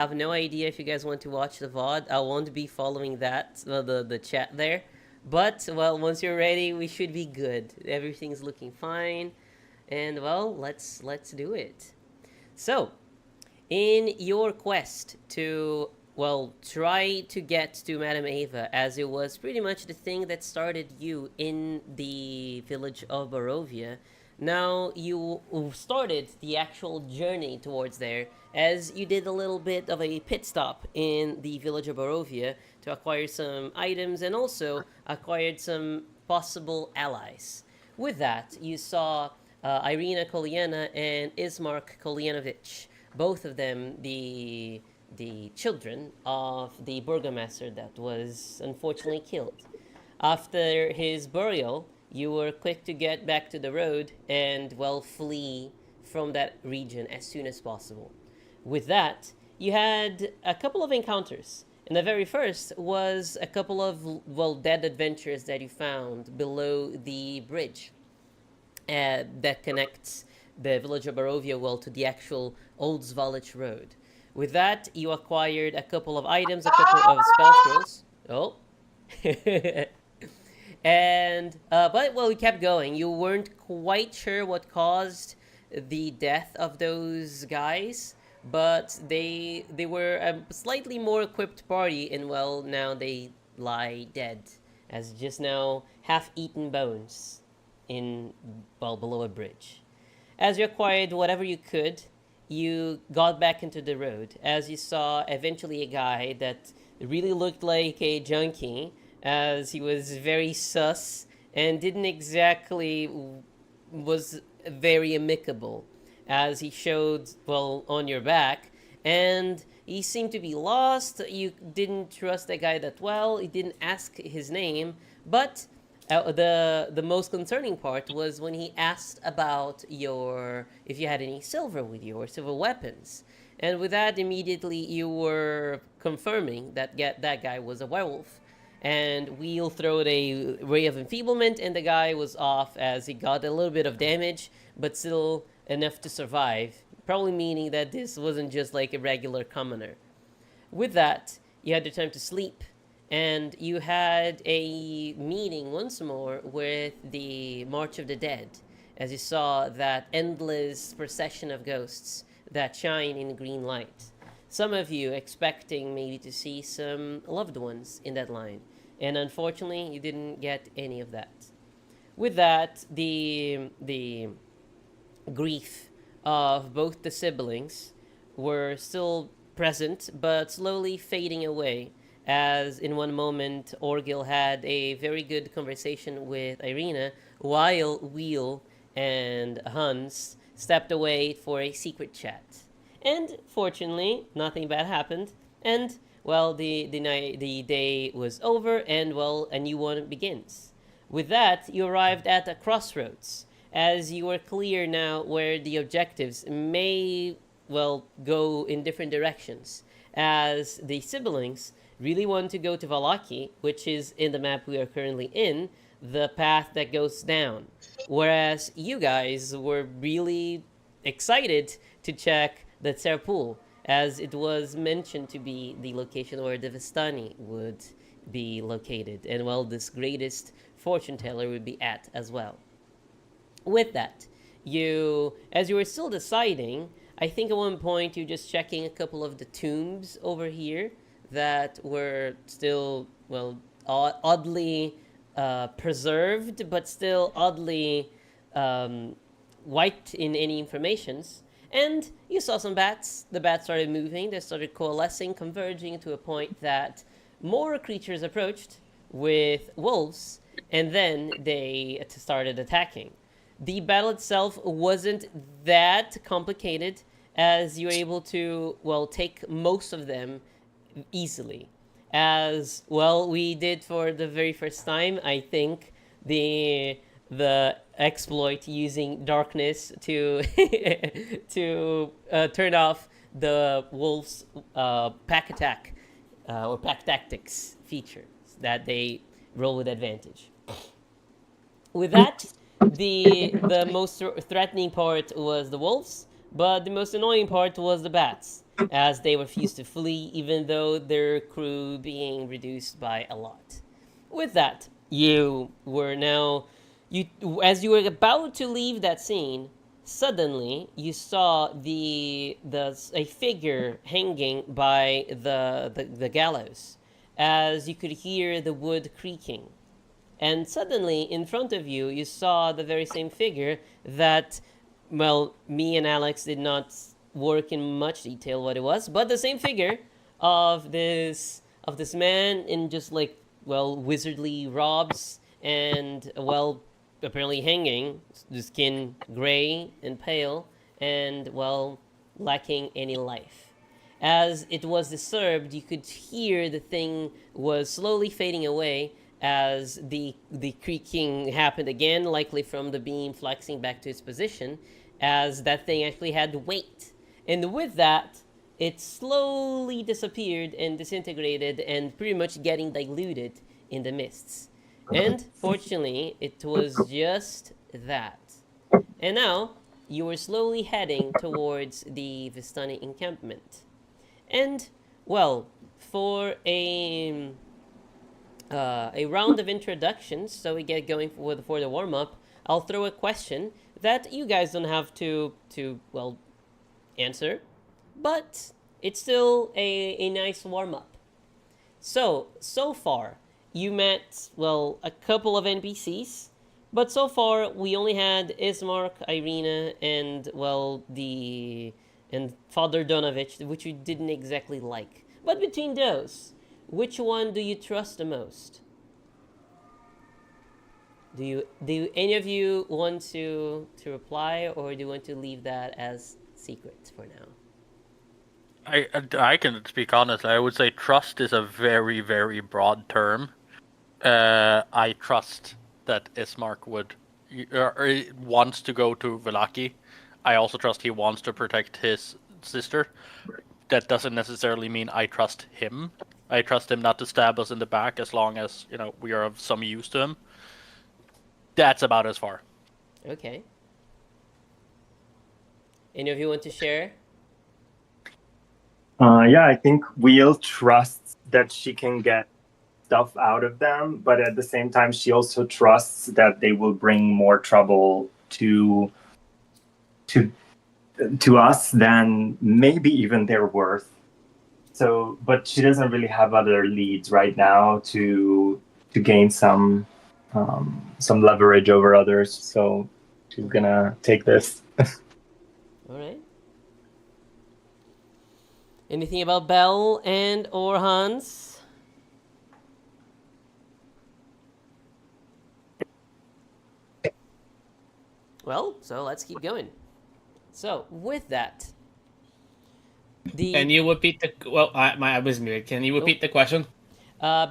have no idea if you guys want to watch the VOD. I won't be following that, the chat there. But, well, once you're ready, we should be good. Everything's looking fine. And, well, let's do it. So, in your quest to, well, try to get to Madame Ava, as it was pretty much the thing that started you in the village of Barovia, now you started the actual journey towards there, as you did a little bit of a pit stop in the village of Barovia to acquire some items and also acquired some possible allies. With that, you saw Irina Kolyana and Ismark Kolyanovich, both of them the children of the burgomaster that was unfortunately killed. After his burial, you were quick to get back to the road and, well, flee from that region as soon as possible. With that, you had a couple of encounters. And the very first was a couple of, well, dead adventurers that you found below the bridge that connects the village of Barovia, well, to the actual Old Zvalich Road. With that, you acquired a couple of items, a couple of spell scrolls. Oh. And but, well, we kept going. You weren't quite sure what caused the death of those guys, but they were a slightly more equipped party, and, well, now they lie dead as just now half-eaten bones in, well, below a bridge. As you acquired whatever you could, you got back into the road as you saw eventually a guy that really looked like a junkie, as he was very sus and didn't exactly was very amicable, as he showed, well, on your back, and he seemed to be lost. You didn't trust that guy that well. He didn't ask his name, but the most concerning part was when he asked about your if you had any silver with you or silver weapons, and with that immediately you were confirming that that guy was a werewolf. And we'll throw a ray of enfeeblement, and the guy was off as he got a little bit of damage, but still enough to survive. Probably meaning that this wasn't just like a regular commoner. With that, you had the time to sleep, and you had a meeting once more with the March of the Dead, as you saw that endless procession of ghosts that shine in green light. Some of you expecting maybe to see some loved ones in that line, and unfortunately, you didn't get any of that. With that, the grief of both the siblings were still present, but slowly fading away. As in one moment, Orgil had a very good conversation with Irina, while Wheel and Hans stepped away for a secret chat. And fortunately, nothing bad happened. And, well, the day was over, and, well, a new one begins. With that, you arrived at a crossroads, as you are clear now where the objectives may, well, go in different directions. As the siblings really want to go to Valaki, which is in the map we are currently in, the path that goes down. Whereas you guys were really excited to check the Tserpool, as it was mentioned to be the location where the Vistani would be located, and, well, this greatest fortune teller would be at as well. With that, as you were still deciding, I think at one point you're just checking a couple of the tombs over here that were still, well, oddly preserved, but still oddly white in any informations. And you saw some bats. The bats started moving. They started coalescing, converging to a point that more creatures approached with wolves, and then they started attacking. The battle itself wasn't that complicated, as you were able to, well, take most of them easily. As, well, we did for the very first time, I think, the exploit using darkness to to turn off the wolves' pack attack or pack tactics feature that they roll with advantage. With that, the most threatening part was the wolves, But the most annoying part was the bats, as they refused to flee, even though their crew being reduced by a lot. With that, you were now you as you were about to leave that scene. Suddenly, you saw the a figure hanging by the gallows, as you could hear the wood creaking. And suddenly, in front of you, you saw the very same figure that, well, me and Alex did not work in much detail what it was, but the same figure of this man in just like, well, wizardly robes and, well, apparently hanging, the skin gray and pale, and, well, lacking any life. As it was disturbed, you could hear the thing was slowly fading away as the creaking happened again, likely from the beam flexing back to its position, as that thing actually had weight. And with that, it slowly disappeared and disintegrated and pretty much getting diluted in the mists. And fortunately, it was just that. And now, you were slowly heading towards the Vistani encampment. And, well, for a round of introductions, so we get going for the warm up, I'll throw a question that you guys don't have to well answer, but it's still a nice warm up. So far, you met, well, a couple of NPCs, but so far we only had Ismark, Irina, and, well, and Father Donovich, which you didn't exactly like. But between those, which one do you trust the most? Do any of you want to reply, or do you want to leave that as secret for now? I can speak honestly. I would say trust is a very, very broad term. I trust that Ismark wants to go to Velaki. I also trust he wants to protect his sister. That doesn't necessarily mean I trust him. I trust him not to stab us in the back as long as, we are of some use to him. That's about as far. Okay. Any of you want to share? Yeah, I think Wheel trusts that she can get stuff out of them, but at the same time, she also trusts that they will bring more trouble to us than maybe even they're worth. So, but she doesn't really have other leads right now to gain some leverage over others. So she's gonna take this. All right. Anything about Bell and or Hans? Well, so let's keep going. So with that, Can you repeat the? Well, I was muted. Can you repeat the question?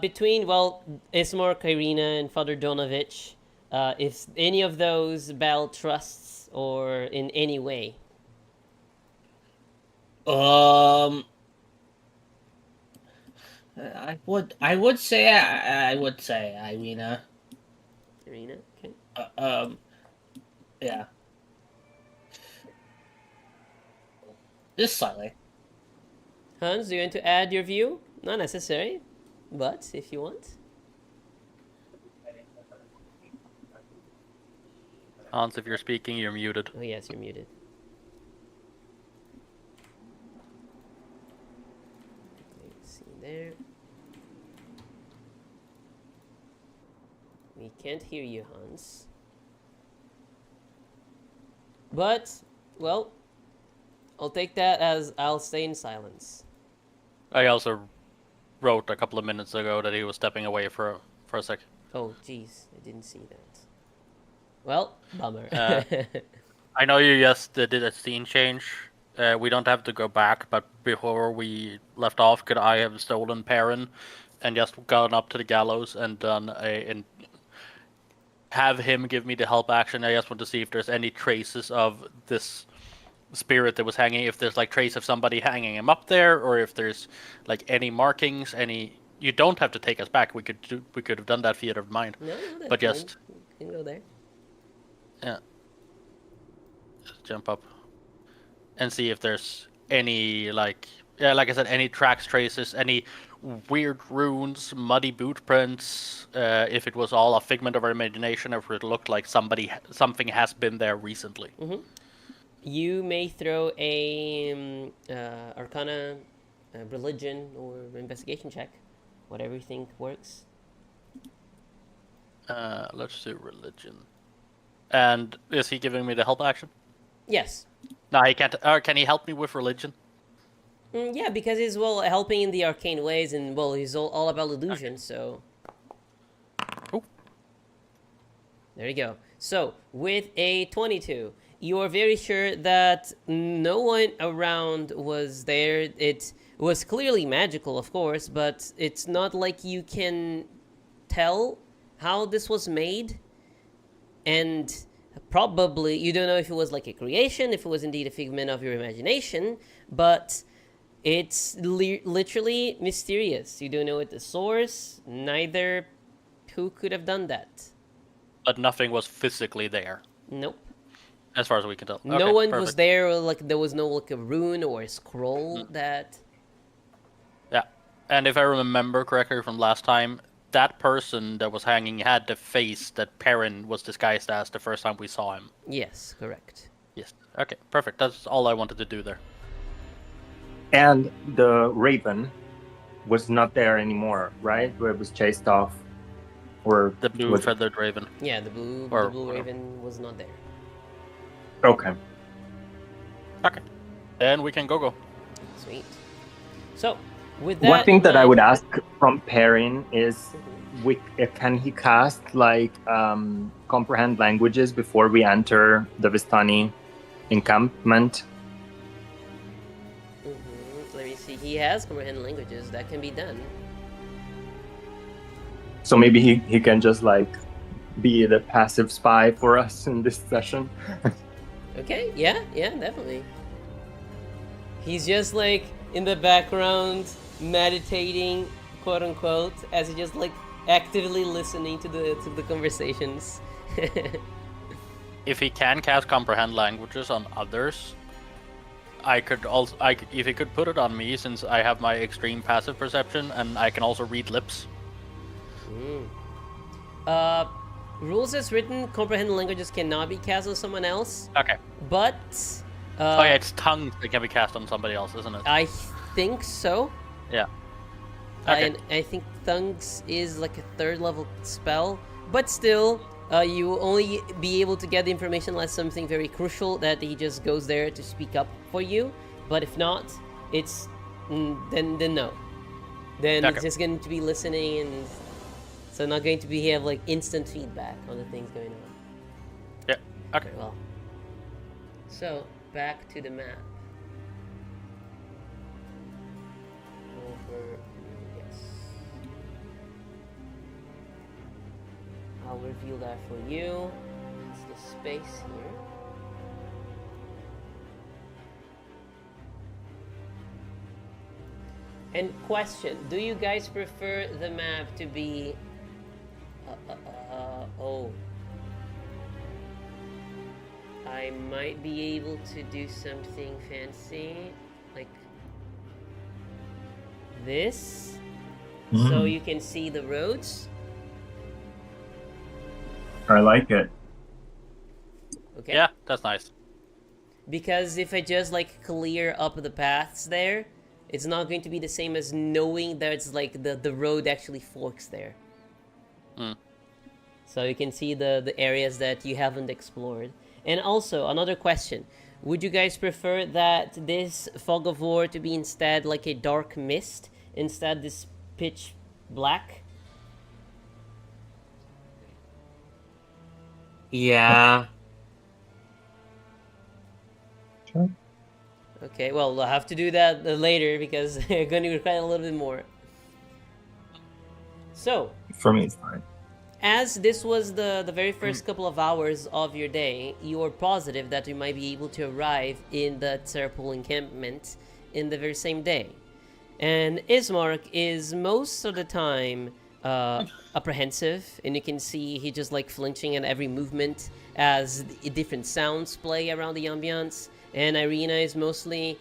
between, well, Ismor, Irina, and Father Donovich, if any of those Bell trusts or in any way. I would say I would say Irina. Irina, okay. Yeah. Just slightly. Hans, do you want to add your view? Not necessary, but if you want. Hans, if you're speaking, you're muted. Oh yes, you're muted. Let's see there. We can't hear you, Hans. But, well, I'll take that as I'll stay in silence. I also wrote a couple of minutes ago that he was stepping away for a sec. Oh, jeez, I didn't see that. Well, bummer. I know you just did a scene change. We don't have to go back, but before we left off, could I have stolen Perrin and just gone up to the gallows and have him give me the help action? I just want to see if there's any traces of this spirit that was hanging, if there's like trace of somebody hanging him up there, or if there's like any markings, any. You don't have to take us back. We could have done that theater of mind. No, that's but fine. just You can go there. yeah, just jump up and see if there's any like I said, any tracks, traces, any weird runes, muddy boot prints. If it was all a figment of our imagination, or if it looked like something has been there recently. Mm-hmm. You may throw a Arcana, religion, or investigation check, whatever you think works. Let's do religion. And is he giving me the help action? Yes. No, he can't. Can he help me with religion? Yeah, because he's helping in the arcane ways, and he's all about illusion. Okay. So. Cool. There you go. So with a 22, you are very sure that no one around was there. It was clearly magical, of course, but it's not like you can tell how this was made, and probably you don't know if it was like a creation, if it was indeed a figment of your imagination, but it's literally mysterious. You don't know at the source, neither who could have done that. But nothing was physically there. Nope. As far as we can tell. No okay, one perfect. was there, like there was no like a rune or a scroll that... Yeah, and if I remember correctly from last time, that person that was hanging had the face that Perrin was disguised as the first time we saw him. Yes, correct. Yes. Okay, perfect. That's all I wanted to do there. And the raven was not there anymore, right? Where it was chased off, or the blue feathered raven. Yeah, the blue raven was not there. Okay. Okay. Then we can go. Sweet. So, with that, one thing that I would ask from Perrin is, can he cast like comprehend languages before we enter the Vistani encampment? Let me see. He has comprehend languages. That can be done. So maybe he can just like be the passive spy for us in this session. Okay, yeah, definitely. He's just like in the background meditating, quote unquote, as he just like actively listening to the conversations. If he can cast comprehend languages on others, if he could put it on me, since I have my extreme passive perception, and I can also read lips. Rules as written, comprehend languages cannot be cast on someone else. Okay. But it's tongues that can be cast on somebody else, isn't it? I think so. Yeah. Okay. And I think tongues is like a 3rd level spell, but still, you will only be able to get the information unless something very crucial that he just goes there to speak up for you. But if not, it's then no. Then Okay. it's just going to be listening, and so not going to have like instant feedback on the things going on. Yeah. Okay. Very well. So back to the map. Yes. I'll reveal that for you. It's the space here. And question, do you guys prefer the map to be... I might be able to do something fancy, like this, so you can see the roads. I like it. Okay. Yeah, that's nice. Because if I just like clear up the paths there, it's not going to be the same as knowing that it's like the road actually forks there. So you can see the areas that you haven't explored. And also, another question. Would you guys prefer that this fog of war to be instead like a dark mist, instead this pitch black? Yeah. Sure. Okay, well, I'll have to do that later because I'm going to require a little bit more. So, For me, it's fine. as this was the very first couple of hours of your day, you are positive that you might be able to arrive in the Terpol encampment in the very same day. And Ismark is most of the time apprehensive, and you can see he just like flinching at every movement as different sounds play around the ambiance. and Irina is mostly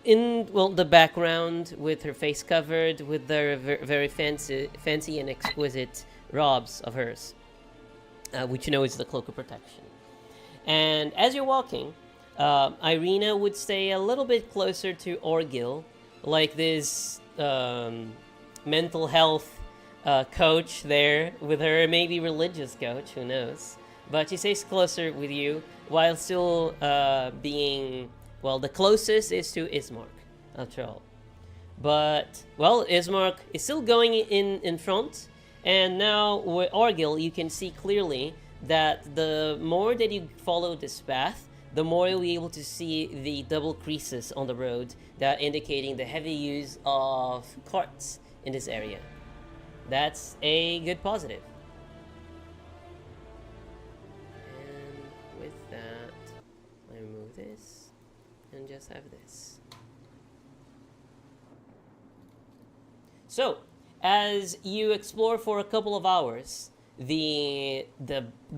in the background with her face covered with the very fancy and exquisite robes of hers, which you know is the cloak of protection. And as you're walking, Irina would stay a little bit closer to Orgil, like this mental health coach there with her, maybe religious coach, who knows. But she stays closer with you while still being, the closest is to Ismark, after all. But, Ismark is still going in front, and now with Orgil, you can see clearly that the more that you follow this path, the more you'll be able to see the double creases on the road that indicating the heavy use of carts in this area. That's a good positive. And with that, I remove this and just have this. So, as you explore for a couple of hours, the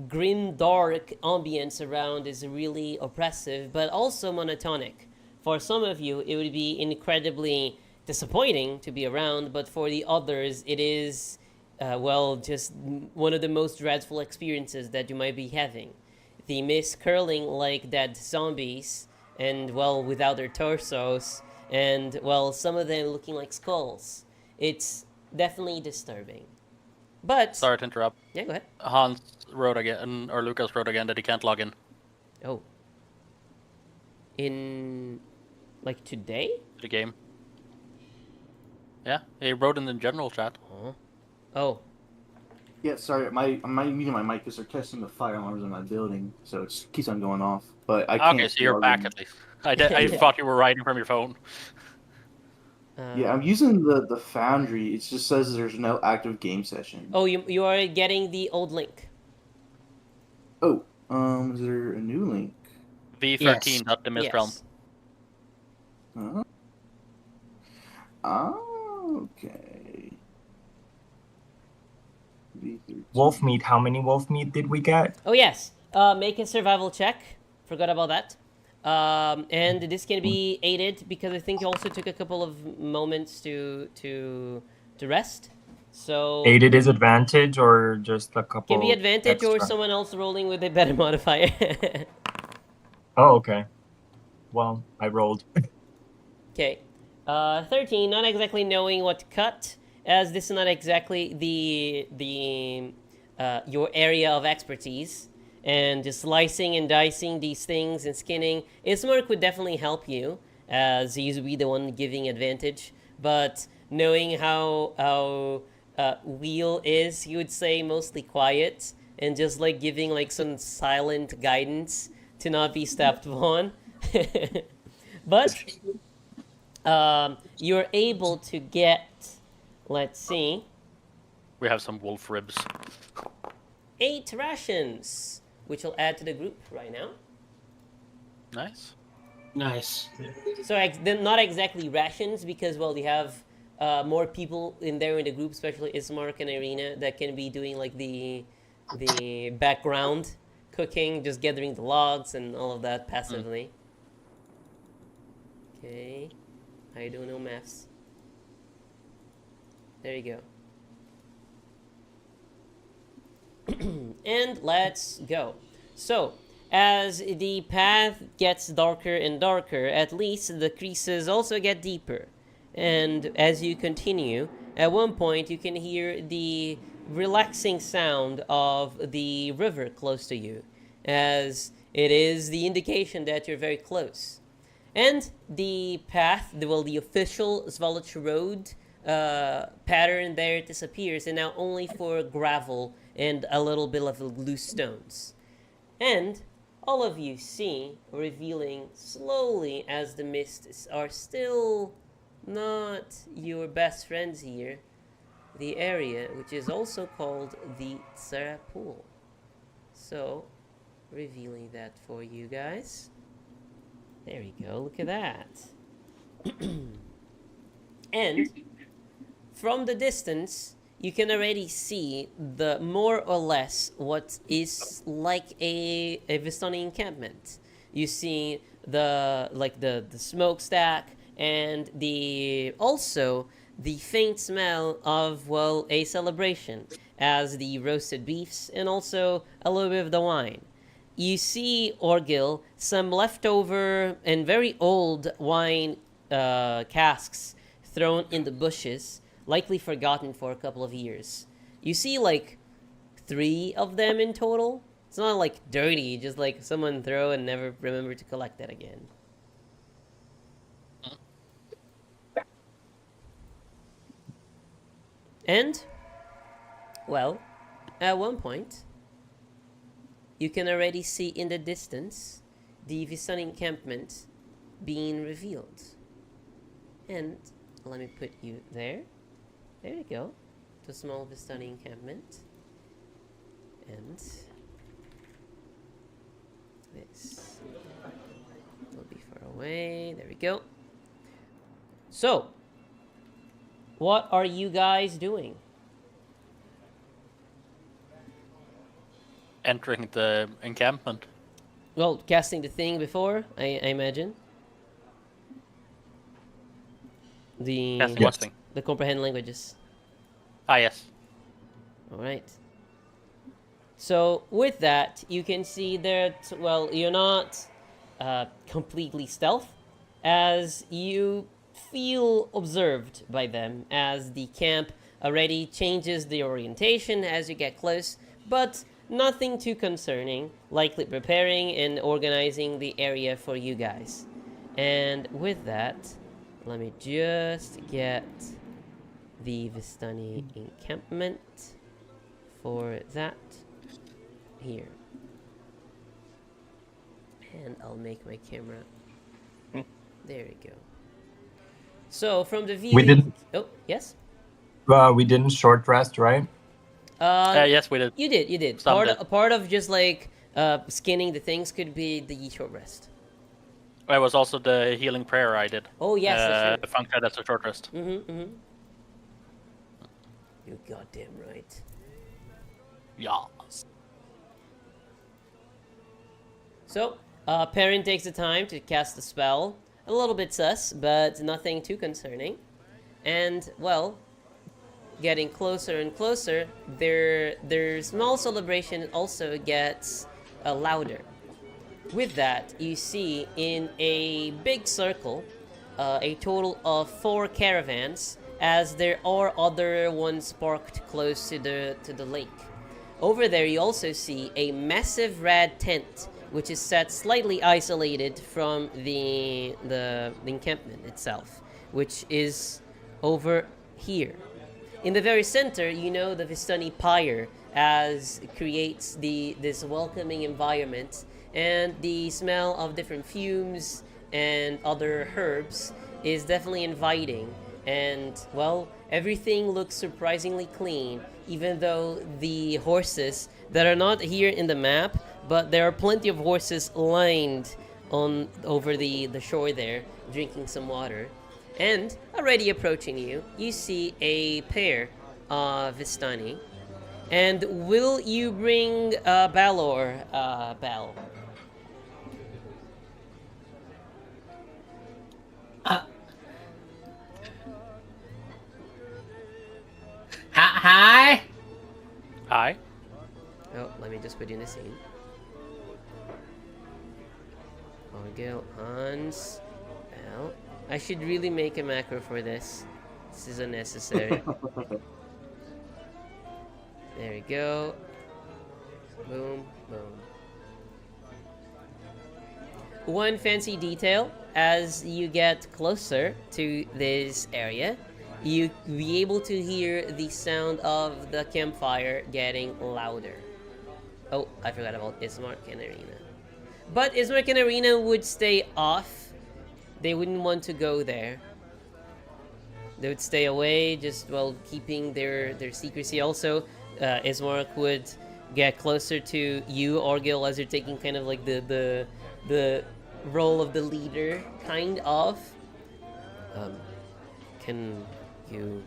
grim, dark ambience around is really oppressive, but also monotonic. For some of you, it would be incredibly disappointing to be around, but for the others, it is, just one of the most dreadful experiences that you might be having. The mist curling like dead zombies, and, without their torsos, and, some of them looking like skulls. It's definitely disturbing. But sorry to interrupt. Yeah, go ahead. Hans wrote again, or Lucas wrote again, that he can't log in. Oh. In today? The game. Yeah, he wrote in the general chat. Oh. Yeah, sorry, I'm muting my mic because they're testing the fire alarms in my building, so it keeps on going off. But I can't. Okay, so you're back at least. I thought you were writing from your phone. Yeah, I'm using the Foundry. It just says there's no active game session. Oh, you are getting the old link. Oh, is there a new link? V13, Yes. not the Mist Realm. Okay. V13. Wolf meat. How many wolf meat did we get? Oh, yes. Make a survival check. Forgot about that. And this can be aided because I think you also took a couple of moments to rest. So Aided is advantage or just a couple? can be advantage or extra? someone else rolling with a better modifier. Oh, okay. Well, I rolled. Okay. 13, not exactly knowing what to cut, as this is not exactly the your area of expertise. And just slicing and dicing these things and skinning. Ismark would definitely help you, as he would be the one giving advantage. But knowing how Wheel is, he would say mostly quiet and just giving some silent guidance to not be stepped on. But you're able to get, let's see, We have some wolf ribs. 8 rations, which will add to the group right now. Nice. Nice. So they're not exactly rations because you have more people in there in the group, especially Ismark and Irina, that can be doing the background cooking, just gathering the logs and all of that passively. Okay, I don't know maths. There you go. And let's go. So, as the path gets darker and darker, at least the creases also get deeper. And as you continue, at one point you can hear the relaxing sound of the river close to you, as it is the indication that you're very close. And the path, the official Svalich Road pattern there disappears, and now only for gravel and a little bit of loose stones. And all of you see, revealing slowly as the mists are still not your best friends here, the area which is also called the Tsara Pool. So, revealing that for you guys. There we go, look at that. And from the distance, you can already see the more or less what is like a Vistani encampment. You see the smokestack and also the faint smell of, well, a celebration, as the roasted beefs and also a little bit of the wine. You see, Orgil, some leftover and very old wine casks thrown in the bushes, likely forgotten for a couple of years. You see, like, 3 of them in total. It's not like dirty, just like someone throw and never remember to collect that again. And, well, at one point, you can already see in the distance the Visan encampment being revealed. And let me put you there. There you go. The small Vistani encampment. And this will be far away. There we go. So, what are you guys doing? Entering the encampment. Well, casting the thing before, I imagine. Casting what thing? The comprehend languages. Ah, yes. All right. So with that, you can see that, well, you're not completely stealth, as you feel observed by them, as the camp already changes the orientation as you get close, but nothing too concerning, likely preparing and organizing the area for you guys. And with that, let me just get the Vistani encampment for that here. And I'll make my camera. There we go. So from the view... We didn't. Oh, yes? We didn't short rest, right? Yes, we did. You did. Some Part, did. a part of just like skinning the things could be the short rest. It was also the healing prayer I did. Oh, yes, that's true. Functioned as a short rest. You're goddamn right. Yes. So, Perrin takes the time to cast the spell. A little bit sus, but nothing too concerning. And, well, getting closer and closer, their small celebration also gets louder. With that, you see in a big circle a total of 4 caravans, as there are other ones parked close to the lake. Over there, you also see a massive red tent, which is set slightly isolated from the encampment itself, which is over here. In the very center, you know the Vistani pyre, as it creates this welcoming environment, and the smell of different fumes and other herbs is definitely inviting. And, well, everything looks surprisingly clean, even though the horses that are not here in the map, but there are plenty of horses lined over the shore there, drinking some water. And already approaching you, you see a pair of Vistani. And will you bring Balor, Bal? Hi. Hi. Oh, let me just put you in the scene. Orgil, Hans, Bal. I should really make a macro for this. This is unnecessary. There we go. Boom, boom. One fancy detail, as you get closer to this area, you be able to hear the sound of the campfire getting louder. Oh, I forgot about Ismark and Arena. But Ismark and Arena would stay off. They wouldn't want to go there. They would stay away, just while keeping their secrecy. Also, Ismark would get closer to you, Orgil, as you're taking kind of like the role of the leader, kind of. Can you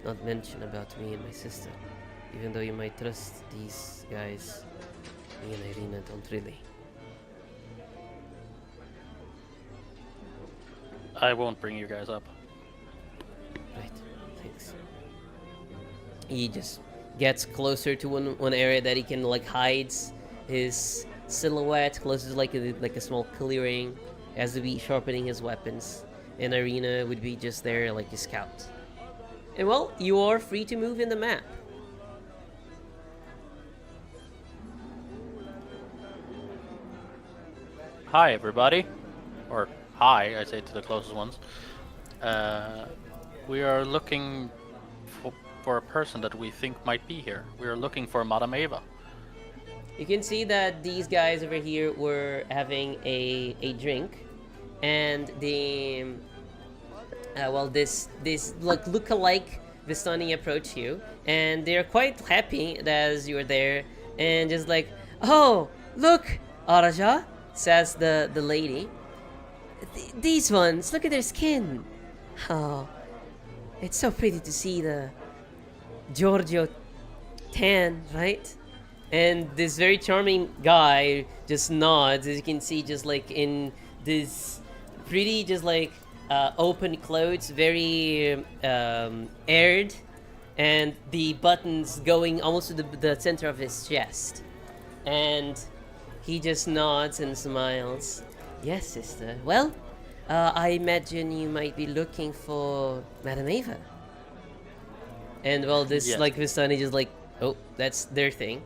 not mention about me and my sister? Even though you might trust these guys, me and Irina don't really. I won't bring you guys up. Right. Thanks. He just gets closer to one area that he can like hides his silhouette, closer to like a small clearing, as to be sharpening his weapons. And Irina would be just there like a scout. And well, you are free to move in the map. Hi, everybody. Or hi, I say to the closest ones. We are looking for a person that we think might be here. We are looking for Madame Eva. You can see that these guys over here were having a drink, and the this look-alike Vistani approach you, and they're quite happy as you're there, and just like, oh, look, Araja, says the lady. These ones, look at their skin. Oh, it's so pretty to see the Giorgio tan, right? And this very charming guy just nods, as you can see, just like in this pretty, just like open clothes, very aired, and the buttons going almost to the center of his chest. And he just nods and smiles. Yes, sister. Well, I imagine you might be looking for Madame Eva. And well, this Yes. like Vistani just like, oh, that's their thing.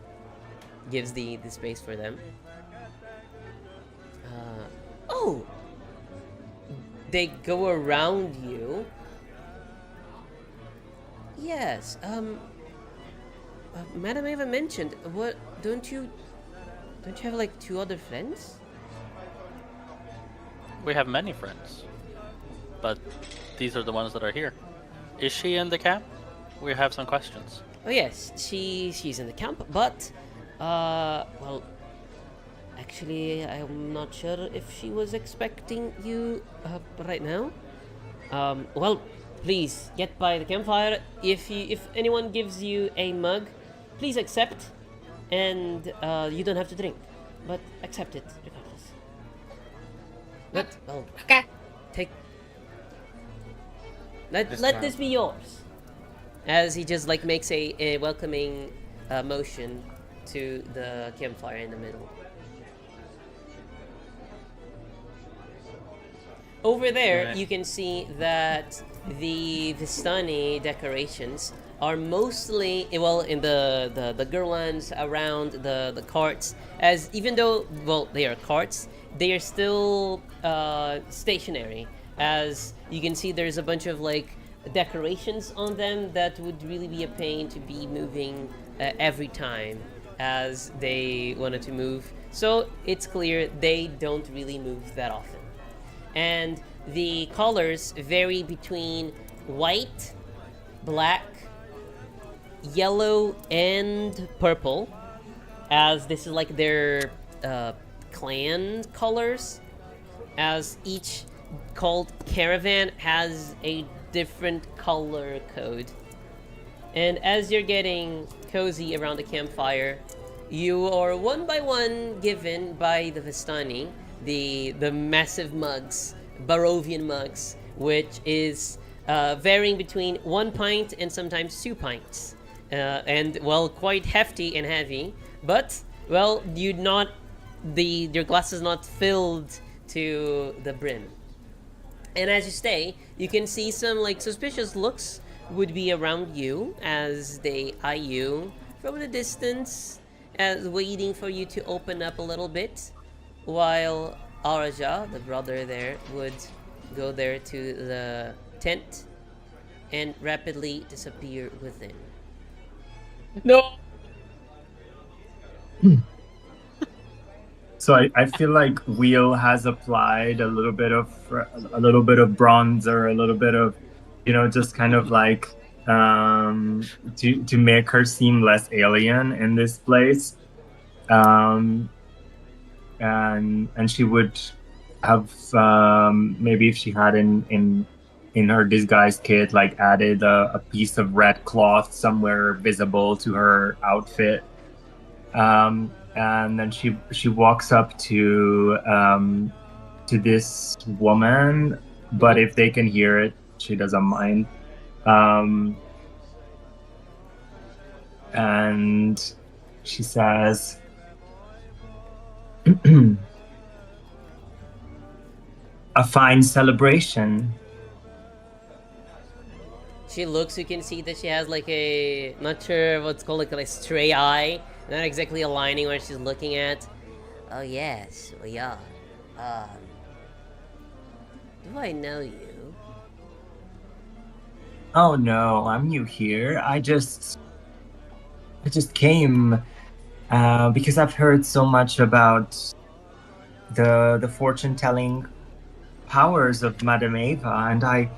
Gives the space for them. Oh! They go around you. Yes, Madame Eva mentioned, what, don't you have like 2 other friends? We have many friends, but these are the ones that are here. Is she in the camp? We have some questions. Oh yes, she's in the camp, but well, actually, I'm not sure if she was expecting you right now. Well, please get by the campfire. If anyone gives you a mug, please accept, and you don't have to drink, but accept it regardless. But well, Okay. take. Let this be yours. As he just like makes a welcoming motion to the campfire in the middle. Over there, Right. you can see that the Vistani decorations are mostly, well, in the garlands around the carts, as even though, well, they are carts, they are still stationary. As you can see, there's a bunch of like decorations on them that would really be a pain to be moving every time as they wanted to move. So it's clear they don't really move that often. And the colors vary between white, black, yellow, and purple, as this is like their clan colors, as each called caravan has a different color code. And as you're getting cozy around the campfire, you are one by one given by the Vistani the massive mugs, Barovian mugs, which is varying between 1 pint and sometimes 2 pints, and well, quite hefty and heavy. But well, your glass is not filled to the brim. And as you stay, you can see some like suspicious looks would be around you as they eye you from the distance, as waiting for you to open up a little bit, while Araja, the brother there, would go there to the tent and rapidly disappear within. No. So I feel like Wheel has applied a little bit of bronzer, a little bit of, just kind of like to make her seem less alien in this place. And she would have maybe, if she had in her disguise kit, like added a piece of red cloth somewhere visible to her outfit. And then she walks up to this woman but if they can hear it, she doesn't mind. And she says, "A fine celebration." She looks, you can see that she has like a, not sure what's called, like a stray eye, not exactly aligning where she's looking at. Oh yes, we are. Do I know you? Oh no, I'm new here. I just came because I've heard so much about the fortune telling powers of Madame Ava, and I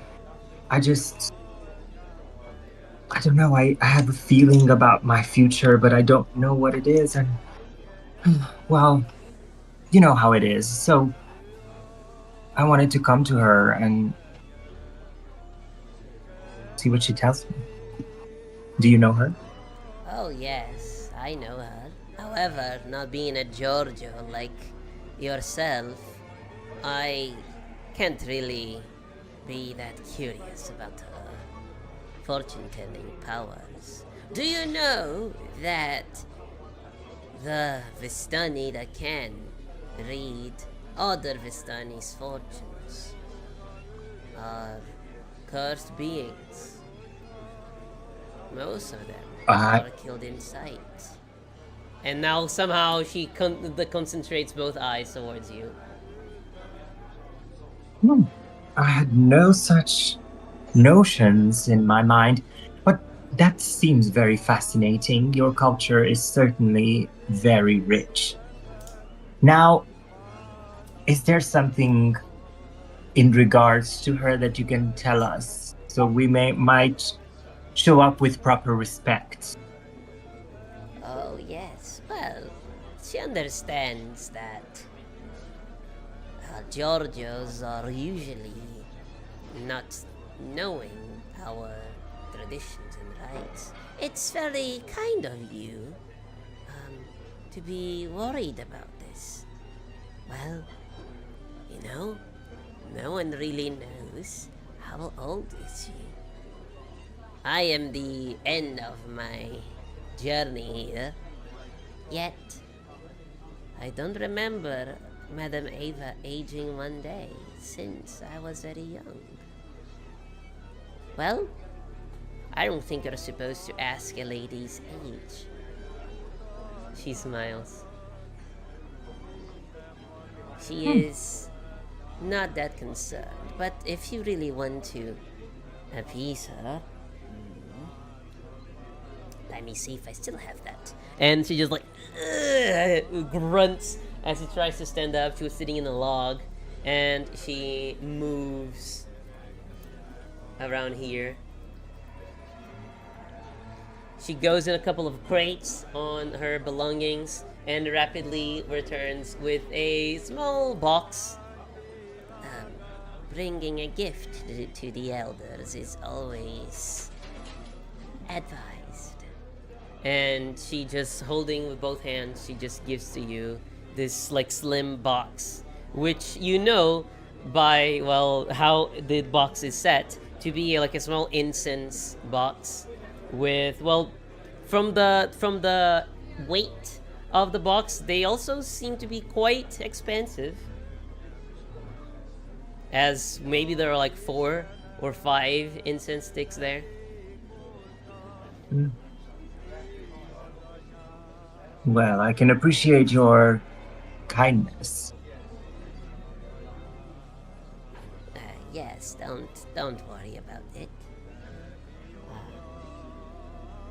don't know. I have a feeling about my future, but I don't know what it is. And, well, you know how it is. So I wanted to come to her and see what she tells me. Do you know her? Oh yes, I know her. However, not being a Giorgio like yourself, I can't really be that curious about her fortune-telling powers. Do you know that the Vistani that can read other Vistani's fortunes are cursed beings? Most of them are killed in sight. And now somehow she concentrates both eyes towards you. I had no such notions in my mind, but that seems very fascinating. Your culture is certainly very rich. Now, is there something in regards to her that you can tell us so we might show up with proper respect? Oh, yes. Well, she understands that Giorgios are usually not knowing our traditions and rights. It's very kind of you to be worried about this. Well, you know, no one really knows how old is she. I am the end of my journey here. Yet, I don't remember Madame Ava aging one day since I was very young. Well, I don't think you're supposed to ask a lady's age. She smiles. She is not that concerned, but if you really want to appease her, let me see if I still have that. And she just like grunts as she tries to stand up. She was sitting in a log, and she moves around here. She goes in a couple of crates on her belongings and rapidly returns with a small box. Bringing a gift to the elders is always advised. And she just, holding with both hands, she just gives to you this like slim box, which you know by, well, how the box is set to be like a small incense box with, well, from the weight of the box, they also seem to be quite expensive, as maybe there are like 4 or 5 incense sticks there. Well, I can appreciate your kindness. Yes, don't worry about it.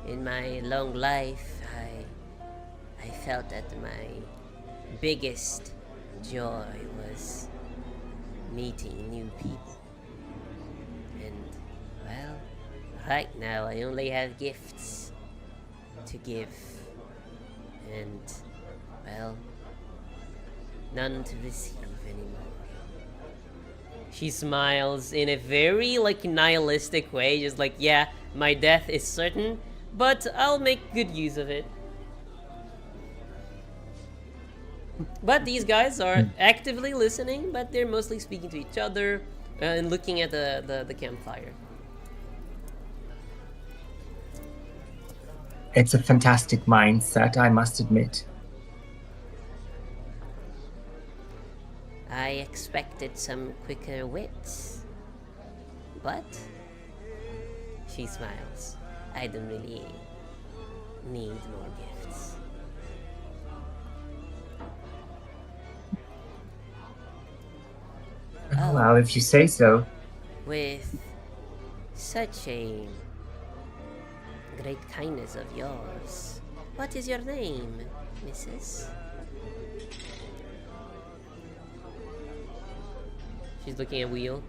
In my long life, I felt that my biggest joy was meeting new people. And, well, right now I only have gifts to give. And, well, none to receive anymore. She smiles in a very, like, nihilistic way, just like, yeah, my death is certain, but I'll make good use of it. But these guys are actively listening, but they're mostly speaking to each other, and looking at the campfire. It's a fantastic mindset, I must admit. I expected some quicker wits, but she smiles. I don't really need more gifts. Oh, well, if you say so. With such a great kindness of yours, what is your name, Mrs.? She's looking at Wheel.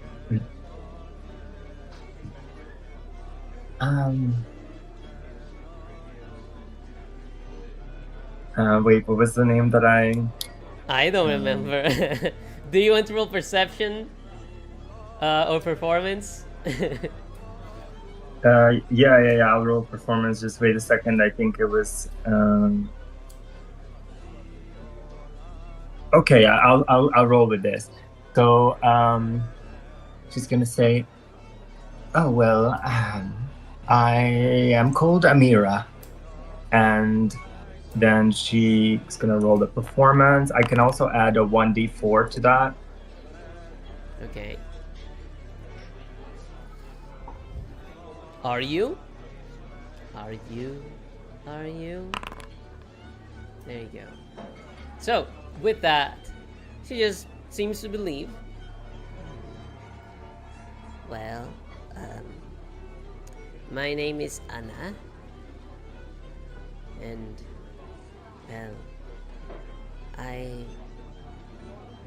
Wait, what was the name that I don't remember. Do you want to roll perception? Or performance? Yeah, I'll roll performance. Just wait a second. I think it was. Okay, I'll roll with this. So, she's gonna say, "Oh well, I am called Amira," and then she's gonna roll the performance. I can also add a 1d4 to that. Okay. Are you? Are you? Are you? There you go. So, with that, she just seems to believe. Well, my name is Anna. And, well,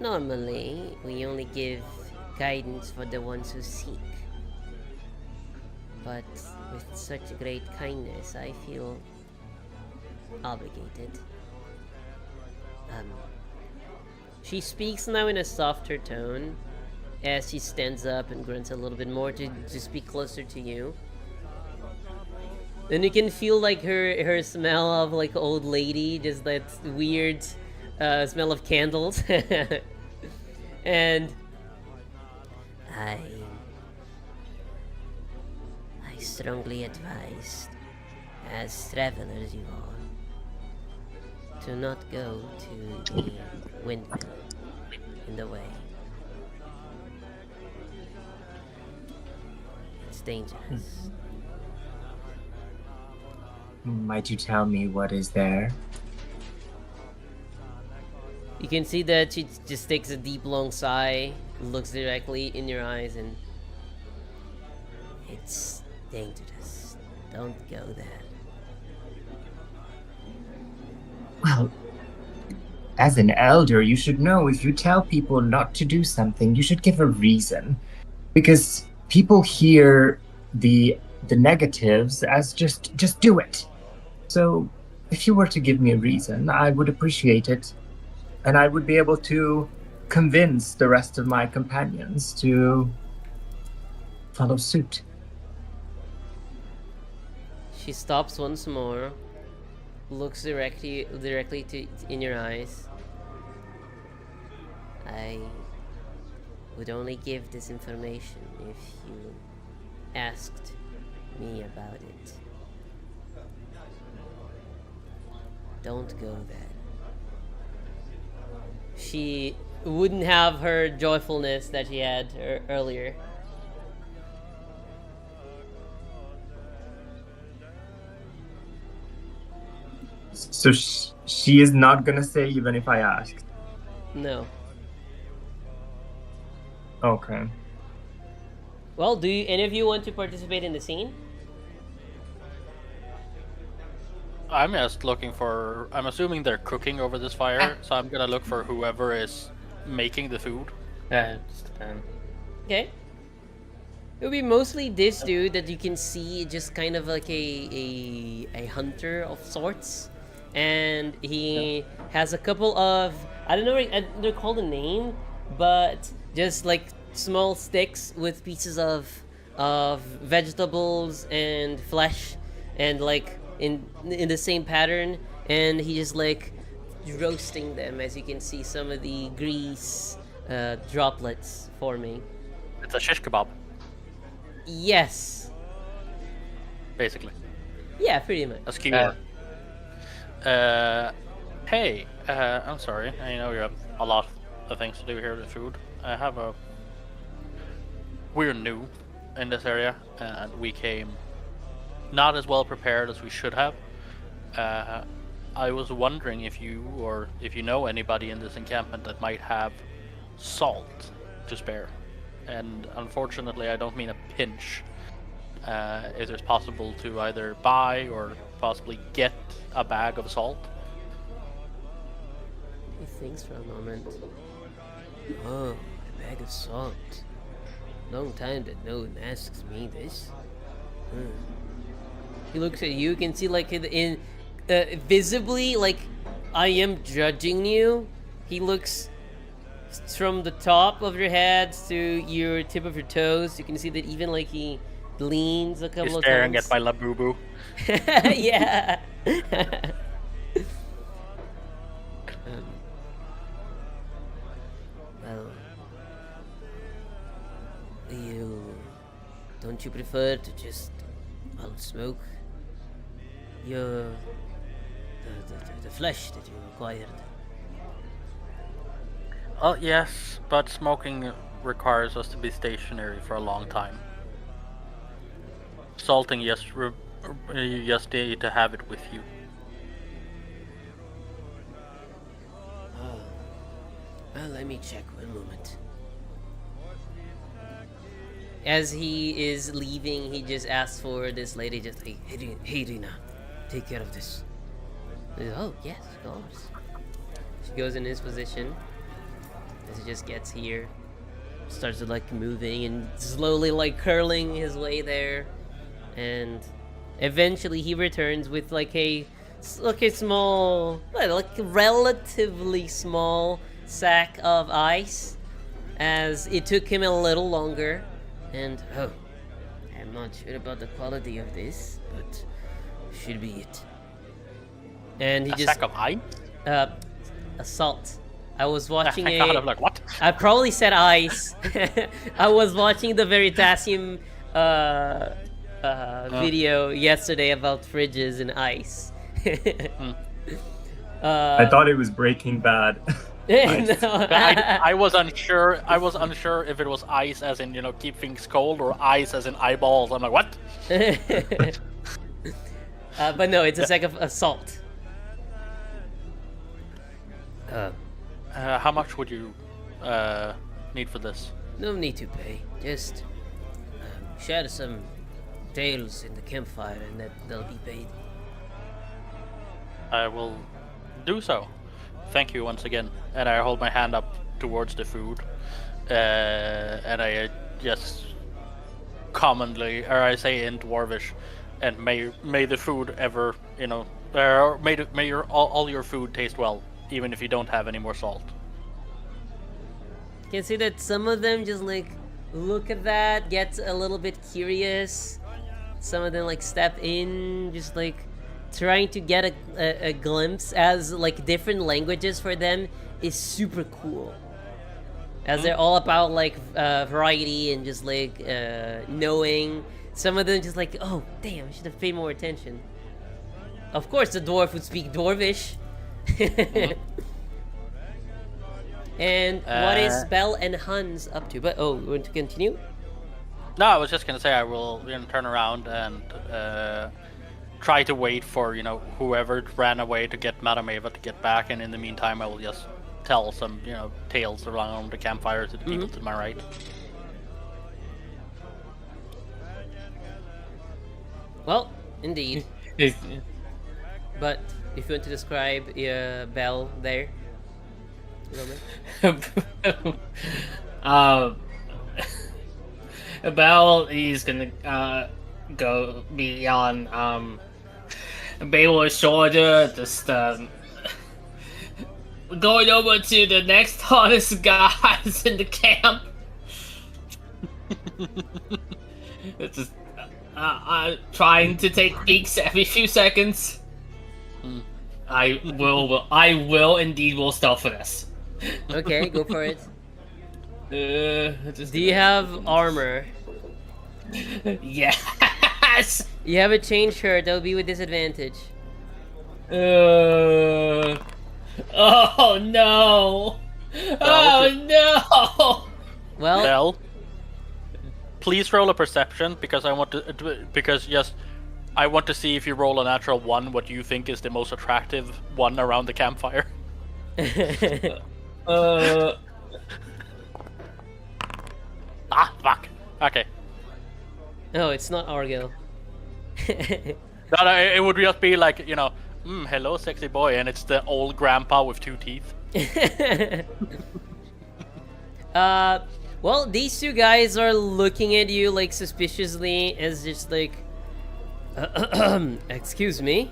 normally, we only give guidance for the ones who seek. But with such great kindness, I feel obligated. She speaks now in a softer tone as she stands up and grunts a little bit more to speak closer to you. And you can feel like her smell of like old lady, just that weird smell of candles. And I strongly advise, as travelers you are, to not go to the windmill in the way. It's dangerous. Might you tell me what is there? You can see that she just takes a deep, long sigh, looks directly in your eyes, and it's dangerous. Don't go there. Well, as an elder, you should know if you tell people not to do something, you should give a reason. Because people hear the negatives as just do it. So if you were to give me a reason, I would appreciate it. And I would be able to convince the rest of my companions to follow suit. She stops once more, looks directly in your eyes. I would only give this information if you asked me about it. Don't go there. She wouldn't have her joyfulness that she had earlier. So she is not gonna say even if I asked. No. Okay. Well, do any of you want to participate in the scene? I'm just looking for. I'm assuming they're cooking over this fire, so I'm gonna look for whoever is making the food. Just depends. Okay. It would be mostly this dude that you can see just kind of like a hunter of sorts. And he has a couple of, I don't know, they're called a name, but just like small sticks with pieces of vegetables and flesh and like in the same pattern, and he just like roasting them, as you can see some of the grease droplets forming. It's a shish kebab, Yes. basically. Yeah, pretty much. A skewer. Hey, I'm sorry. I know you have a lot of things to do here with food. We're new in this area, and we came not as well prepared as we should have. I was wondering if you know anybody in this encampment that might have salt to spare. And unfortunately, I don't mean a pinch. Is it possible to either buy or possibly get a bag of salt? He thinks for a moment. Oh, a bag of salt. Long time that no one asks me this. He looks at you. You can see like visibly, like I am judging you. He looks from the top of your head to your tip of your toes. You can see that even like he leans a couple He's of staring times. at my labubu. Yeah. Well, don't you prefer to just smoke your the flesh that you acquired? Oh yes, but smoking requires us to be stationary for a long time. Salting, you just need to have it with you. Well, let me check one moment. As he is leaving, he just asks for this lady, just like, hey Rina, take care of this. He's, oh, yes, of course. She goes in his position. As he just gets here, starts to like moving and slowly like curling his way there. And eventually he returns with like a small, like relatively small sack of ice, as it took him a little longer. And I'm not sure about the quality of this, but should be it. And he A just sack of ice? Salt. I was watching I'm like, what? I probably said ice. I was watching the Veritasium video yesterday about fridges and ice. I thought it was Breaking Bad. No. I was unsure. I was unsure if it was ice, as in keep things cold, or ice as in eyeballs. I'm like, what? But no, it's a sack of salt. How much would you need for this? No need to pay. Just share some tales in the campfire, and they'll be paid. I will do so. Thank you once again. And I hold my hand up towards the food, and I just commonly, or I say in Dwarvish, and may the food ever, may all your food taste well, even if you don't have any more salt. You can see that some of them just like look at that, get a little bit curious. Some of them like step in, just like trying to get a glimpse, as like different languages for them is super cool, as they're all about like variety and just like knowing. Some of them just like, oh damn, I should have paid more attention. Of course the dwarf would speak Dwarvish. And what is Bell and Hans up to? But you want to continue? No, I was just gonna say I will turn around and try to wait for whoever ran away to get Madame Eva to get back, and in the meantime I will just tell some tales around the campfire to the people to my right. Well, indeed. But if you want to describe Bell there, Bell is gonna go be on Baylor's shoulder, just going over to the next hottest guys in the camp. It's just trying to take peeks every few seconds. I will indeed stealth for this. Okay, go for it. Just Do you have armor? Yes. You have a chain shirt. That'll be with disadvantage. Oh no! Oh no! Well, Bell, please roll a perception because I want to. Because yes, I want to see if you roll a natural one, what you think is the most attractive one around the campfire. Ah, fuck. Okay. oh, it's not Argyle. No, it would just be like, you know, hello, sexy boy, and it's the old grandpa with 2 teeth. Well, these two guys are looking at you like suspiciously, as just like, excuse me.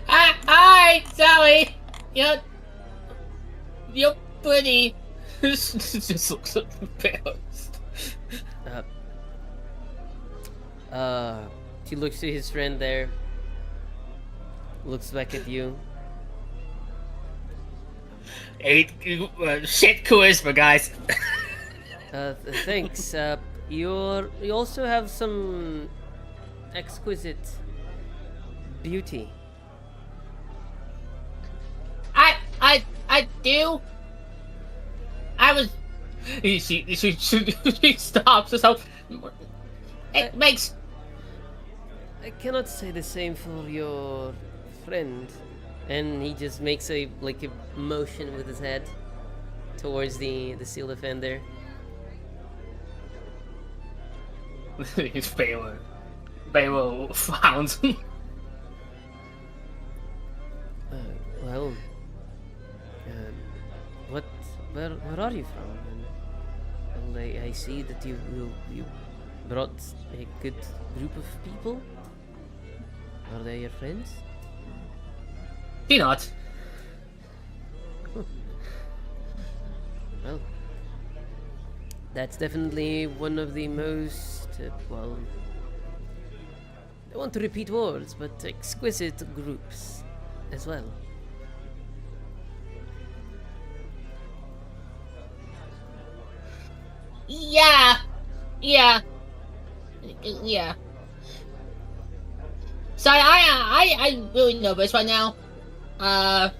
Hi, Sally. You're pretty. Just looks embarrassed. She looks to his friend there. Looks back at you. Shit charisma, guys. Thanks. You also have some exquisite beauty. I do. I was. She stops herself. It makes. I cannot say the same for your friend. And he just makes a motion with his head towards the seal defender. He's Baylor. Baylor found. Well, where are you from? And, well, I see that you brought a good group of people. Are they your friends? Do not. Well, that's definitely one of the most, well, I don't want to repeat words, but exquisite groups as well. Yeah. Sorry, I'm really nervous right now. I'm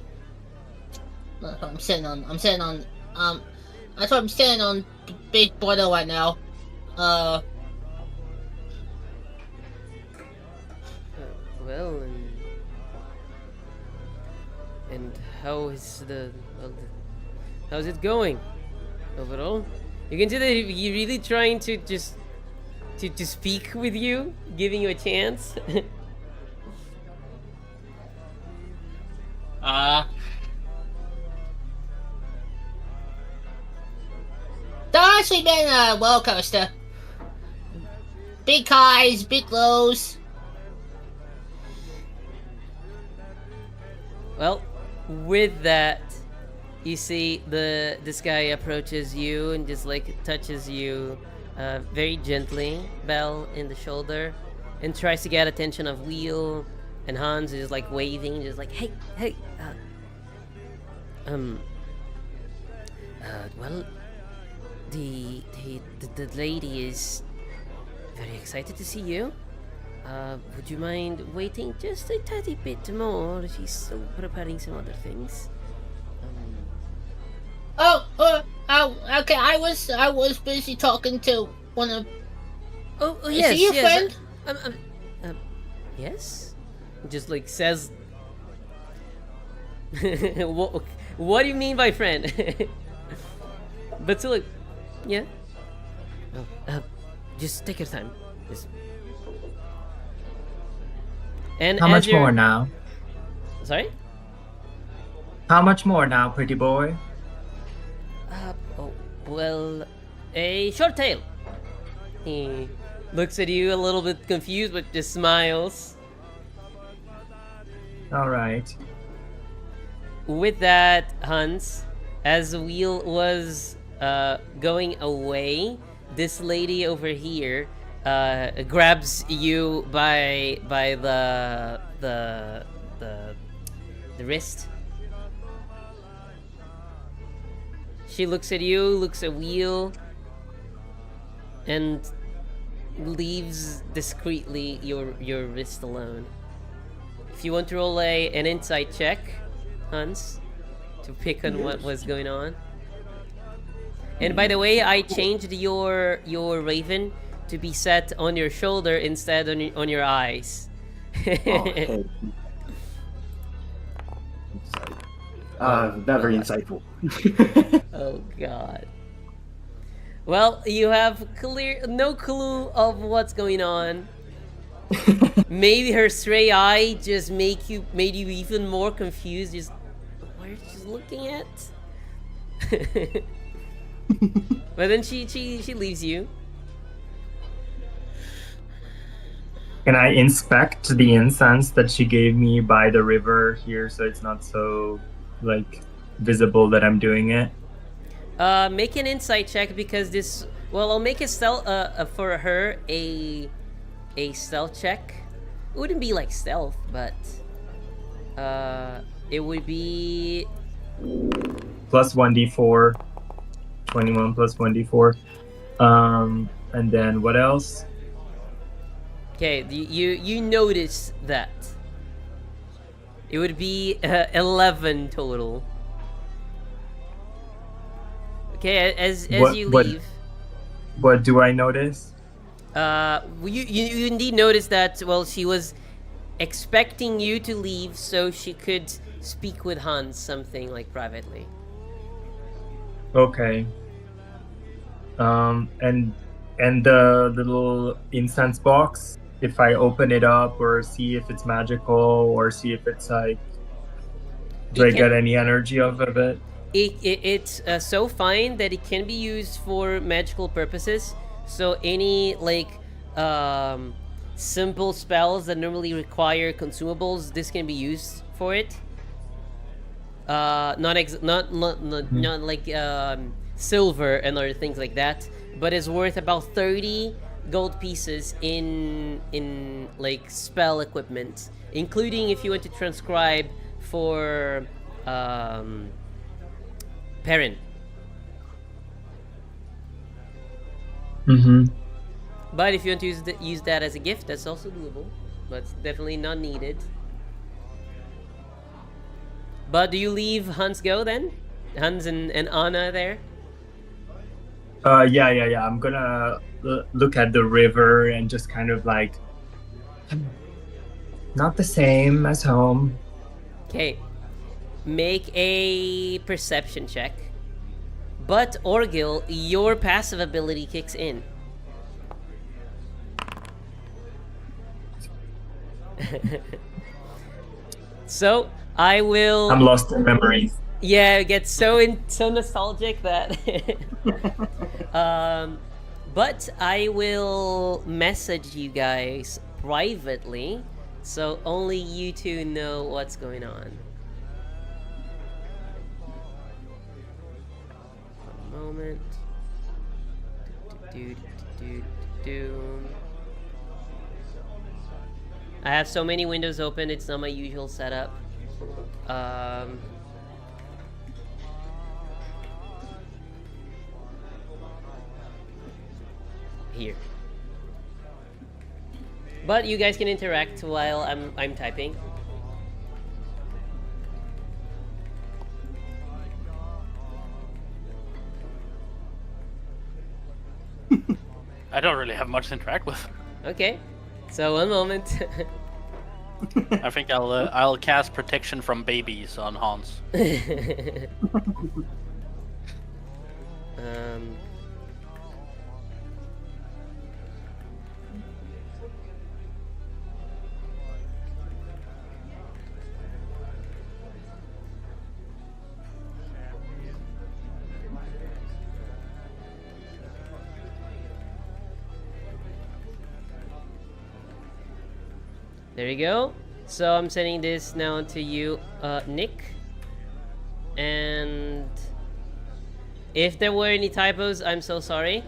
sitting on that's what I'm sitting on big brother right now. Well, and how is how's it going overall? You can see that he's really trying to just to speak with you, giving you a chance. That's actually been a roller coaster. Big highs, big lows. Well, with that, you see this guy approaches you and just touches you very gently, Bell, in the shoulder, and tries to get attention of Wheel and Hans, is waving, just hey. Well, the lady is very excited to see you. Would you mind waiting just a tiny bit more? She's still preparing some other things. Okay. I was busy talking to one of. Oh Is yes, he your yes. friend? Yes. Just says. What do you mean by friend? But still, yeah. Oh, just take your time. Just. And How much more now? Sorry? How much more now, pretty boy? Well, a short tale. He looks at you a little bit confused, but just smiles. All right. With that, Hans, as Wheel was going away, this lady over here grabs you by the wrist She looks at you, looks at Wheel, and leaves discreetly your wrist alone. If you want to roll an insight check, Hans, to pick on what was going on. And by the way, I changed your raven to be set on your shoulder instead on your eyes. Okay. Not very insightful. Oh god. Well, you have no clue of what's going on. Maybe her stray eye just made you even more confused. Just what are you looking at? But then she leaves you. Can I inspect the incense that she gave me by the river here so it's not so like visible that I'm doing it? Make an insight check because this. Well, I'll make a stealth for her a stealth check. It wouldn't be like stealth, but it would be Plus 1d4. 21 plus 1d4. And then what else? okay. You notice that it would be 11 total. Okay, as you leave. What do I notice? You indeed notice that. Well, she was expecting you to leave so she could speak with Hans something like privately. Okay. And the little incense box, if I open it up or see if it's magical or see if it's like, do I get any energy off of it? It's so fine that it can be used for magical purposes. So any like simple spells that normally require consumables, this can be used for it. Not like silver and other things like that, but it's worth about 30 gold pieces in like spell equipment, including if you want to transcribe for Perrin. Mm-hmm. But if you want to use that as a gift, that's also doable, but it's definitely not needed. But do you leave Hans go then? Hans and Anna there? Yeah. I'm gonna look at the river and just kind of like, not the same as home. Okay. Make a perception check. But Orgil, your passive ability kicks in. So I will. I'm lost in memories. Yeah, it gets so nostalgic that. But I will message you guys privately, so only you two know what's going on. One moment. I have so many windows open, it's not my usual setup. Here. But you guys can interact while I'm typing. I don't really have much to interact with. Okay. So one moment. I think I'll cast protection from babies on Hans. There you go. So I'm sending this now to you, Nick. And if there were any typos, I'm so sorry.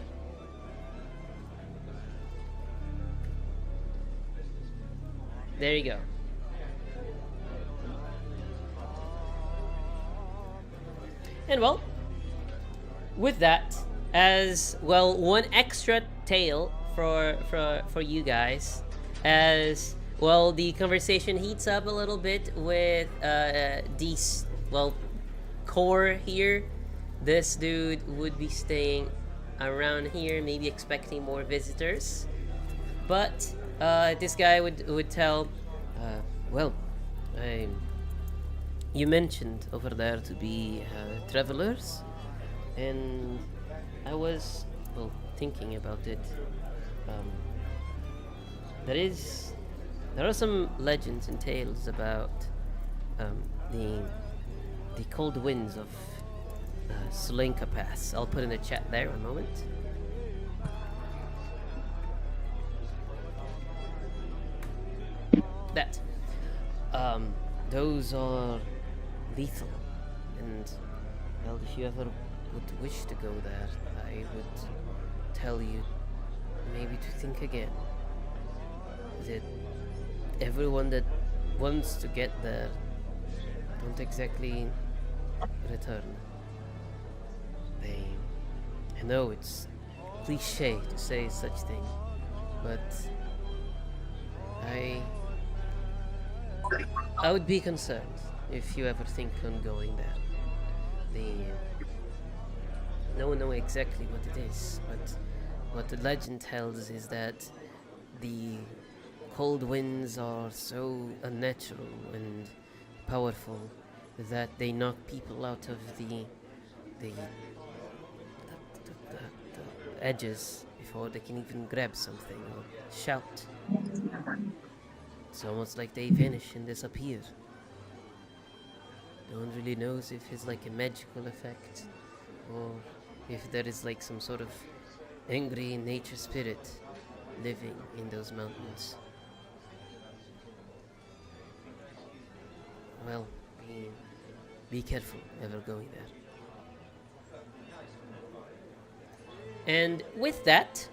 There you go. And well, with that, as well, one extra tale for you guys, as well, the conversation heats up a little bit with these, well, core here. This dude would be staying around here, maybe expecting more visitors, but this guy would tell, well, I, you mentioned over there to be travelers, and I was, well, thinking about it. Um, there are some legends and tales about um, the the cold winds of Slinka Pass. I'll put in the chat there a moment. That those are lethal, and well, if you ever would wish to go there, I would tell you maybe to think again. That everyone that wants to get there don't exactly return. I know it's cliche to say such thing, but I would be concerned if you ever think on going there. No one knows exactly what it is, but what the legend tells is that the cold winds are so unnatural and powerful that they knock people out of the edges before they can even grab something or shout. It's almost like they vanish and disappear. No one really knows if it's like a magical effect or if there is like some sort of angry nature spirit living in those mountains. Well, be careful ever going there. And with that,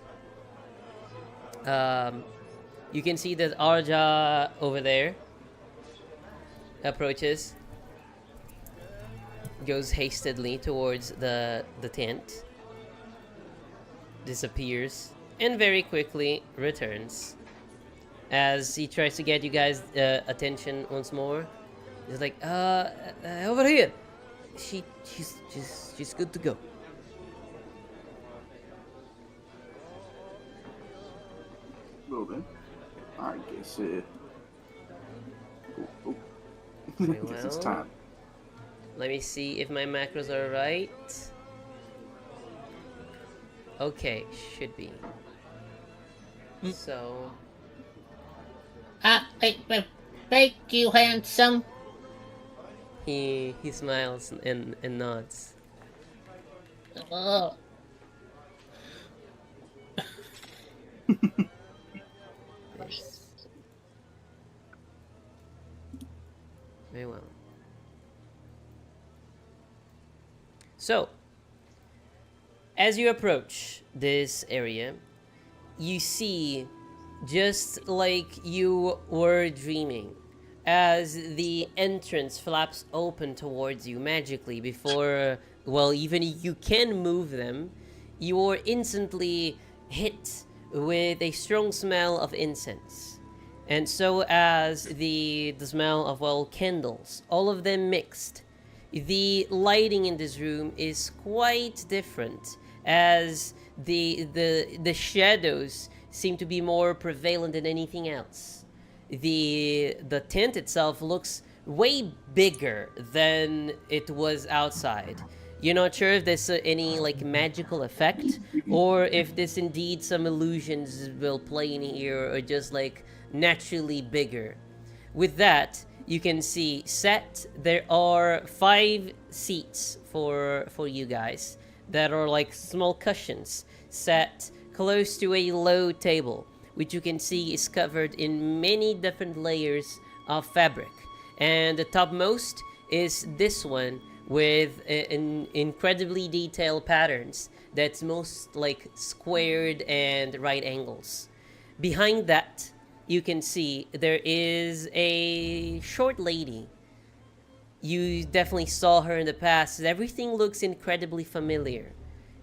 you can see that Arja over there approaches, goes hastily towards the tent, disappears, and very quickly returns. As he tries to get you guys' attention once more, he's like, over here. She's good to go. Well then, I guess guess it's Well, time. let me see if my macros are right. Okay, should be. So, Thank you, handsome. he smiles and nods. Oh, This. Very well. So, as you approach this area, you see, just like you were dreaming, as the entrance flaps open towards you magically before, well, even you can move them, you are instantly hit with a strong smell of incense. And so as the smell of, well, candles, all of them mixed. The lighting in this room is quite different, as the shadows seem to be more prevalent than anything else. The tent itself looks way bigger than it was outside. You're not sure if there's any like magical effect, or if this indeed some illusions will play in here, or just like naturally bigger. With that, you can see set there are 5 seats for you guys that are like small cushions set close to a low table, which you can see is covered in many different layers of fabric. And the topmost is this one with incredibly detailed patterns that's most like squared and right angles. Behind that, you can see there is a short lady. You definitely saw her in the past. Everything looks incredibly familiar.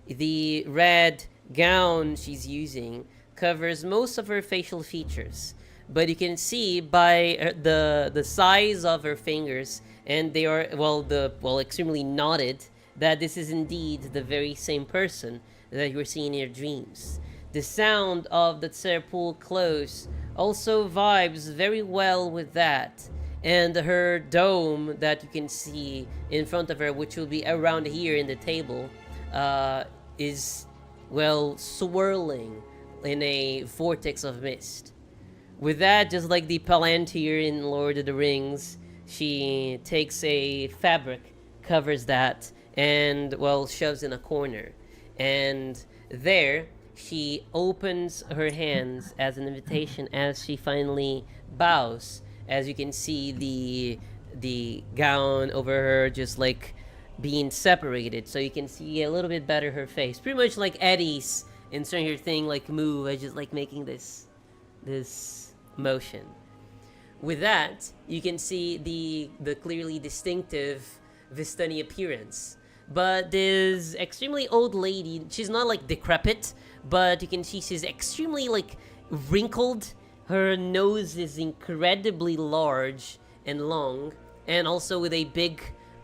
The red gown she's using covers most of her facial features, but you can see by the size of her fingers, and they are extremely knotted, that this is indeed the very same person that you were seeing in your dreams. The sound of the Tserpool close also vibes very well with that. And her dome that you can see in front of her, which will be around here in the table, is, well, swirling in a vortex of mist. With that, just like the Palantir in Lord of the Rings, she takes a fabric, covers that, and, well, shoves in a corner. And there, she opens her hands as an invitation as she finally bows. As you can see, the gown over her just like being separated, so you can see a little bit better her face. Pretty much like Eddie's in Stranger Thing, like move, I just like making this motion. With that, you can see the clearly distinctive Vistani appearance. But this extremely old lady, she's not like decrepit, but you can see she's extremely like wrinkled. Her nose is incredibly large and long, and also with a big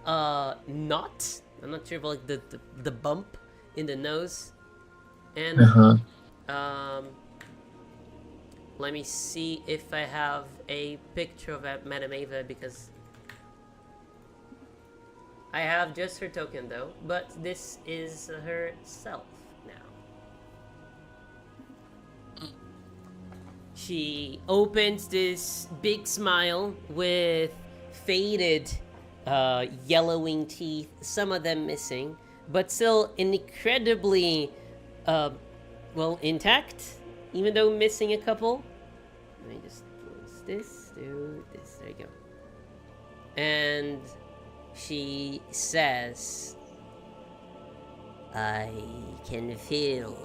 knot. I'm not sure if like the bump in the nose. And let me see if I have a picture of Madame Ava, because I have just her token though, but this is herself now. She opens this big smile with faded yellowing teeth, some of them missing, but still incredibly intact, even though missing a couple. Let me just close this, do this, there you go. And she says, I can feel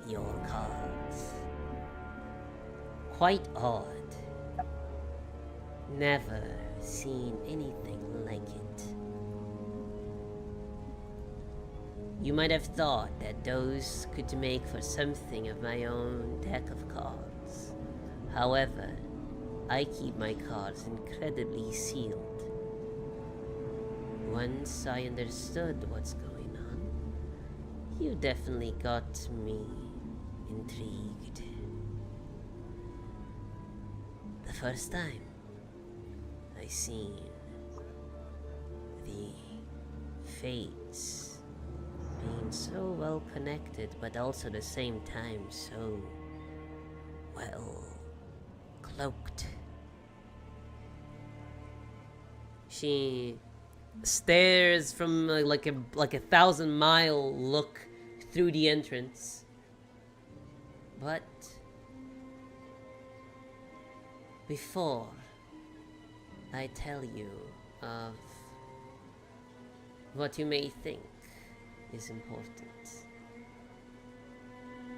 your cards. Quite odd. Never seen anything like it. You might have thought that those could make for something of my own deck of cards. However, I keep my cards incredibly sealed. Once I understood what's going on, you definitely got me intrigued. The first time I seen the fates being so well connected, but also at the same time so well cloaked. She stares from like a 1,000-mile look through the entrance, but before I tell you of what you may think is important,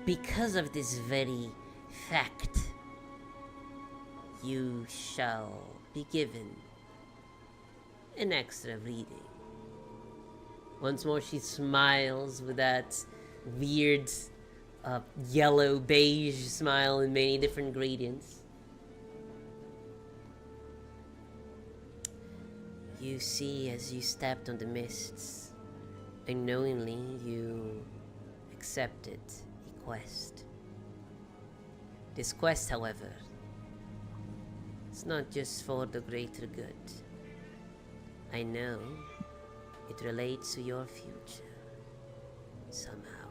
because of this very fact, you shall be given an extra reading. Once more, she smiles with that weird yellow beige smile in many different gradients. You see, as you stepped on the mists, unknowingly you accepted a quest. This quest, however, is not just for the greater good. I know it relates to your future, somehow.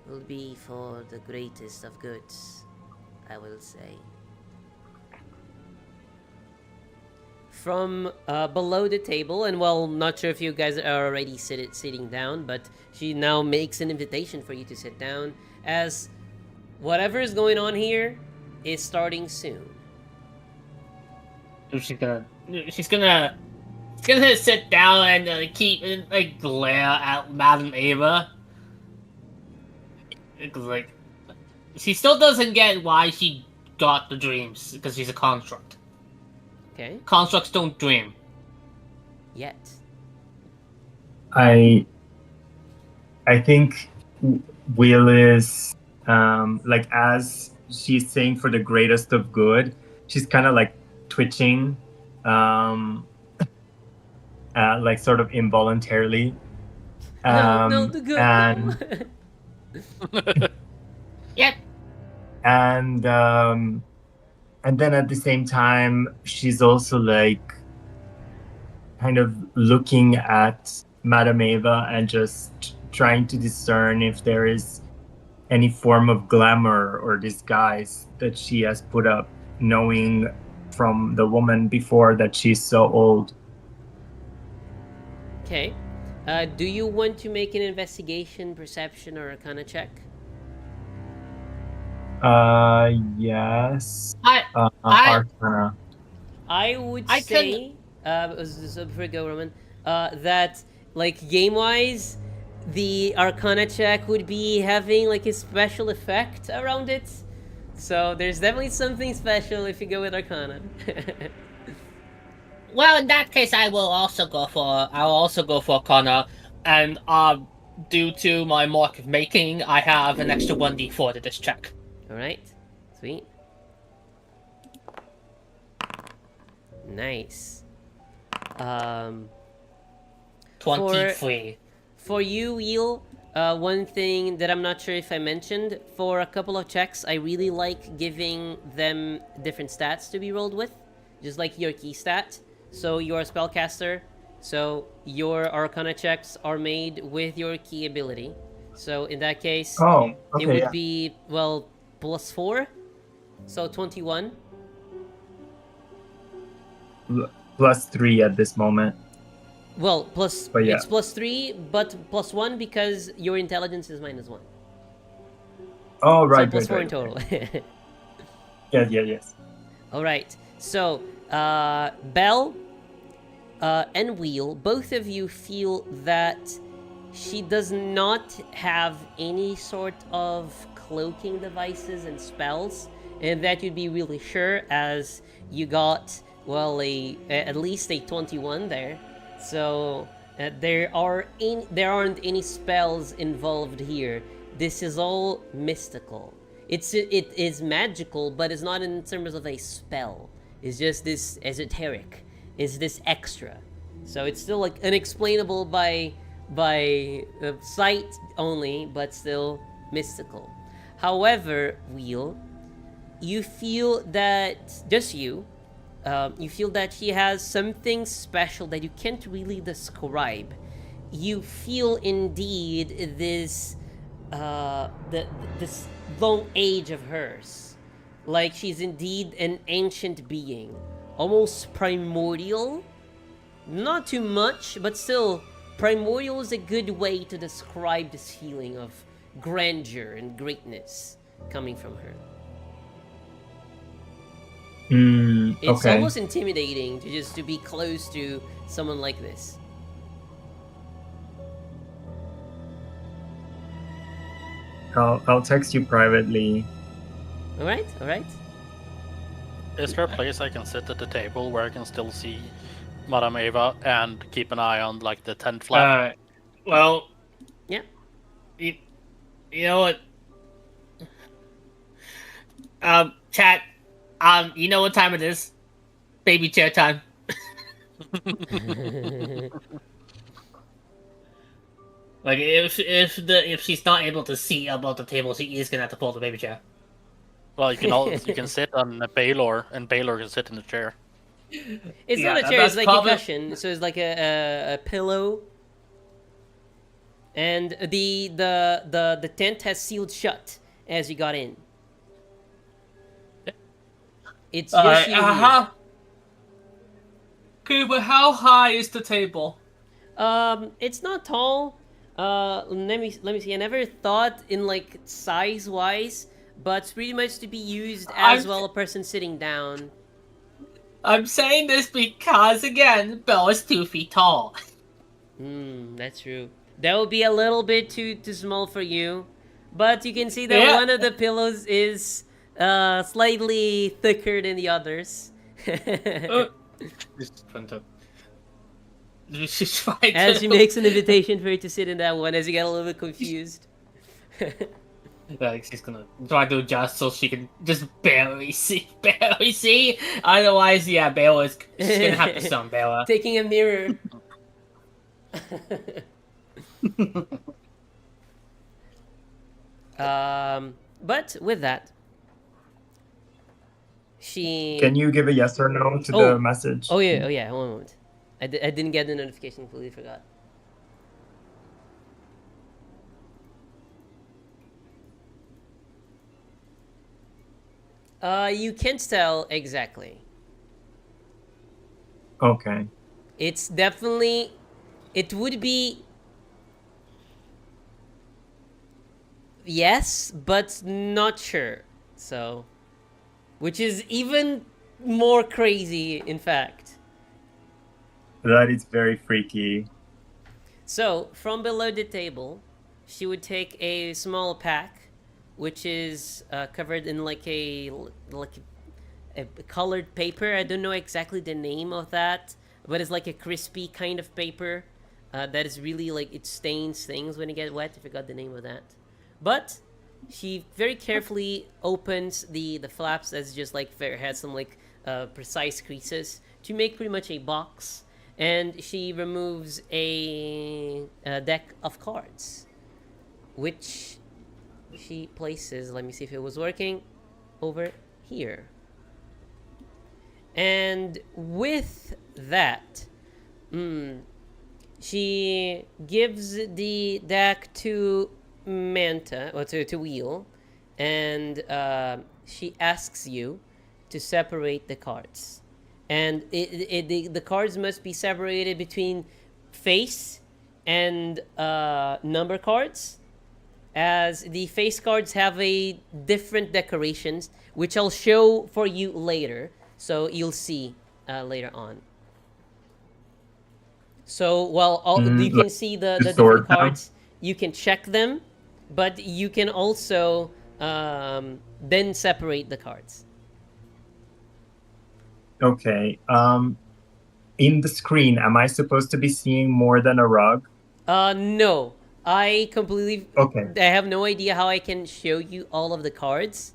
Will be for the greatest of goods, I will say. From below the table, and well, not sure if you guys are already sitting down, but she now makes an invitation for you to sit down, as whatever is going on here is starting soon. So she's gonna sit down and keep like glare at Madame Ava. Because like she still doesn't get why she got the dreams, because she's a construct. Okay. Constructs don't dream. Yet. I think Will is like as she's saying for the greatest of good, she's kind of like twitching, like sort of involuntarily. No, the good, and no. Yep. And then at the same time, she's also like kind of looking at Madame Eva and just trying to discern if there is any form of glamour or disguise that she has put up, knowing from the woman before that she's so old. Okay. Do you want to make an investigation, perception, or arcana check? Yes. I Arcana. I would I say, before we go, Roman, that like game wise, the Arcana check would be having like a special effect around it. So there's definitely something special if you go with Arcana. Well, in that case, I will also go for Arcana, and due to my mark of making, I have an extra 1d4 to this check. All right, sweet, nice. 23. For you, Wheel, one thing that I'm not sure if I mentioned, for a couple of checks, I really like giving them different stats to be rolled with, just like your key stat. So you're a spellcaster, so your Arcana checks are made with your key ability. So in that case, Oh, okay. it would Yeah. be, well, +4, so 21. +3 at this moment. Well, But yeah. it's +3, but +1 because your intelligence is -1. Oh, right. So plus right, 4 right, in total. Yes. All right. So, Belle and Wheel, both of you feel that she does not have any sort of cloaking devices and spells, and that you'd be really sure as you got, well, at least a 21 there. So there aren't any spells involved here. This is all mystical. It is magical, but it's not in terms of a spell. It's just this esoteric. It's this extra. So it's still like unexplainable by sight only, but still mystical. However, Wheel, you feel that just you feel that she has something special that you can't really describe. You feel indeed this this long age of hers, like she's indeed an ancient being, almost primordial. Not too much, but still, primordial is a good way to describe this feeling of grandeur and greatness coming from her. It's Okay. almost intimidating to be close to someone like this. I'll text you privately. All right. Is there a place I can sit at the table where I can still see Madame Eva and keep an eye on like the tent flap? Well, Yeah. you know what? Chat. You know what time it is? Baby chair time. Like if she's not able to see above the table, she is gonna have to pull the baby chair. Well, you can sit on Baylor, and Baylor can sit in the chair. It's Yeah, not a chair. that's It's like probably- a cushion. So it's like a pillow. And the tent has sealed shut as you got in. It's just you. Here. Okay, but how high is the table? It's not tall. Let me see. I never thought in like size wise, but it's pretty much to be used as well a person sitting down. I'm saying this because again, Belle is 2 feet tall. That's true. That would be a little bit too small for you, but you can see that Yeah. one of the pillows is slightly thicker than the others. She's trying As to. she makes an invitation for you to sit in that one, as you get a little bit confused. Like she's gonna try to adjust so she can just barely see, barely see. Otherwise, yeah, Bella she's gonna have to stun Bella. Taking a mirror. But with that, she. Can you give a yes or no to Oh. the message? Oh yeah. One moment. I didn't get the notification. Completely forgot. You can't tell exactly. Okay. It's definitely. It would be. Yes, but not sure. So. Which is even more crazy, in fact. That is very freaky. So, from below the table, she would take a small pack, which is covered in like a colored paper. I don't know exactly the name of that, but it's like a crispy kind of paper that is really like it stains things when it get wet. I forgot the name of that, but she very carefully opens the flaps that's just like has some like precise creases to make pretty much a box, and she removes a deck of cards, which she places. Let me see if it was working over here. And with that, she gives the deck to Manta, or to Wheel, and she asks you to separate the cards. And the cards must be separated between face and number cards, as the face cards have a different decorations, which I'll show for you later. So you'll see later on. So while you can see the different cards, you can check them, but you can also then separate the cards. Okay. In the screen, am I supposed to be seeing more than a rug? No. I completely... Okay. I have no idea how I can show you all of the cards,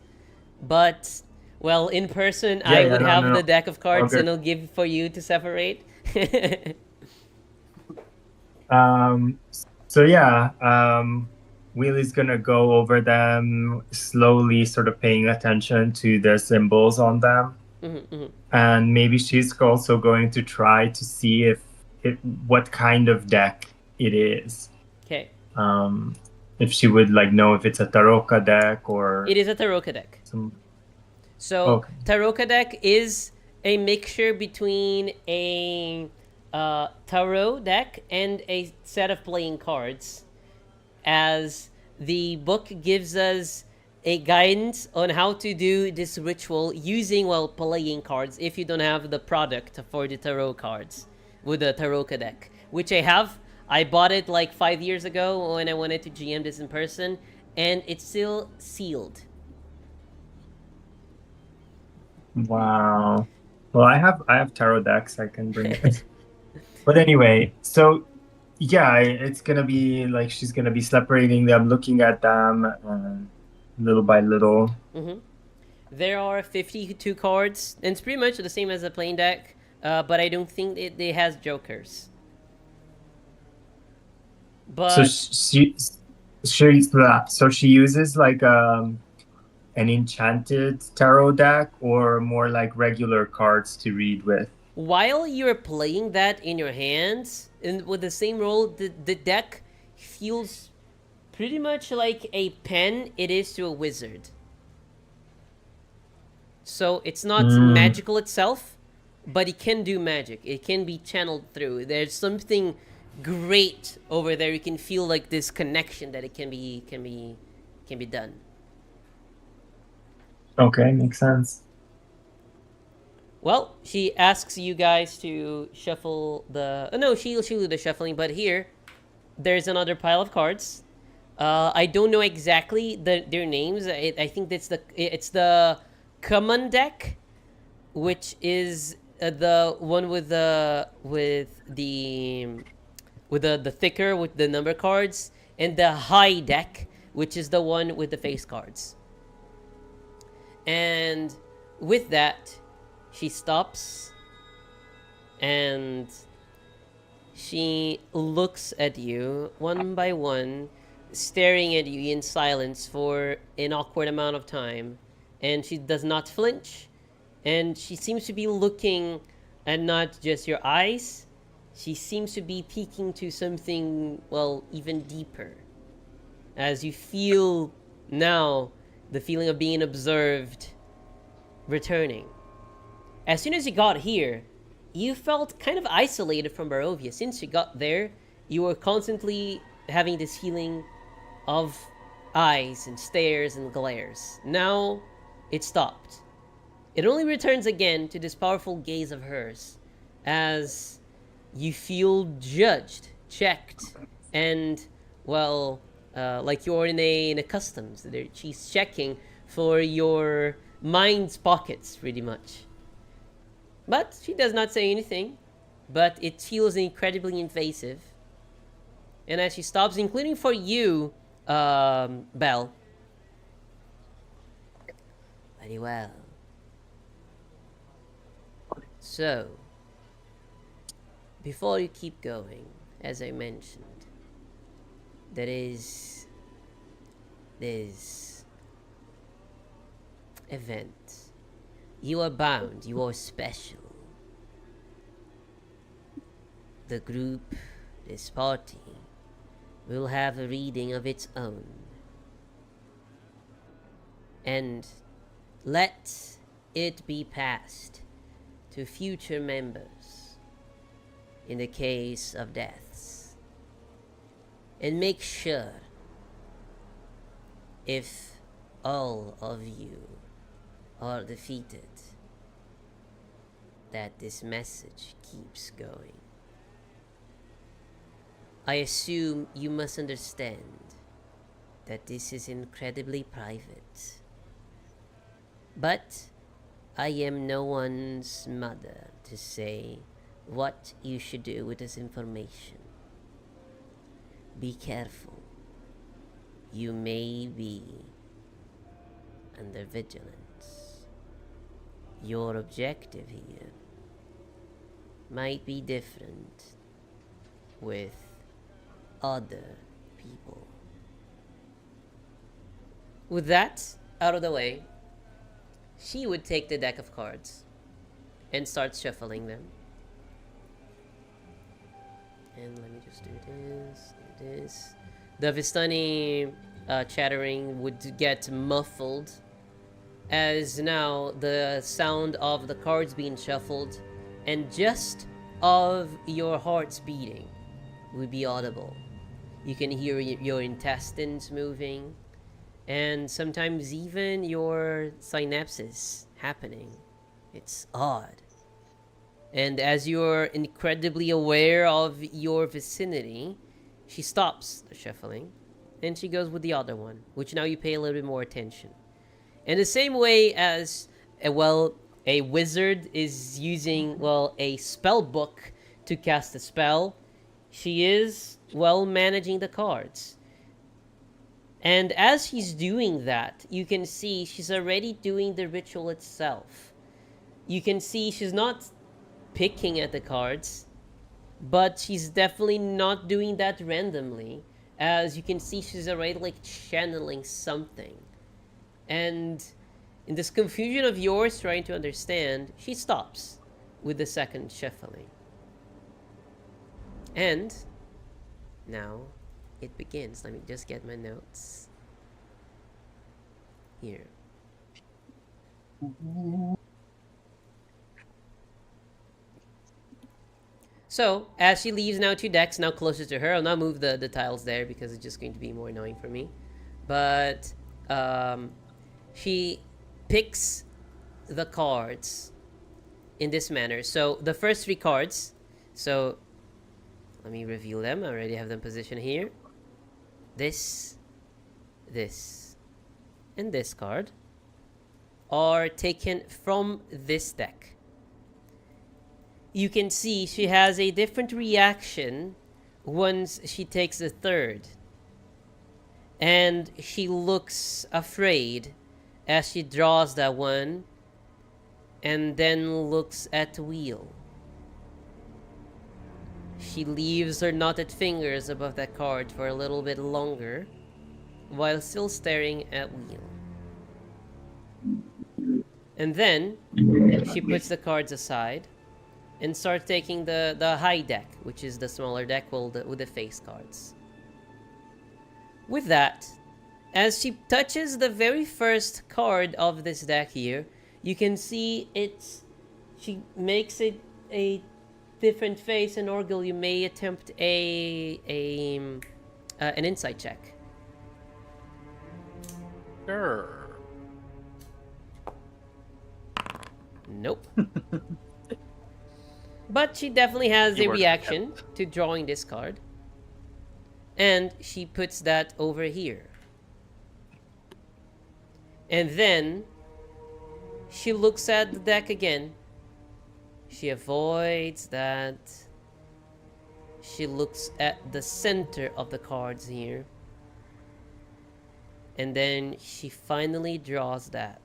but... Well, in person, I would have the deck of cards, and I'll give for you to separate. So yeah, Wheelie's gonna go over them slowly, sort of paying attention to the symbols on them. And maybe she's also going to try to see what kind of deck it is. Okay. If she would like know if it's a Taroka deck or... It is a Taroka deck. So, okay. Taroka deck is a mixture between a tarot deck and a set of playing cards, as the book gives us a guidance on how to do this ritual using, well, playing cards if you don't have the product for the tarot cards with the Taroka deck, which I have. I bought it like 5 years ago when I wanted to GM this in person, and it's still sealed. Wow. Well, I have tarot decks I can bring it. But anyway, so yeah, it's gonna be like she's gonna be separating them, looking at them little by little. There are 52 cards, and it's pretty much the same as a plain deck, but I don't think it has jokers. But so she uses like an enchanted tarot deck, or more like regular cards to read with? While you're playing that in your hands, and with the same roll, the deck feels pretty much like a pen it is to a wizard. So it's not magical itself, but it can do magic. It can be channeled through. There's something great over there. You can feel like this connection that it can be done. Okay, makes sense. Well, she asks you guys to shuffle the... no, she'll do the shuffling, but here, there's another pile of cards. I don't know exactly their names. I think it's the common deck, which is the one with the thicker with the number cards, and the high deck, which is the one with the face cards. And with that, she stops and she looks at you one by one, staring at you in silence for an awkward amount of time, and she does not flinch, and she seems to be looking at not just your eyes, she seems to be peeking to something, well, even deeper. As you feel now the feeling of being observed returning. As soon as you got here, you felt kind of isolated from Barovia. Since you got there, you were constantly having this feeling of eyes and stares and glares. Now, it stopped. It only returns again to this powerful gaze of hers as you feel judged, checked, and, well, like you're in a customs. She's checking for your mind's pockets, pretty much. But she does not say anything, but it feels incredibly invasive. And as she stops, including for you, Belle. Very well. So, before you keep going, as I mentioned, there is this event. You are bound, you are special. The group, this party, will have a reading of its own. And let it be passed to future members in the case of deaths. And make sure, if all of you are defeated, that this message keeps going. I assume you must understand that this is incredibly private. But I am no one's mother to say what you should do with this information. Be careful. You may be under vigilance. Your objective here might be different with other people. With that out of the way, she would take the deck of cards and start shuffling them. And let me just do this. The Vistani chattering would get muffled as now the sound of the cards being shuffled and just of your hearts beating would be audible. You can hear your intestines moving, and sometimes even your synapses happening. It's odd. And as you're incredibly aware of your vicinity, she stops the shuffling, and she goes with the other one, which now you pay a little bit more attention. In the same way as, a wizard is using, a spell book to cast a spell, she is, managing the cards. And as she's doing that, you can see she's already doing the ritual itself. You can see she's not picking at the cards, but she's definitely not doing that randomly. As you can see, she's already channeling something. And in this confusion of yours trying to understand, she stops with the second shuffling. And now it begins. Let me just get my notes here. So, as she leaves now 2 decks, now closer to her, I'll now move the tiles there because it's just going to be more annoying for me. But, she picks the cards in this manner. So, the first 3 cards, so, let me reveal them. I already have them positioned here. This, and this card are taken from this deck. you can see she has a different reaction once she takes the third. And she looks afraid as she draws that one and then looks at the wheel. She leaves her knotted fingers above that card for a little bit longer while still staring at wheel. And then she puts the cards aside and starts taking the high deck, which is the smaller deck with the face cards. With that, as she touches the very first card of this deck here, you can see she makes it a different face, and Orgil, you may attempt an insight check. Sure. Nope. But she definitely has a Keyword reaction attempt. to drawing this card. And she puts that over here. And then she looks at the deck again. She avoids that. She looks at the center of the cards here. And then she finally draws that.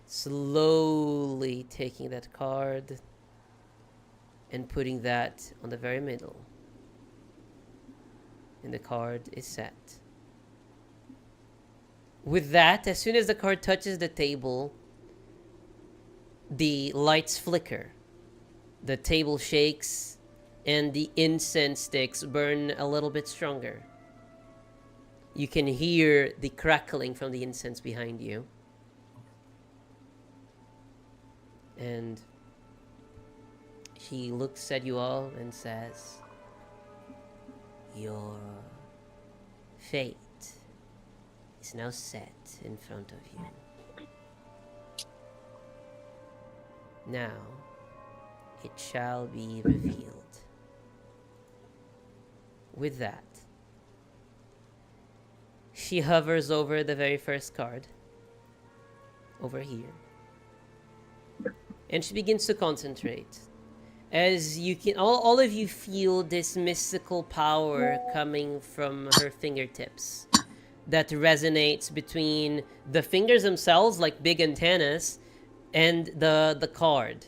Slowly taking that card and putting that on the very middle. And the card is set. With that, as soon as the card touches the table, the lights flicker. The table shakes and the incense sticks burn a little bit stronger. You can hear the crackling from the incense behind you. And she looks at you all and says, "Your fate is now set in front of you. Now it shall be revealed." With that, she hovers over the very first card, over here, and she begins to concentrate. As you can, all of you feel this mystical power coming from her fingertips that resonates between the fingers themselves, like big antennas, and the card.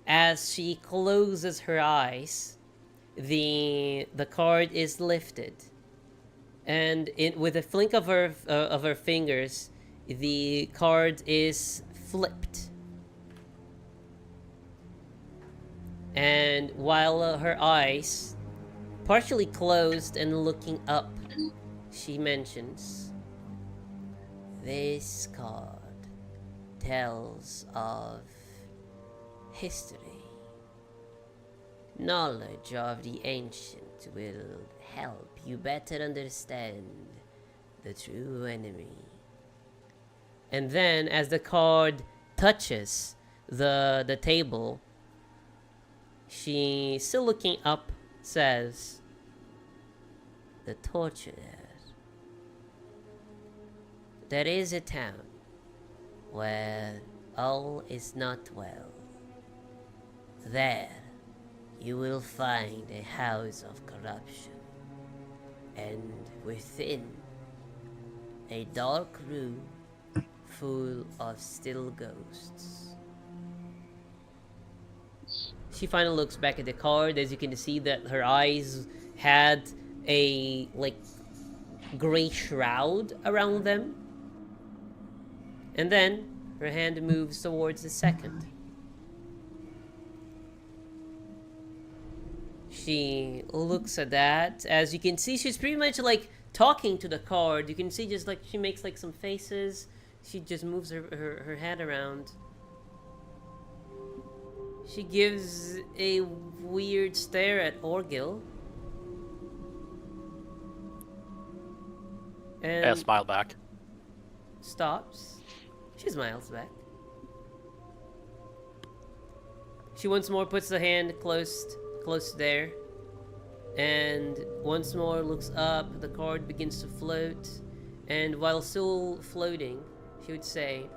As she closes her eyes, the card is lifted, and with a flick of her fingers, the card is flipped. And while her eyes partially closed and looking up, she mentions, "This card tells of history. Knowledge of the ancient will help you better understand the true enemy." And then, as the card touches the table, she, still looking up, says, "The torturer. There is a town where all is not well. There you will find a house of corruption, and within, a dark room full of still ghosts." She finally looks back at the card. As you can see, that her eyes had a gray shroud around them. And then her hand moves towards the second. She looks at that. As you can see, she's pretty much talking to the card. You can see just she makes some faces. She just moves her head around. She gives a weird stare at Orgil. And Yeah, smile back. stops. She smiles back. She once more puts the hand close there. And once more looks up. The card begins to float. And while still floating, she would say,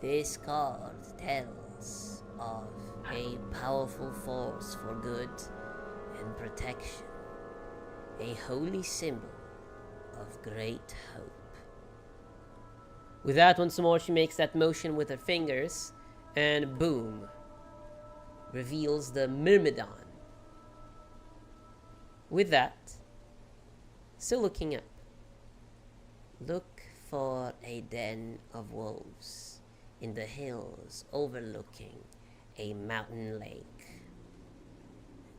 "This card tells of a powerful force for good and protection, a holy symbol of great hope. With that, once more, she makes that motion with her fingers, and boom, reveals the Myrmidon. With that, still looking up, look for a den of wolves in the hills overlooking a mountain lake.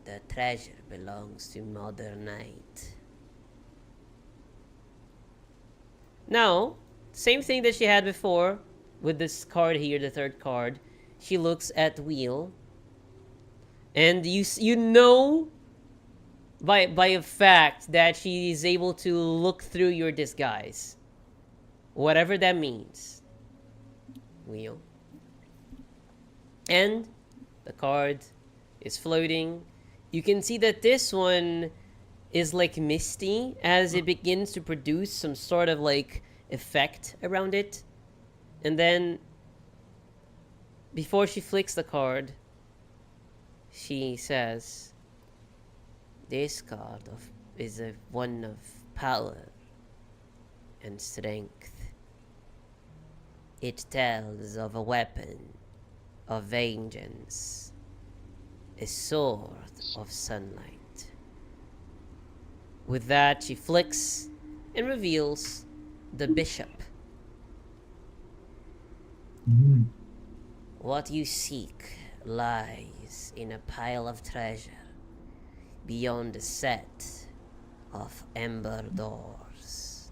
The treasure belongs to Mother Night. Now, same thing that she had before with this card here, the third card. She looks at Wheel, and you know by a fact that she is able to look through your disguise, whatever that means. Wheel, and the card is floating. You can see that this one is like misty as it begins to produce some sort of like effect around it. And then before she flicks the card, she says, this card is one of power and strength. It tells of a weapon of vengeance, a sword of sunlight. With that, she flicks and reveals the bishop. What you seek lies in a pile of treasure beyond a set of ember doors.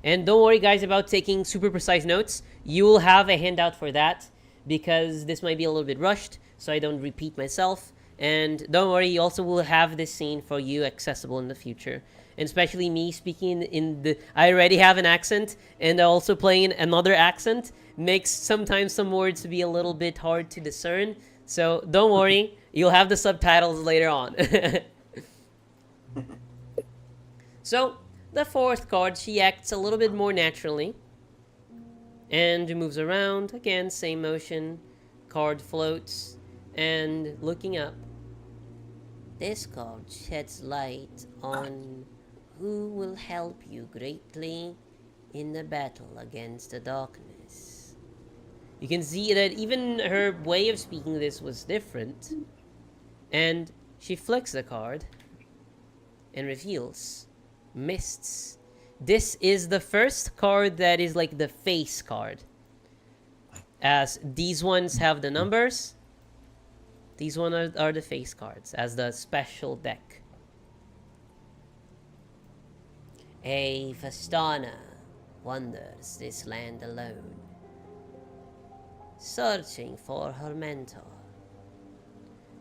And don't worry, guys, about taking super precise notes. You will have a handout for that because this might be a little bit rushed, so I don't repeat myself. And don't worry, you also will have this scene for you accessible in the future. And especially me speaking I already have an accent, and also playing another accent makes sometimes some words to be a little bit hard to discern. So don't worry, you'll have the subtitles later on. So, the fourth card, she acts a little bit more naturally. And moves around. Again, same motion. Card floats. And looking up. This card sheds light on who will help you greatly in the battle against the darkness. You can see that even her way of speaking this was different. And she flicks the card and reveals Mists. This is the first card that is like the face card. As these ones have the numbers, these ones are the face cards as the special deck. A Vastana wanders this land alone, searching for her mentor.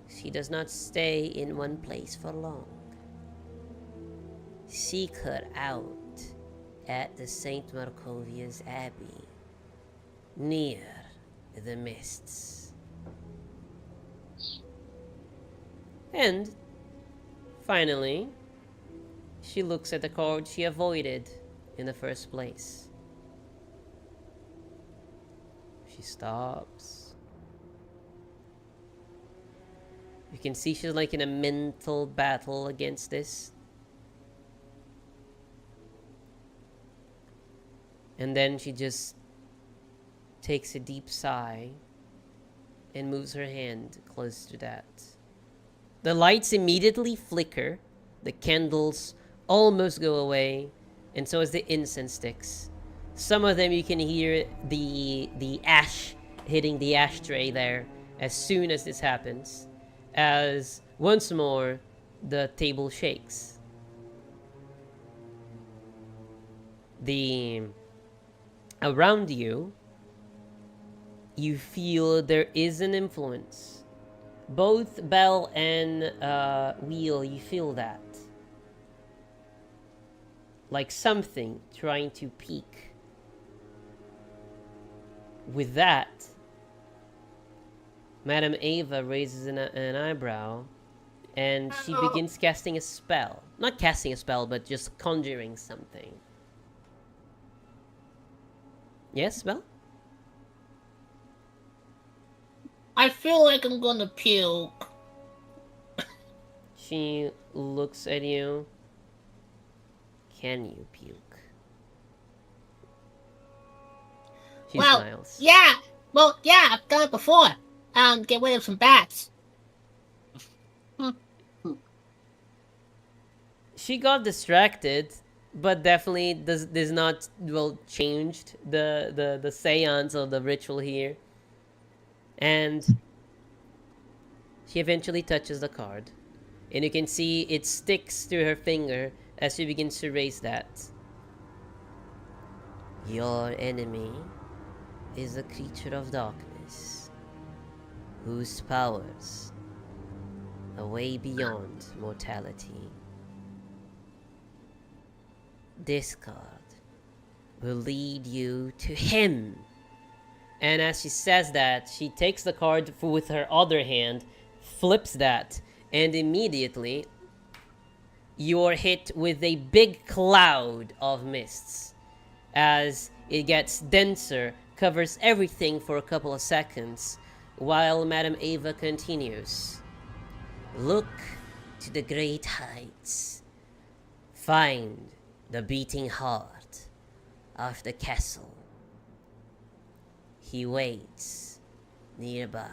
She does not stay in one place for long. Seek her out at the St. Markovia's Abbey, near the mists. And, finally, she looks at the card she avoided in the first place. She stops. You can see she's like in a mental battle against this. And then she just takes a deep sigh and moves her hand close to that. The lights immediately flicker, the candles almost go away, and so as the incense sticks. Some of them you can hear the ash hitting the ashtray there as soon as this happens, as once more the table shakes. Around you, you feel there is an influence. Both Bell and Wheel, you feel that. Like something trying to peek. With that, Madame Ava raises an eyebrow, and she begins casting a spell. Not casting a spell, but just conjuring something. Yes, Belle? I feel like I'm gonna puke. She looks at you. Can you puke? She smiles. Yeah. Well, yeah, I've done it before. Get rid of some bats. She got distracted, but definitely does not changed the seance of the ritual here. And she eventually touches the card, and you can see it sticks to her finger as she begins to raise that. Your enemy is a creature of darkness whose powers are way beyond mortality. This card will lead you to him. And as she says that, she takes the card with her other hand, flips that, and immediately you're hit with a big cloud of mists. As it gets denser, covers everything for a couple of seconds, while Madame Ava continues. Look to the great heights. Find the beating heart of the castle. He waits nearby.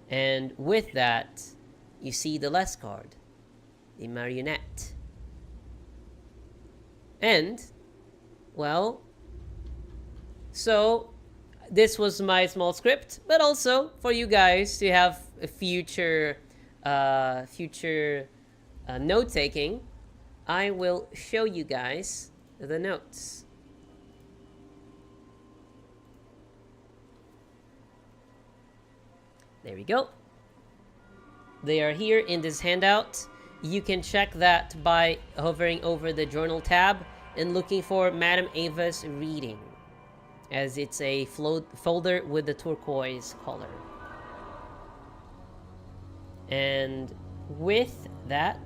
And with that, you see the last card, the marionette. And, well, so this was my small script, but also for you guys to have a future note taking. I will show you guys the notes. There we go. They are here in this handout. You can check that by hovering over the journal tab and looking for Madame Ava's reading, as it's a folder with the turquoise color. And with that,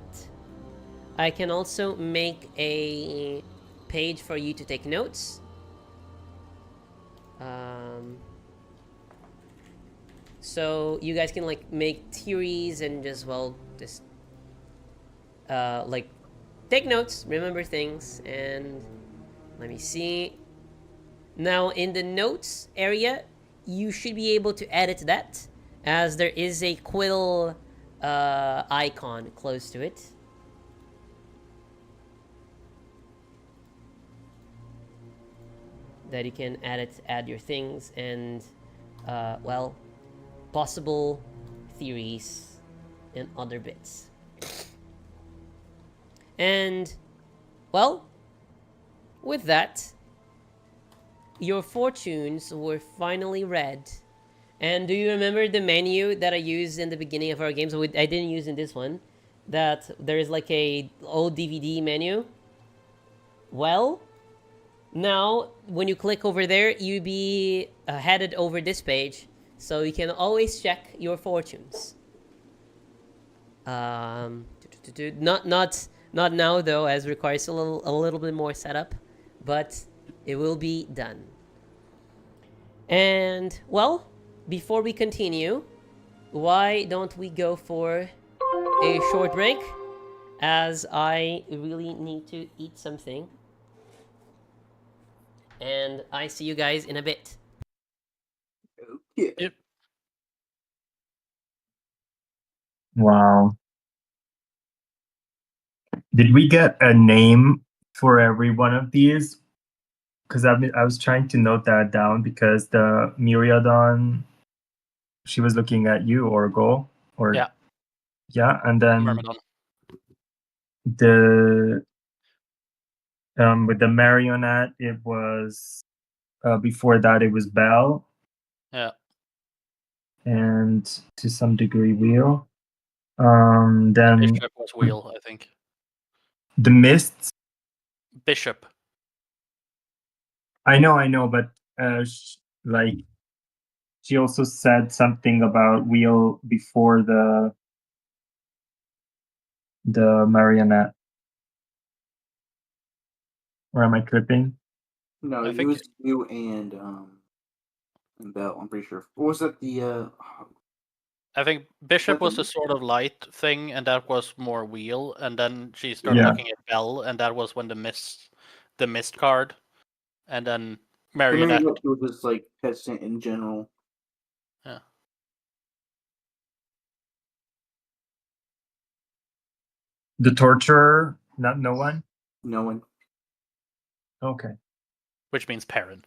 I can also make a page for you to take notes. So you guys can like make theories and just like take notes, remember things, and let me see. Now in the notes area, you should be able to edit that, as there is a quill icon close to it. That you can add your things and possible theories and other bits. And well, with that, your fortunes were finally read. And do you remember the menu that I used in the beginning of our games? I didn't use in this one. That there is like a old DVD menu. Well, now when you click over there, you be headed over this page, so you can always check your fortunes. Not now though, as it requires a little bit more setup, but it will be done. And well, before we continue, why don't we go for a short break, as I really need to eat something. And I see you guys in a bit. Yeah. Yep. Wow. Did we get a name for every one of these? Because I was trying to note that down, because the Myriadon, she was looking at you, Orgo, or Yeah, and then Myrmidon. the with the marionette, it was before that it was Bell, Yeah. and to some degree Wheel. Then Bishop was Wheel, I think. the Mists. Bishop. I know, but like she also said something about Wheel before the marionette. Or am I tripping? No, I it think was you and And Bell, I'm pretty sure. Or was that the I think Bishop was the Weapon? sort of light thing, and that was more wheel. And then she started Yeah. looking at Bell, and that was when the mist card, and then the marionette. marionette was just like hesitant in general? Yeah. The torturer, not no one. No one. Okay. Which means Perrin.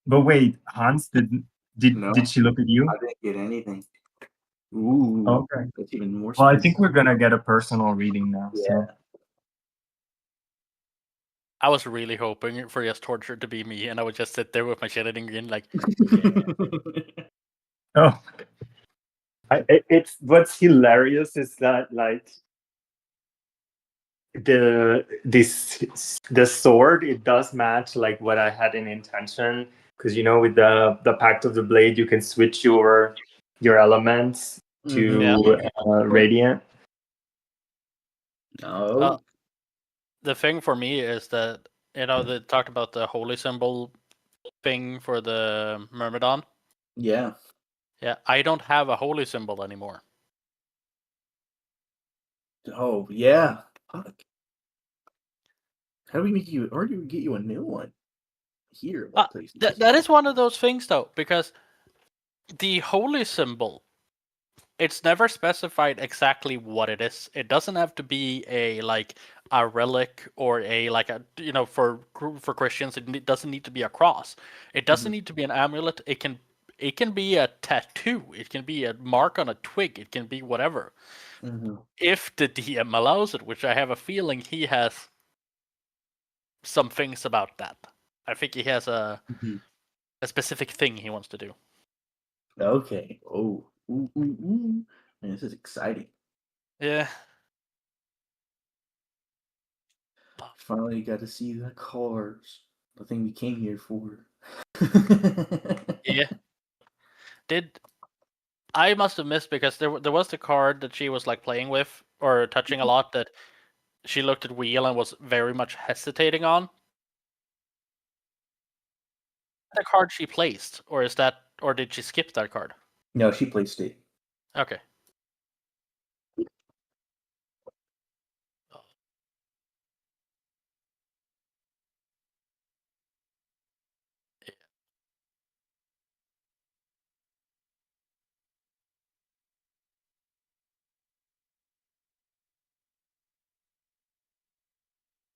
But wait, Hans, did No. did she look at you? I didn't get anything. Ooh. Okay. That's even more. Well, I spooky. think we're gonna get a personal reading now. So I was really hoping for his torture to be me, and I would just sit there with my shit-eating grin, like, oh, it's what's hilarious is that like the sword, it does match like what I had in intention, because with the pact of the blade you can switch your elements to radiant. No. the thing for me is that they talked about the holy symbol thing for the Myrmidon. Yeah. Yeah, I don't have a holy symbol anymore. Oh yeah. Fuck. How do we make you? Or do we get you a new one? Here, of all places. That is one of those things, though, because the holy symbol, it's never specified exactly what it is. It doesn't have to be a relic or for Christians it doesn't need to be a cross. It doesn't need to be an amulet. It can be a tattoo. It can be a mark on a twig. It can be whatever. If the DM allows it, which I have a feeling he has some things about that. I think he has a specific thing he wants to do. Okay. Oh. Ooh, ooh, ooh. Man, this is exciting. Yeah. Finally got to see the cars. The thing we came here for. Yeah. I must have missed, because there was the card that she was like playing with or touching a lot that she looked at wheel and was very much hesitating on. The card she placed, or did she skip that card? No, she placed it. Okay.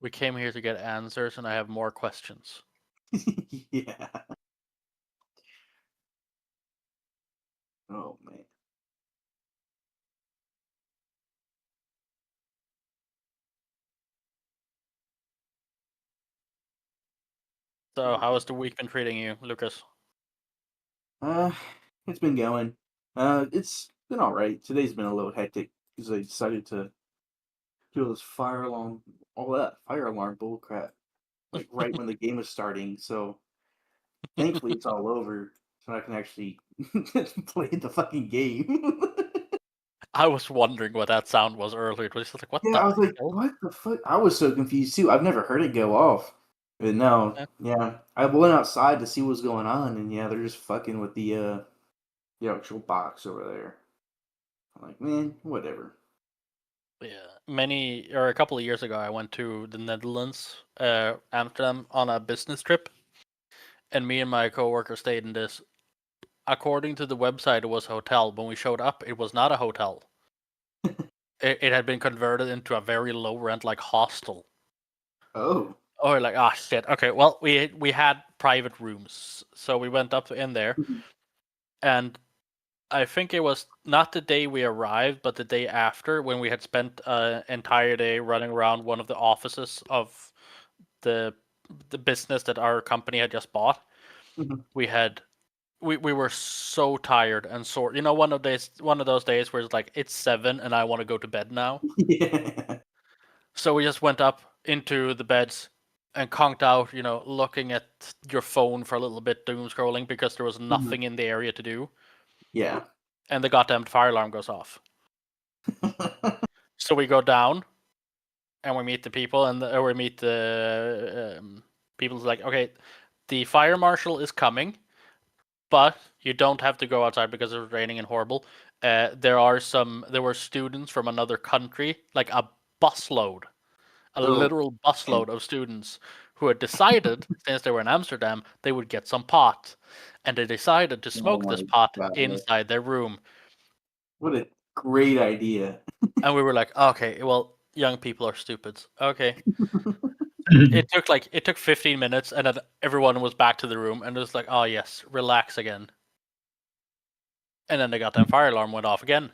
We came here to get answers, and I have more questions. Yeah. Oh man. So, how has the week been treating you, Lucas? It's been going. It's been all right. Today's been a little hectic because I decided to do all this all that fire alarm bullcrap, like right when the game was starting. So thankfully it's all over, so I can actually play the fucking game. I was wondering what that sound was earlier. It was just like, what Yeah, the I was like, hell? what the fuck? I was so confused too. I've never heard it go off. But no, yeah. I went outside to see what's going on, and yeah, they're just fucking with the actual box over there. I'm like, man, whatever. Yeah, a couple of years ago, I went to the Netherlands, Amsterdam, on a business trip, and me and my coworker stayed in this. According to the website, it was a hotel. When we showed up, it was not a hotel. It had been converted into a very low rent, like, hostel. Oh. Oh, like, ah, shit. Okay, well, we had private rooms, so we went up in there, and I think it was not the day we arrived, but the day after, when we had spent an entire day running around one of the offices of the business that our company had just bought. We were so tired and sore. One of those days where it's like, it's 7 and I want to go to bed now. Yeah. So we just went up into the beds and conked out, looking at your phone for a little bit, doom scrolling, because there was nothing in the area to do. Yeah. And the goddamn fire alarm goes off. So we go down and we meet the people, and we meet the people's like, okay, the fire marshal is coming, but you don't have to go outside because it's raining and horrible. There were students from another country, like a busload, a Oh, literal busload of students who had decided, since they were in Amsterdam, they would get some pot, and they decided to oh smoke my this pot God. inside their room. What a great idea. And we were like, okay, well, young people are stupid. Okay. It took 15 minutes, and then everyone was back to the room, and it was like, oh yes, relax again. And then the goddamn fire alarm went off again,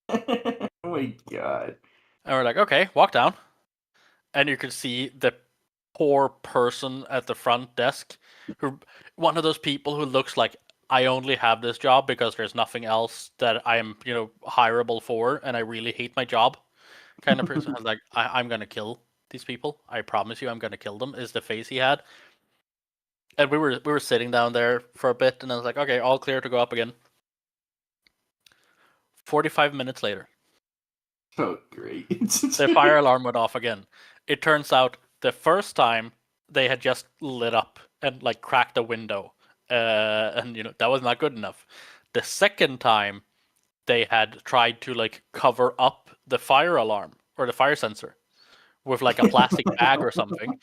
Oh my God. and we're like, okay, walk down, and you could see the poor person at the front desk, who one of those people who looks like, I only have this job because there's nothing else that I'm hireable for, and I really hate my job. Kind of person. I was like, I'm gonna kill these people. I promise you, I'm gonna kill them. Is the face he had. And we were sitting down there for a bit, and I was like, okay, all clear to go up again. 45 minutes later, Oh, great. the fire alarm went off again. It turns out the first time they had just lit up and like cracked a window, and that was not good enough. The second time they had tried to like cover up the fire alarm or the fire sensor with like a plastic bag or something,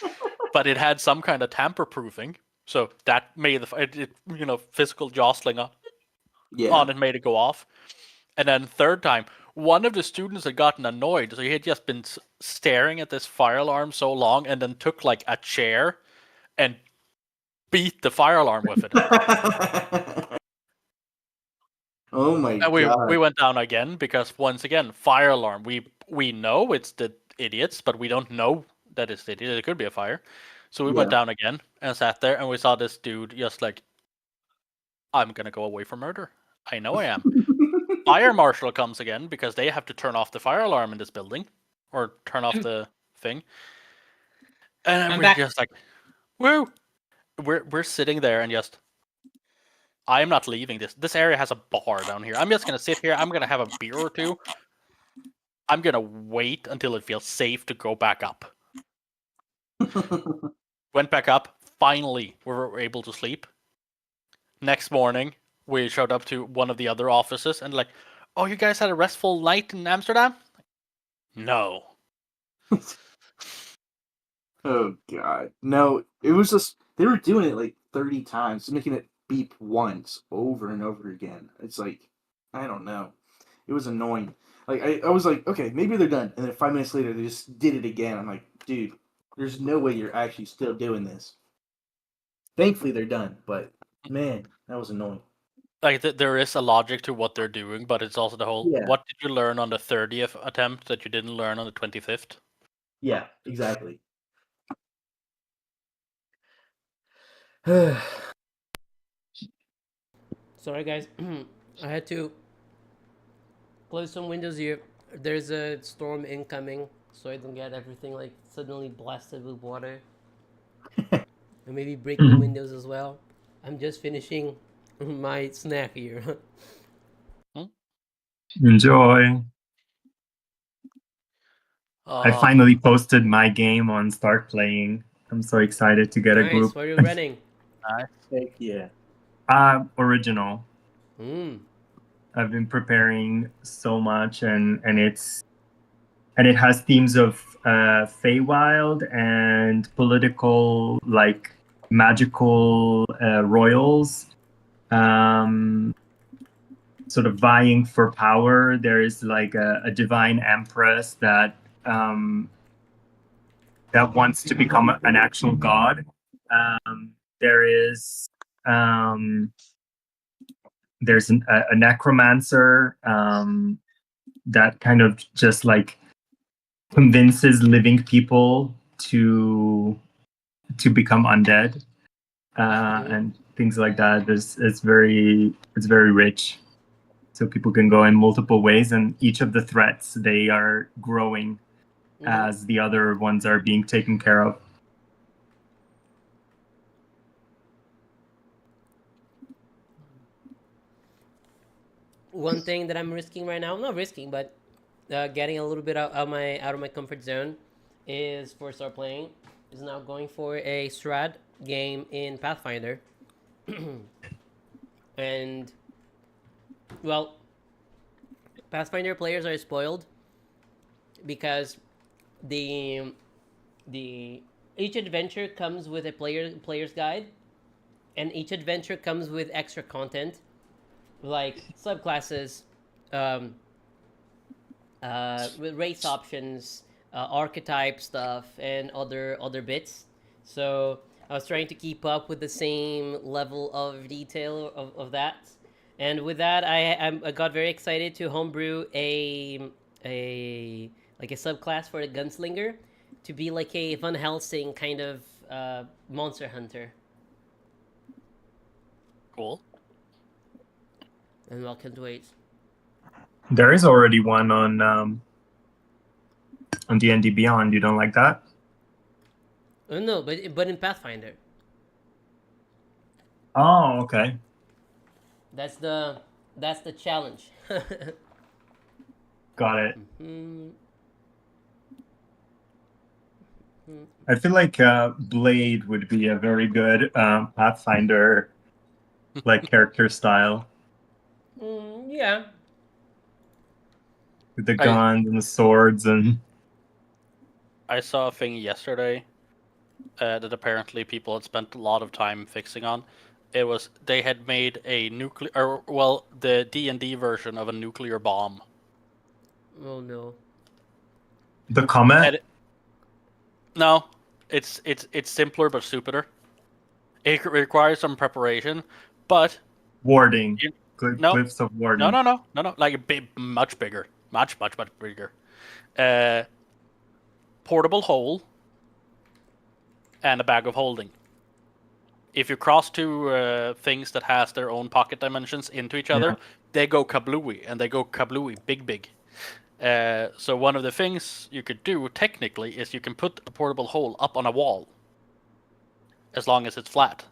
but it had some kind of tamper proofing, so that made physical jostling on Yeah. it made it go off. And then third time, one of the students had gotten annoyed, so he had just been staring at this fire alarm so long, and then took like a chair and beat the fire alarm with it. Oh my And we God. went down again because once again, fire alarm. We know it's the idiots, but we don't know that it's the idiot. It could be a fire. So we went Yeah. down again and sat there, and we saw this dude just like, I'm gonna go away for murder. I know I am. Fire marshal comes again because they have to turn off the fire alarm in this building, or turn off the thing. And I'm we're back. just like, woo! We're sitting there and just, I am not leaving this. This area has a bar down here. I'm just gonna sit here. I'm gonna have a beer or two. I'm gonna wait until it feels safe to go back up. Went back up. Finally, we were able to sleep. Next morning, we showed up to one of the other offices and like, oh, you guys had a restful night in Amsterdam? No. Oh God. No, it was just they were doing it like 30 times, making it beep once over and over again. It's like, I don't know. It was annoying. Like I was like, okay, maybe they're done. And then 5 minutes later they just did it again. I'm like, dude, there's no way you're actually still doing this. Thankfully they're done, but man, that was annoying. Like there is a logic to what they're doing, but it's also the whole, Yeah. what did you learn on the 30th attempt that you didn't learn on the 25th? Yeah, exactly. Sorry, guys. I had to close some windows here. There's a storm incoming, so I don't get everything like suddenly blasted with water. And maybe breaking windows as well. I'm just finishing my snack here. Enjoy. I Uh, finally posted my game on Start Playing. I'm so excited to get a Nice. group. What are you running? Heck yeah. Original. I've been preparing so much, and it has themes of Feywild and political, like magical royals, sort of vying for power. There is like a divine empress that wants to become an actual god. There is there's a necromancer that kind of just like convinces living people to become undead, and things like that. It's very rich, so people can go in multiple ways, and each of the threats, they are growing as the other ones are being taken care of. One thing that I'm risking right now, not risking, but getting a little bit out of my comfort zone, is for start playing. is now going for a Strahd game in Pathfinder. And, well, Pathfinder players are spoiled because the the each adventure comes with a player's guide, and each adventure comes with extra content like subclasses, um, with race options, archetype stuff, and other bits. So I was trying to keep up with the same level of detail of that, and with that, I got very excited to homebrew a like a subclass for the gunslinger to be like a Van Helsing kind of monster hunter. Cool. And well, can't wait. There is already one on D&D Beyond. You don't like that? Oh no, but in Pathfinder, Oh, okay. that's the challenge. Got it. Mm, I feel like Blade would be a very good Pathfinder like character style yeah. with the I- guns and the swords and I saw a thing yesterday that apparently people had spent a lot of time fixing on. It was they had made a nuclear, or well, the D&D version of a nuclear bomb. Oh no. the comet. And no, it's simpler but stupider. It requires some preparation, but Warding. You- no. Glyphs of warding. no, like a big, much bigger, much bigger. Portable hole and a bag of holding. If you cross two things that has their own pocket dimensions into each other, they go kablooey, and they go kablooey big. So one of the things you could do technically is you can put a portable hole up on a wall, as long as it's flat,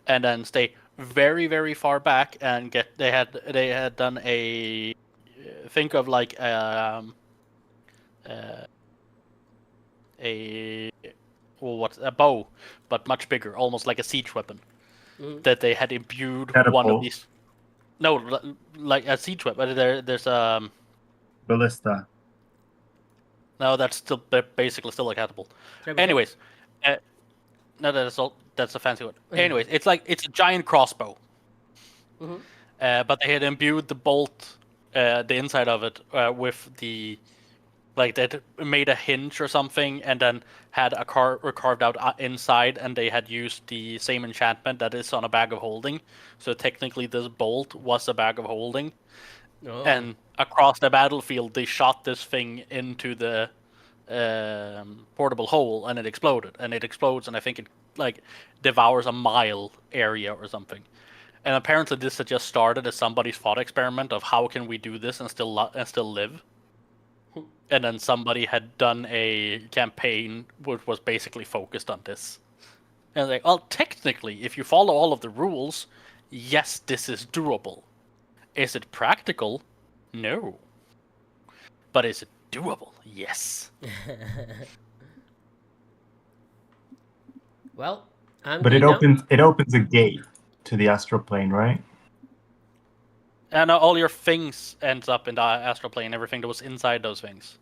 and then stay very far back and get. They had done a think of like a what's a bow, but much bigger, almost like a siege weapon. That they had imbued one of Catapult. these. No, like a siege weapon. There's Ballista. no, that's still basically still a catapult. Trebuchet? Anyways, no, that's a fancy one. Anyways, it's a giant crossbow. Mhm. But they had imbued the bolt, the inside of it, with the like they'd made a hinge or something, and then had a carved out inside, and they had used the same enchantment that is on a bag of holding. So technically, this bolt was a bag of holding, Oh. and across the battlefield, they shot this thing into the portable hole, and it exploded. And it explodes, and I think it like devours a mile area or something. And apparently, this had just started as somebody's thought experiment of how can we do this and still live. And then somebody had done a campaign which was basically focused on this. And like, well, technically, if you follow all of the rules, yes, this is doable. Is it practical? No. But is it doable? Yes. Well, I'm But good now. it opens a gate to the astral plane, right? And all your things ends up in the astral plane, everything that was inside those things.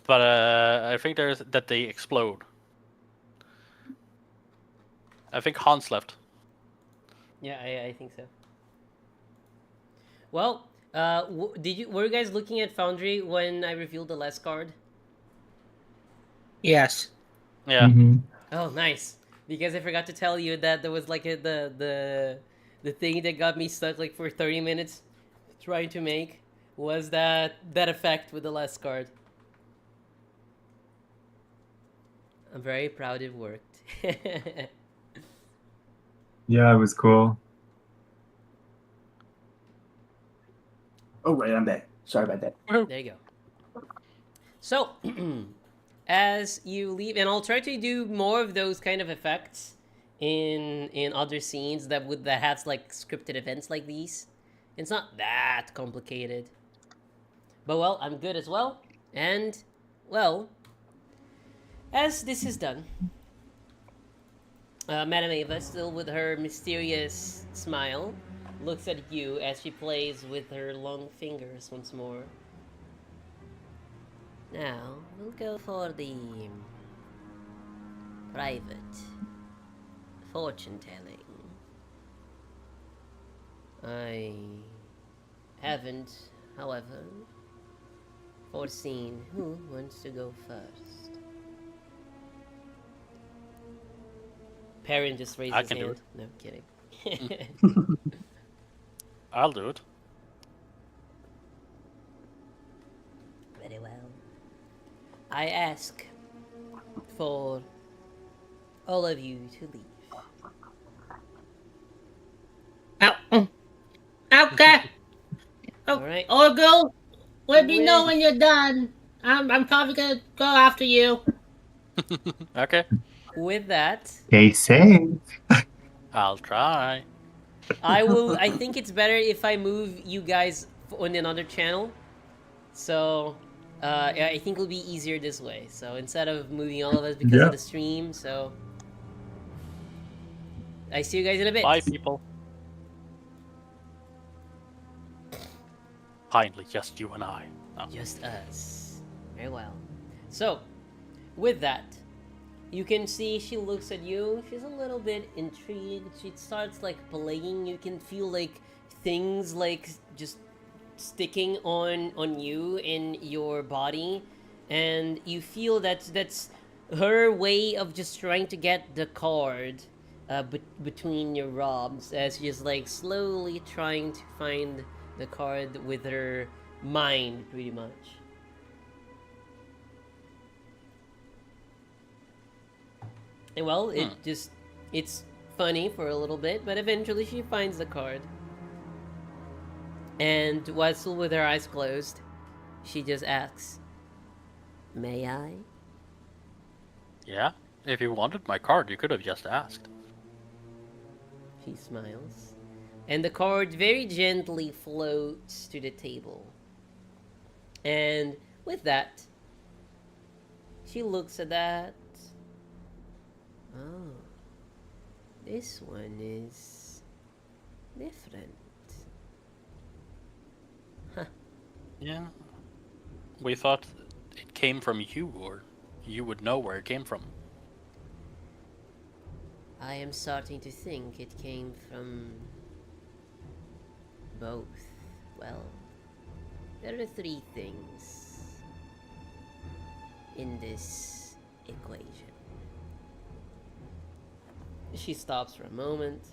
But I think there's that they explode. I think Hans left. Yeah, I think so. Well, were you guys looking at Foundry when I revealed the last card? Yes. Yeah. Mm-hmm. Oh, nice. Because I forgot to tell you that there was like the thing that got me stuck like for 30 minutes trying to make was that effect with the last card. I'm very proud it worked. Yeah, it was cool. Oh, right, I'm back. Sorry about that. There you go. So, as you leave, and I'll try to do more of those kind of effects in other scenes that has like scripted events like these. It's not that complicated. But well, I'm good as well. And well, as this is done, Madame Ava, still with her mysterious smile, looks at you as she plays with her long fingers once more. Now, we'll go for the private fortune telling. I haven't, however, foreseen who wants to go first. Perrin just raised I his can do hand. No, kidding. I'll do it. Very well. I ask for all of you to leave. Okay. All right. Oh, girl, let me know With- when you're done. I'm probably gonna go after you. Okay, With that, Stay safe. I'll try. I think it's better if I move you guys on another channel. So, I think it'll be easier this way. So instead of moving all of us because Yeah. of the stream, so I see you guys in a bit. Bye, people. Finally, just you and I. Oh. Just us. Very well. So, with that, you can see she looks at you. She's a little bit intrigued. She starts like playing. You can feel like things like just sticking on you in your body, and you feel that that's her way of just trying to get the card between your robes, as she's like slowly trying to find the card with her mind, pretty much. And well, it's funny for a little bit, but eventually she finds the card. And while still with her eyes closed, she just asks, "May I?" Yeah, if you wanted my card, you could have just asked. She smiles. And the card very gently floats to the table. And with that, she looks at that. Oh, this one is different. Yeah. We thought it came from you, or you would know where it came from. I am starting to think it came from both. Well, there are three things in this equation. She stops for a moment.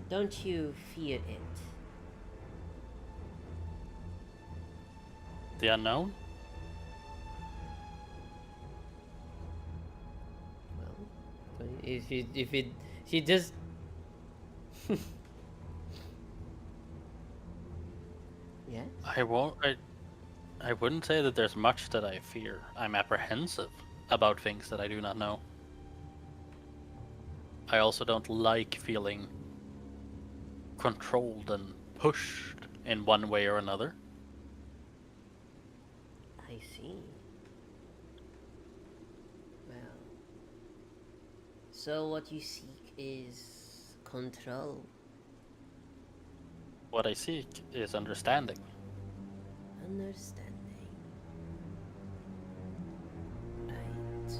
Don't you fear it? The unknown? Well, if it, she just. Yes. I wouldn't say that there's much that I fear. I'm apprehensive about things that I do not know. I also don't like feeling controlled and pushed in one way or another. I see. Well, so what you seek is control. What I seek is understanding. Understanding. Right.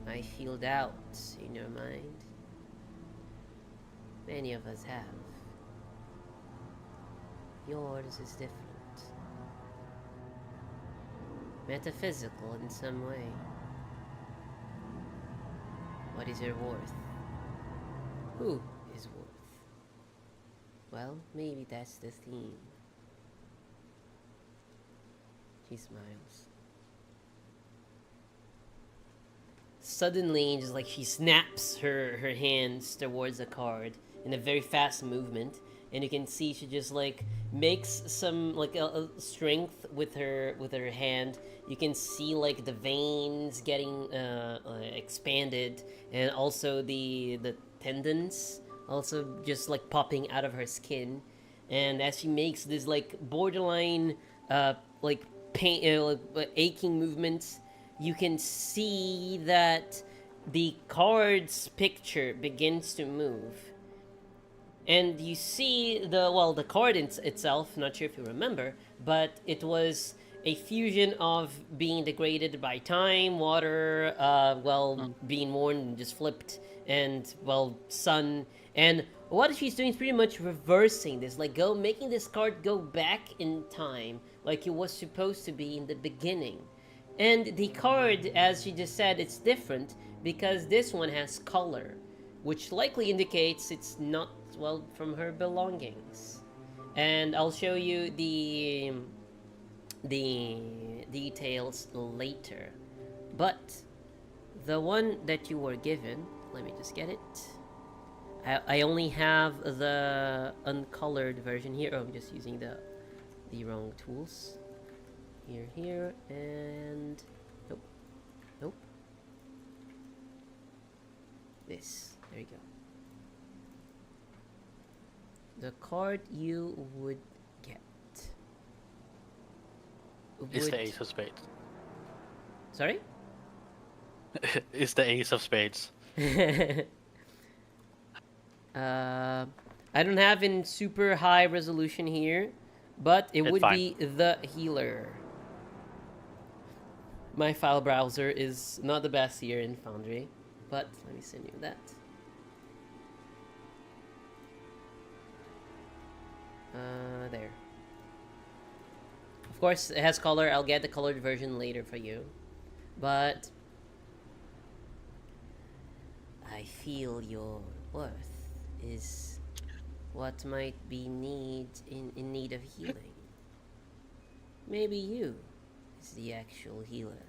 I feel doubts in your mind. Many of us have. Yours is different. Metaphysical in some way. What is your worth? Who is worth? Well, maybe that's the theme. She smiles. Suddenly, just like she snaps her hands towards the card in a very fast movement, and you can see she just like makes some like a strength with her hand. You can see like the veins getting expanded, and also the tendons also just like popping out of her skin. And as she makes this like borderline like pain, aching movements, you can see that the card's picture begins to move. And you see the card itself, not sure if you remember, but it was a fusion of being degraded by time, water, being worn and just flipped, and, sun. And what she's doing is pretty much reversing this, like making this card go back in time, like it was supposed to be in the beginning. And the card, as she just said, it's different because this one has color, which likely indicates it's not, from her belongings. And I'll show you the details later. But the one that you were given, let me just get it. I only have the uncolored version here. Oh, I'm just using the wrong tools. Here, and nope. Nope. This. There you go. The card you would get Is the Ace of Spades. Sorry? Is the Ace of Spades. I don't have in super high resolution here, but it would fine. be the healer. My file browser is not the best here in Foundry, but let me send you that. There. Of course, it has color. I'll get the colored version later for you. But I feel your worth is what might be in need of healing. Maybe you is the actual healer.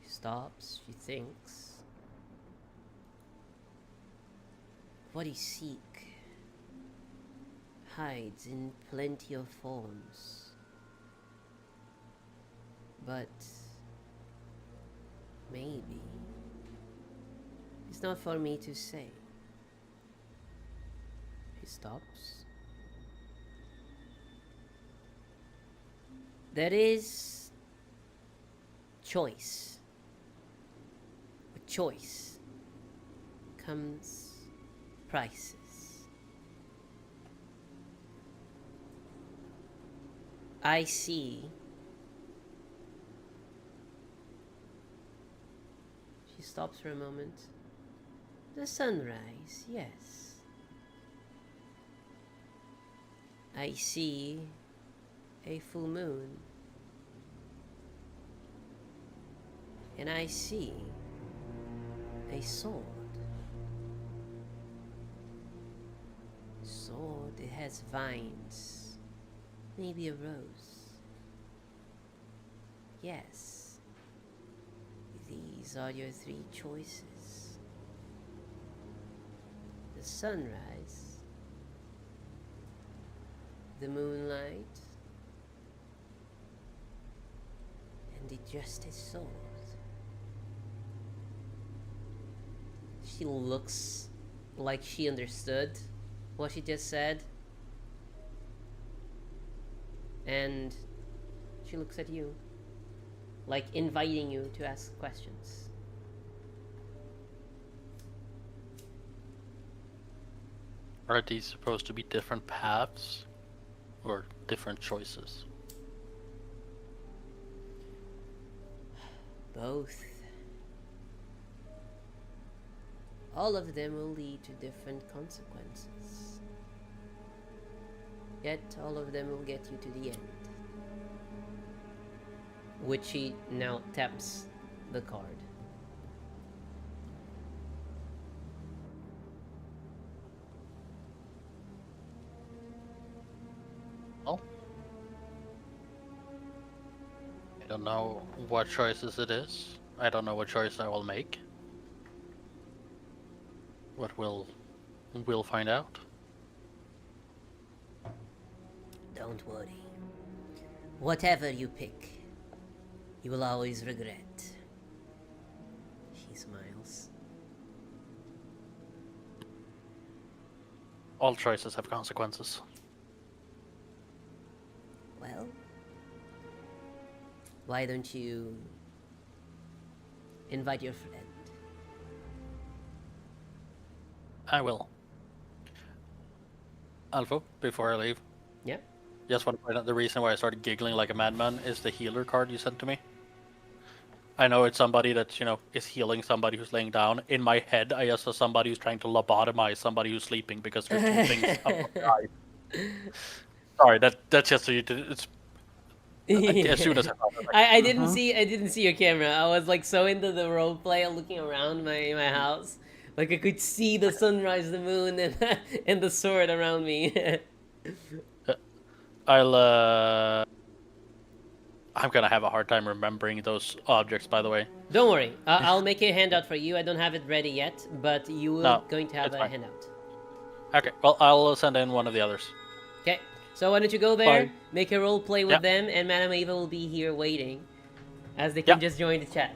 She stops, she thinks. What you seek hides in plenty of forms. But maybe it's not for me to say. He stops. There is choice. With choice comes prices. I see. She stops for a moment. The sunrise, yes. I see a full moon. And I see a sword. Sword, it has vines. Maybe a rose. Yes. These are your three choices. The sunrise, the moonlight, and the justice sword. She looks like she understood what she just said. And she looks at you, like inviting you to ask questions. Are these supposed to be different paths or different choices? Both. All of them will lead to different consequences. Yet all of them will get you to the end. Which she now taps the card. Well, I don't know what choices it is. I don't know what choice I will make. What we'll find out. Don't worry. Whatever you pick, you will always regret. She smiles. All choices have consequences. Well, why don't you invite your friend? I will. Alpha, before I leave, Yeah. just want to point out the reason why I started giggling like a madman is the healer card you sent to me. I know it's somebody that, is healing somebody who's laying down. In my head, I just saw somebody who's trying to lobotomize somebody who's sleeping because there's two things up on their eyes. Sorry, that's just so you did. It's as soon as I thought, I was like, I didn't see your camera. I was like so into the role play, looking around my house. Like I could see the sunrise, the moon, and and the sword around me. I'm gonna have a hard time remembering those objects, by the way. Don't worry, I'll make a handout for you. I don't have it ready yet, but you will No, going to have it's a fine. handout. Okay, well, I'll send in one of the others. Okay, so why don't you go there, Bye. make a role play with Yep. them, and Madame Eva will be here waiting, as they can Yep. just join the chat.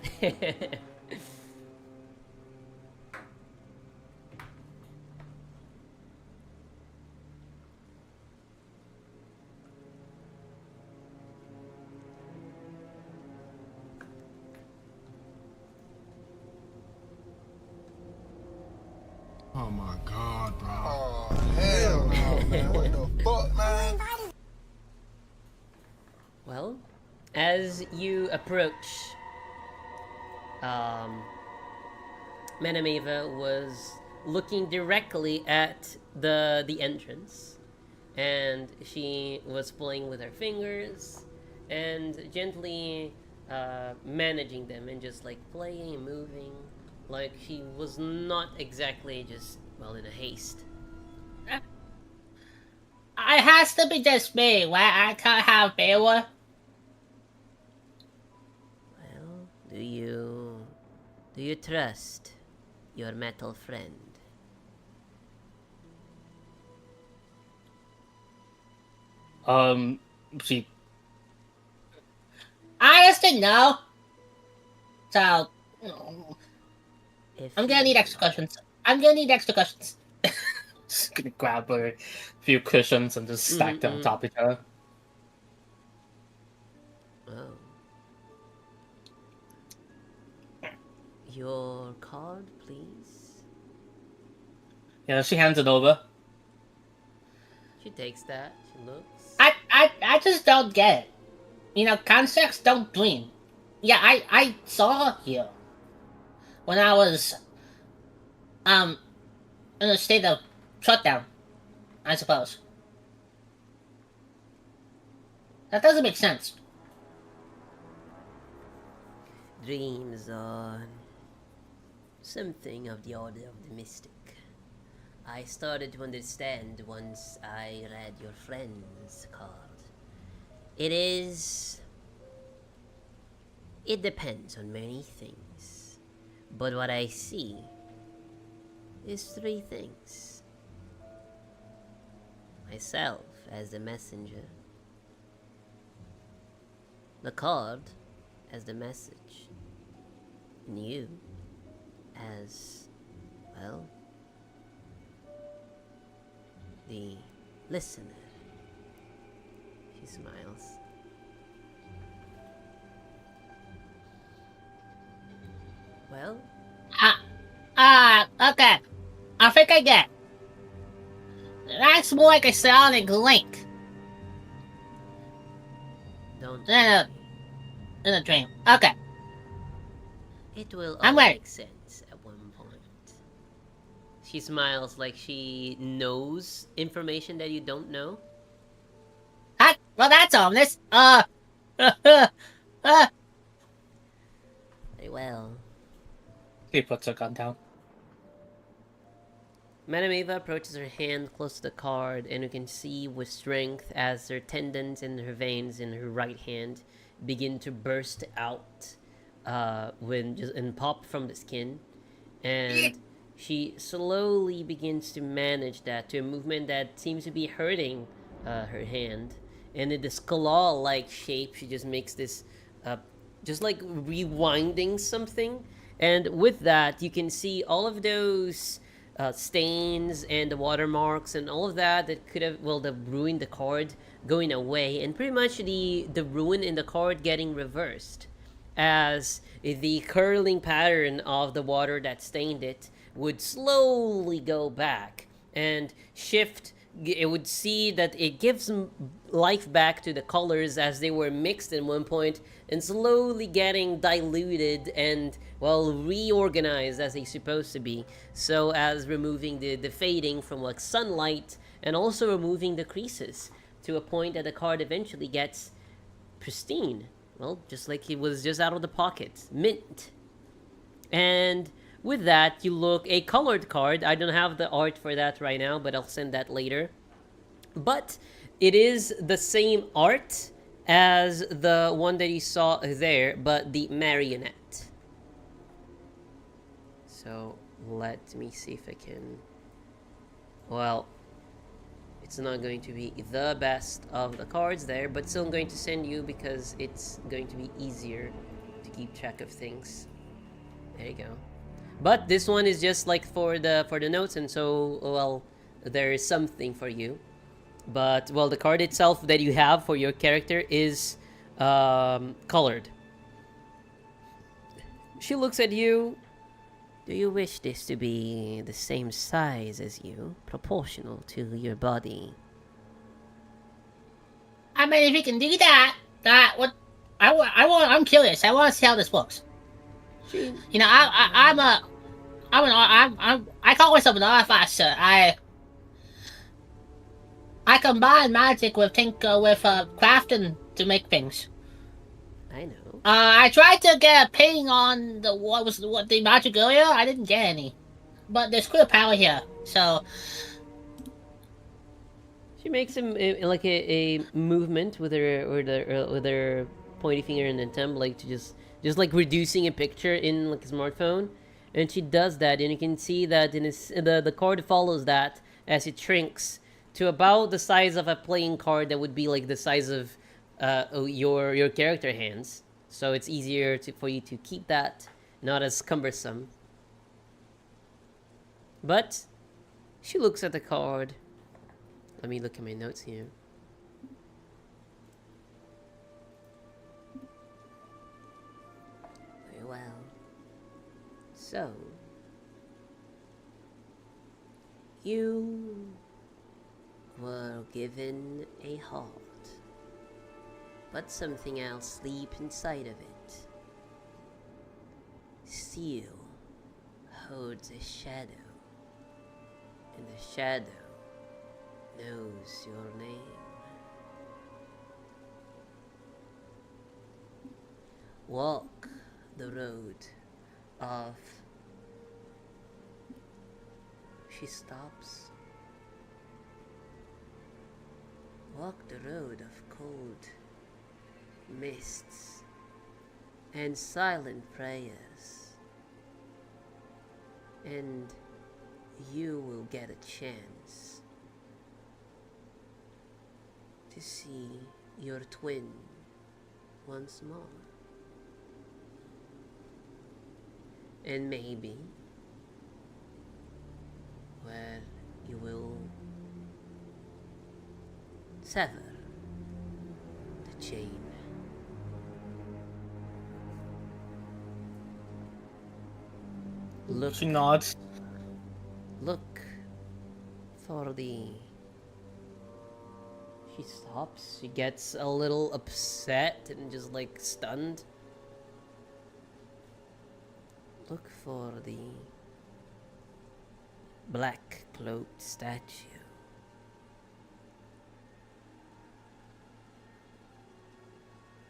Oh my god, bro. Oh, hell no, man. What the fuck, man? Well, as you approach, Madame Eva was looking directly at the entrance, and she was playing with her fingers and gently managing them and just like playing and moving, like she was not exactly just in a haste. It has to be just me. Why I can't have Beowulf? Well, do you trust your metal friend? She. Honestly, no. So, If I'm gonna need extra cushions. Just gonna grab a few cushions and just stack them on top of each other. Oh. Your card, please. Yeah, she hands it over. She takes that. She looks. I just don't get it. Constructs don't dream. Yeah, I saw you when I was in a state of shutdown, I suppose. That doesn't make sense. Dreams are something of the order of the mystic. I started to understand once I read your friend's card. It depends on many things. But what I see is three things. Myself as the messenger. The card as the message. And you as, the listener. She smiles. Well, Okay. I think I get it. That's more like a sonic link don't Yeah. worry. in a dream. Okay. It will all I'm ready. make sense at one point. She smiles like she knows information that you don't know. Well, that's ominous. Very well. He puts her gun down. Madame Eva approaches her hand close to the card, and you can see with strength as her tendons and her veins in her right hand begin to burst out and pop from the skin. And she slowly begins to manage that to a movement that seems to be hurting her hand. And in this claw-like shape, she just makes this, just like rewinding something. And with that, you can see all of those stains and the watermarks and all of that could have, well, that ruined the card going away, and pretty much the ruin in the card getting reversed, as the curling pattern of the water that stained it would slowly go back and shift. It would see that it gives life back to the colors as they were mixed at one point and slowly getting diluted and, well, reorganized as they supposed to be, so as removing the fading from like sunlight and also removing the creases to a point that the card eventually gets pristine, well, just like it was just out of the pocket, mint. And with that, you look a colored card. I don't have the art for that right now, but I'll send that later. But it is the same art as the one that you saw there, but the marionette. So let me see if I can. Well, it's not going to be the best of the cards there, but still I'm going to send you because it's going to be easier to keep track of things. There you go. But this one is just like for the notes, and so, well, there is something for you. But, well, the card itself that you have for your character is colored. She looks at you. Do you wish this to be the same size as you, proportional to your body? I mean, if you can do that, what I'm curious. I want to see how this works. You know, I call myself an artificer. I combine magic with crafting to make things. I know. I tried to get a ping on the magic earlier. I didn't get any, but there's clear power here. So She makes like a movement with her pointy finger and then thumb, like to just like reducing a picture in like a smartphone, and she does that, and you can see that the card follows that as it shrinks to about the size of a playing card that would be like the size of your character hands. So it's easier for you to keep that, not as cumbersome. But she looks at the card. Let me look at my notes here. Very well. So, you were given a heart, but something else sleep inside of it. Steel holds a shadow, and the shadow knows your name. Walk the road of... She stops. Walk the road of cold mists and silent prayers, and you will get a chance to see your twin once more. And maybe where you will sever the chain. Look, she nods. Look for the... She stops. She gets a little upset and just like stunned. Look for the black cloaked statue.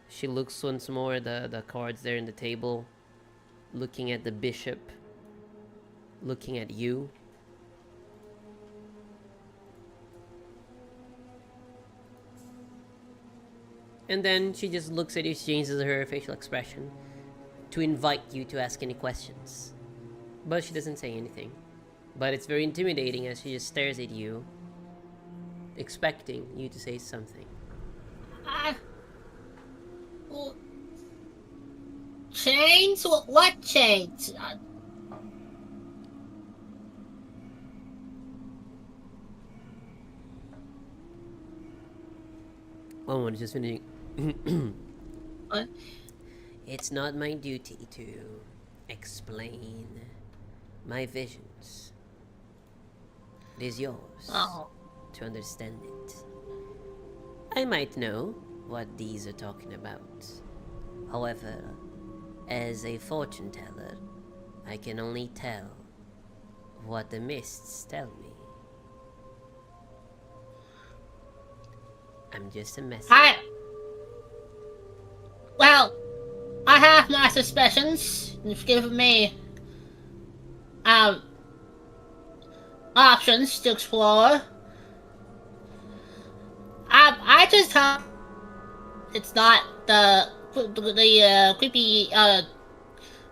She looks once more at the cards there in the table, looking at the bishop, looking at you. And then she just looks at you, changes her facial expression to invite you to ask any questions. But she doesn't say anything. But it's very intimidating as she just stares at you, expecting you to say something. Chains? What chains? Oh, I'm just finishing. What? It's not my duty to explain my visions. It is yours Oh. to understand it. I might know what these are talking about. However, as a fortune teller, I can only tell what the mists tell me. I'm just a messenger. Well, I have my suspicions. You've given me options to explore. I just hope it's not the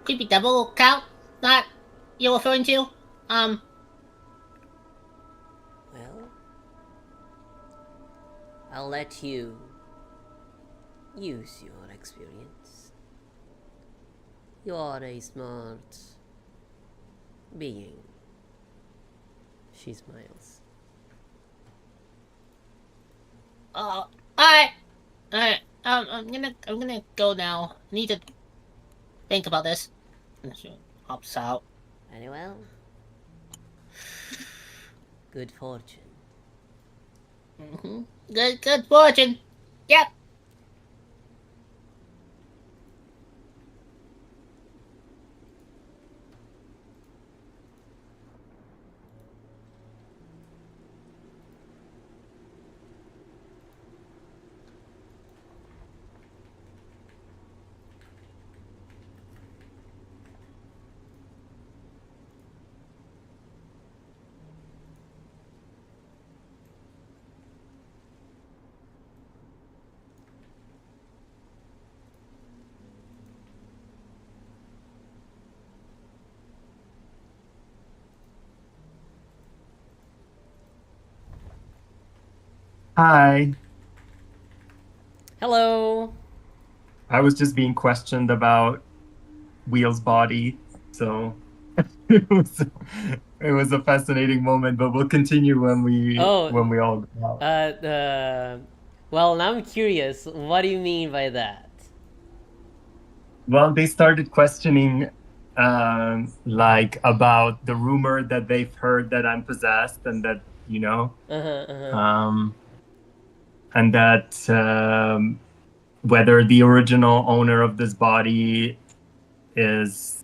creepy devil count that you're referring to. Well, I'll let you use your experience. You are a smart being. She smiles. Alright. I'm gonna go now. I need to think about this. And she hops out. Very well. Good fortune. Good fortune. Yep. Hi. Hello. I was just being questioned about Wheel's body, so it was a fascinating moment. But we'll continue when we Oh, all go out. well, now I'm curious. What do you mean by that? Well, they started questioning, like about the rumor that they've heard that I'm possessed, and that and that whether the original owner of this body is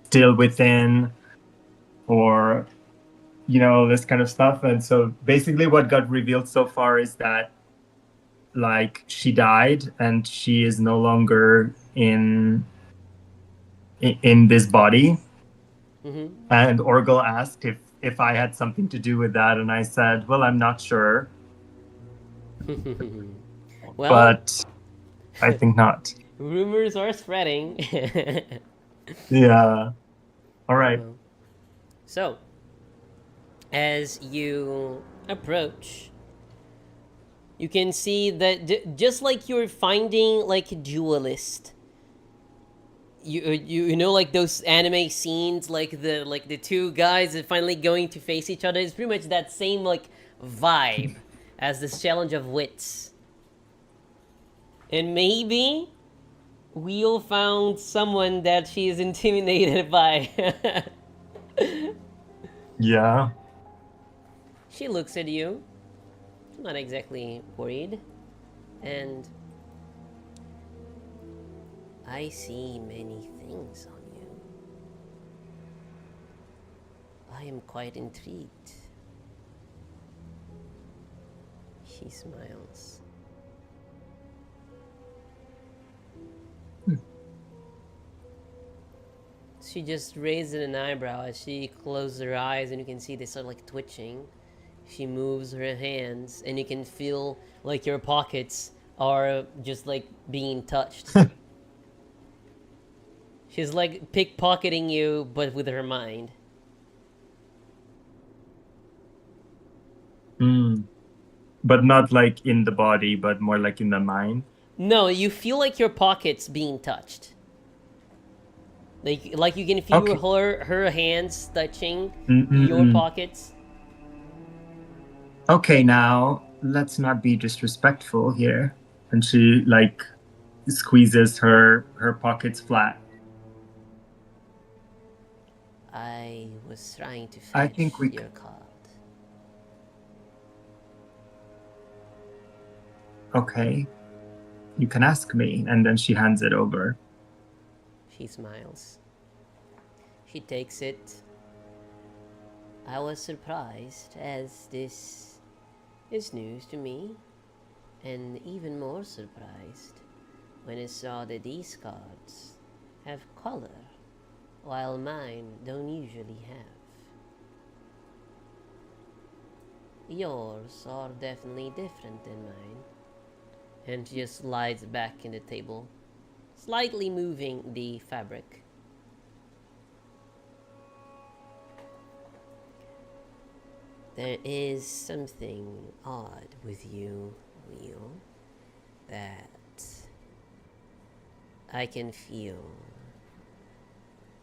still within, or this kind of stuff. And so basically what got revealed so far is that like she died and she is no longer in this body. And Orgel asked if I had something to do with that, and I said, well, I'm not sure. Well, but I think not. rumors are spreading. Yeah. All right. So, as you approach, you can see that just like you're finding like a duelist, you know, like those anime scenes, like the two guys are finally going to face each other. It's pretty much that same like vibe as this challenge of wits. And maybe Wheel found someone that she is intimidated by. Yeah. She looks at you, not exactly worried, and I see many things on you. I am quite intrigued. She smiles. She just raises an eyebrow as she closes her eyes, and you can see they start like twitching. She moves her hands, and you can feel like your pockets are just like being touched. She's like pickpocketing you, but with her mind. But not like in the body, but more like in the mind. No, you feel like your pockets being touched. Like you can feel her hands touching your pockets. Okay, now let's not be disrespectful here. And she like squeezes her pockets flat. I was trying to I fetch think we your card. Okay. You can ask me. And then she hands it over. She smiles. She takes it. I was surprised, as this is news to me, and even more surprised when I saw that these cards have color, while mine don't usually have. Yours are definitely different than mine. And she just slides back in the table, slightly moving the fabric. There is something odd with you, Leo, that I can feel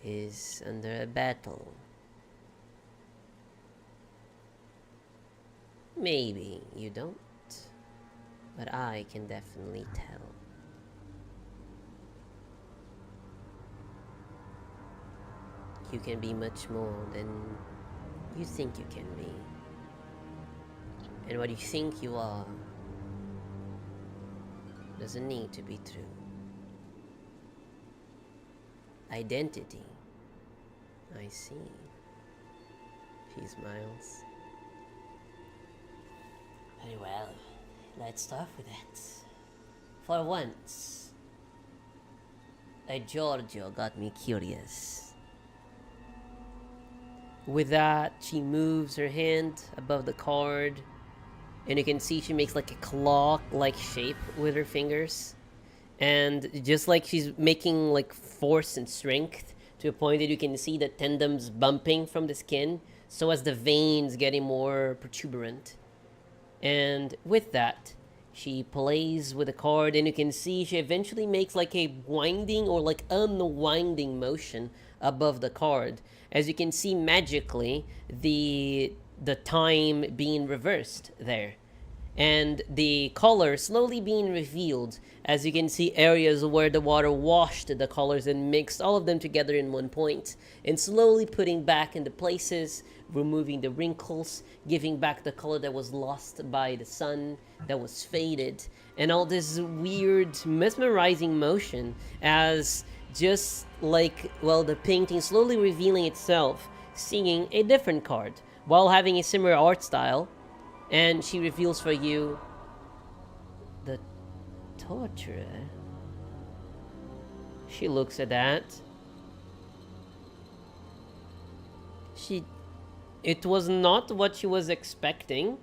is under a battle. Maybe you don't, but I can definitely tell. You can be much more than you think you can be. And what you think you are doesn't need to be true. Identity. I see. She smiles. Very well. Let's start with that. For once, a Giorgio got me curious. With that, she moves her hand above the card, and you can see she makes like a claw-like shape with her fingers. And just like she's making like force and strength to a point that you can see the tendons bumping from the skin, so as the veins getting more protuberant. And with that, she plays with the card, and you can see she eventually makes like a winding or like unwinding motion above the card. As you can see magically, the time being reversed there. And the color slowly being revealed, as you can see areas where the water washed the colors and mixed all of them together in one point, and slowly putting back into places, removing the wrinkles, giving back the color that was lost by the sun, that was faded, and all this weird mesmerizing motion as just like, well, the painting slowly revealing itself, seeing a different card while having a similar art style. And she reveals for you the torturer. She looks at that. It was not what she was expecting.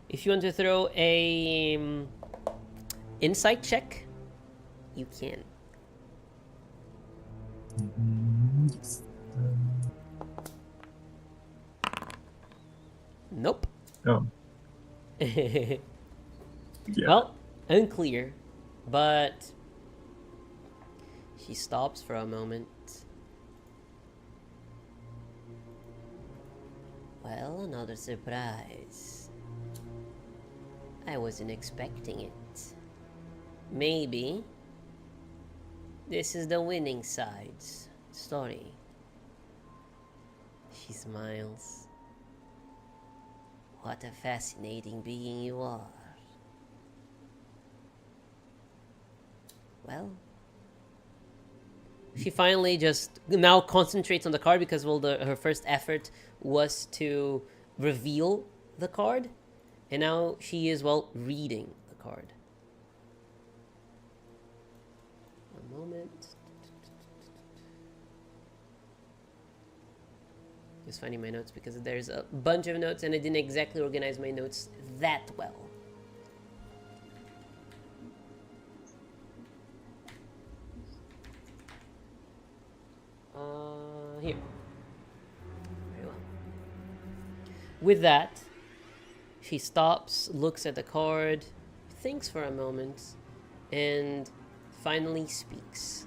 If you want to throw a insight check, you can. Nope. Oh. Yeah. Yeah. Well, unclear, but she stops for a moment. Well, another surprise. I wasn't expecting it. Maybe this is the winning side's story. She smiles. What a fascinating being you are. Well, she finally just now concentrates on the card because, well, her first effort was to reveal the card, and now she is, well, reading the card. A moment. Just finding my notes because there's a bunch of notes and I didn't exactly organize my notes that well. Here. Very well. With that, she stops, looks at the card, thinks for a moment, and finally speaks.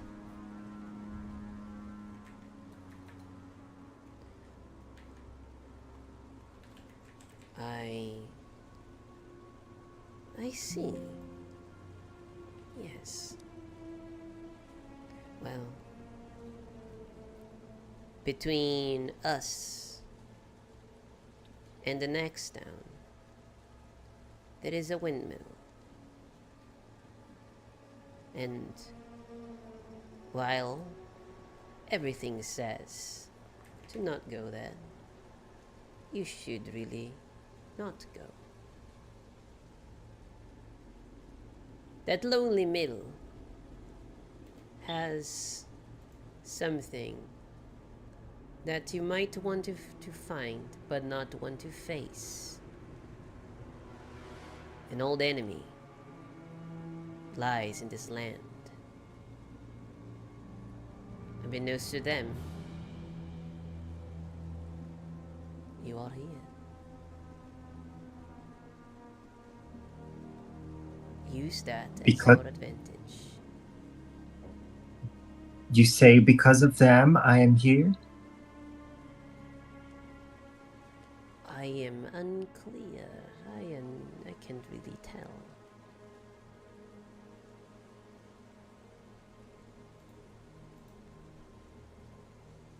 I see. Yes. Well, between us and the next town, there is a windmill. And while everything says to not go there, you should really not go. That lonely mill has something that you might want to find but not want to face. An old enemy lies in this land. Unbeknownst to them, you are here. Use that as Because your advantage. you say because of them I am here? I am unclear. I can't really tell.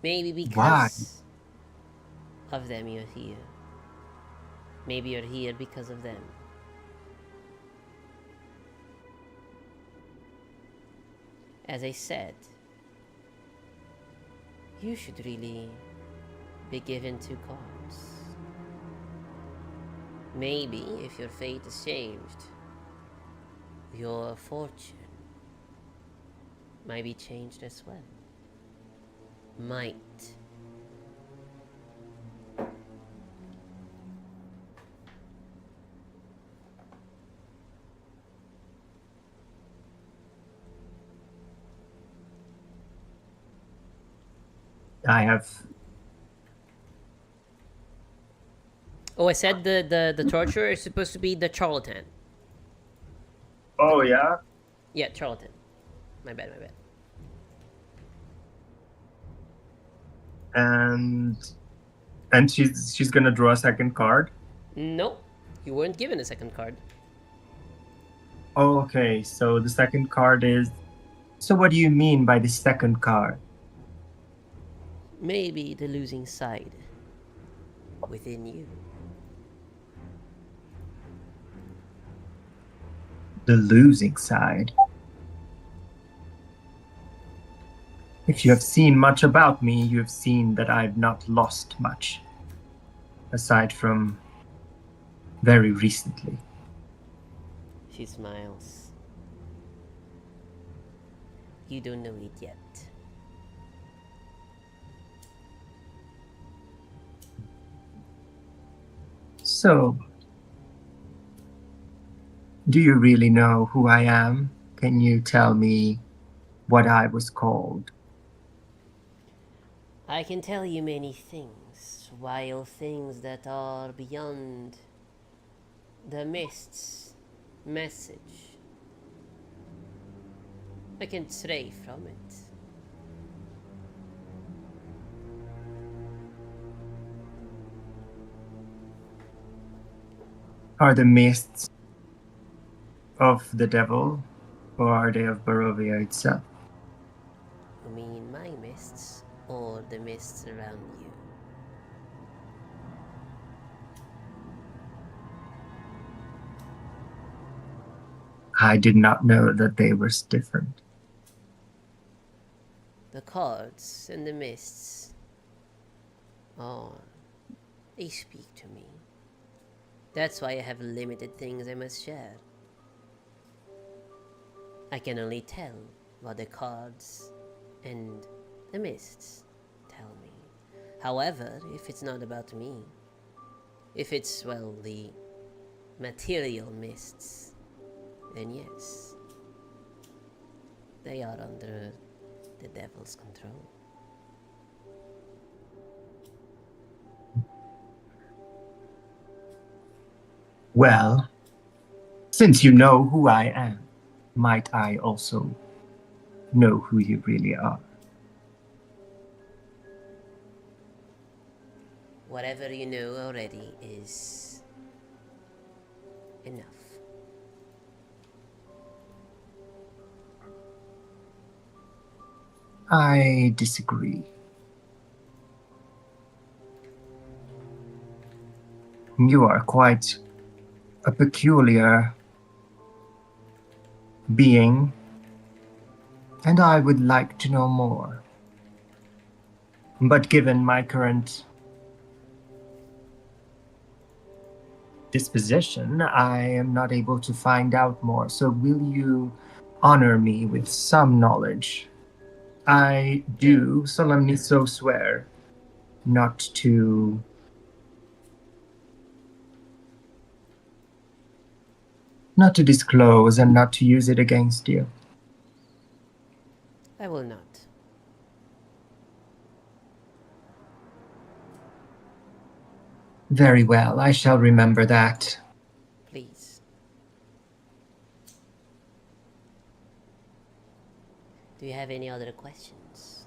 Maybe because of them you're here. Maybe you're here because of them. As I said, you should really be given 2 cards. Maybe if your fate is changed, your fortune might be changed as well. Might. I have. Oh, I said the torturer is supposed to be the charlatan. Oh, yeah? Yeah, charlatan. My bad. And she's gonna draw a second card? Nope. You weren't given a second card. Oh, okay, so the second card is. So what do you mean by the second card? Maybe the losing side within you. The losing side. If you have seen much about me, you have seen that I've not lost much. Aside from very recently. She smiles. You don't know it yet. So, do you really know who I am? Can you tell me what I was called? I can tell you many things, while things that are beyond the mist's message. I can stray from it. Are the mists of the devil, or are they of Barovia itself? You mean my mists, or the mists around you? I did not know that they were different. The cards and the mists. Oh, they speak to me. That's why I have limited things I must share. I can only tell what the cards and the mists tell me. However, if it's not about me, if it's, well, the material mists, then yes, they are under the devil's control. Well, since you know who I am, might I also know who you really are? Whatever you know already is enough. I disagree. You are quite a peculiar being, and I would like to know more. But given my current disposition, I am not able to find out more. So will you honor me with some knowledge? I do solemnly so swear not to disclose and not to use it against you. I will not. Very well, I shall remember that. Please. Do you have any other questions?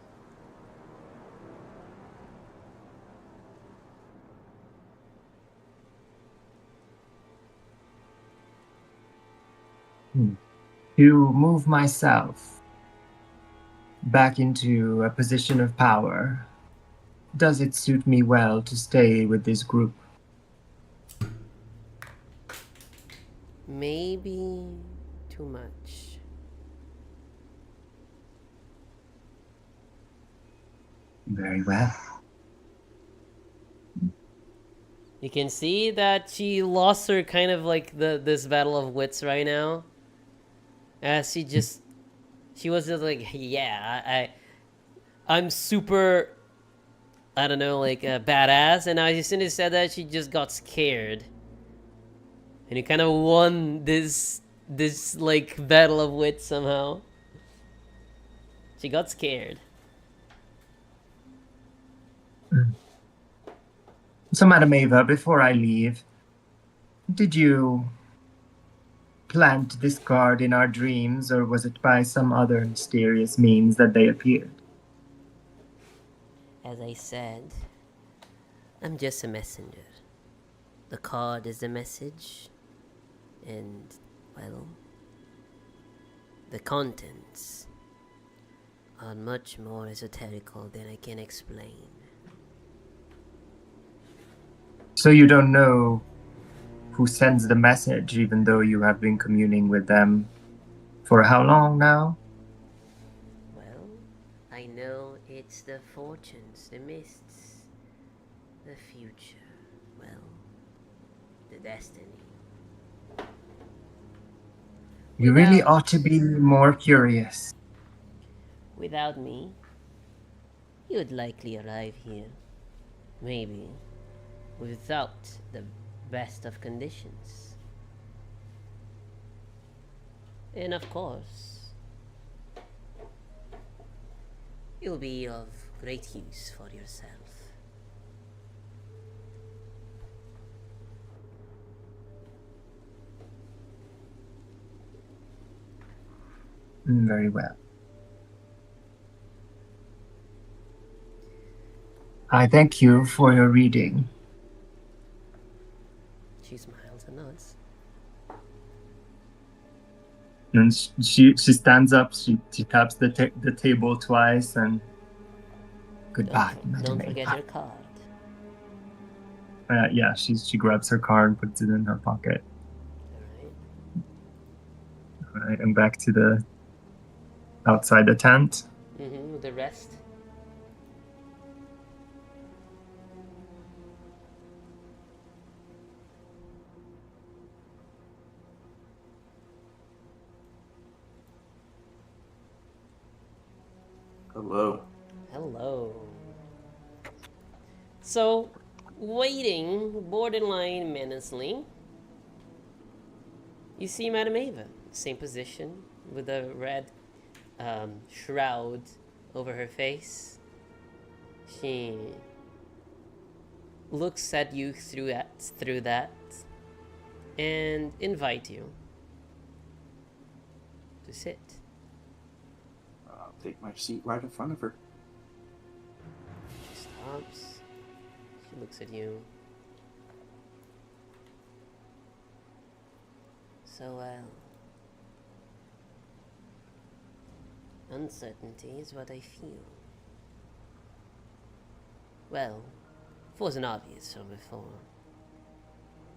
To move myself back into a position of power, does it suit me well to stay with this group? Maybe too much. Very well. You can see that she lost her kind of like this battle of wits right now. As she was just like, yeah, I'm super, I don't know, like badass. And as soon as she said that, she just got scared. And you kind of won this like battle of wits somehow. She got scared. So, Madam Ava, before I leave, did you plant this card in our dreams, or was it by some other mysterious means that they appeared? As I said, I'm just a messenger. The card is the message, and, well, the contents are much more esoterical than I can explain. So you don't know who sends the message, even though you have been communing with them for how long now? Well, I know it's the fortunes, the mists, the future, well, the destiny. You really Without- ought to be more curious. Without me, you'd likely arrive here. Maybe without the best of conditions. And of course, you'll be of great use for yourself. Very well. I thank you for your reading. She smiles and nods. And she stands up, she taps the table twice, and goodbye, Madam Don't forget Ava. your card. Yeah, she grabs her card, puts it in her pocket. Alright. Right, and back to the outside the tent. With the rest. Hello. Hello. So, waiting borderline menacingly, you see Madame Ava, same position, with a red shroud over her face. She looks at you through that, and invite you to sit. I'll take my seat right in front of her. She stops. She looks at you. So, Uncertainty is what I feel. Well, it wasn't obvious from before.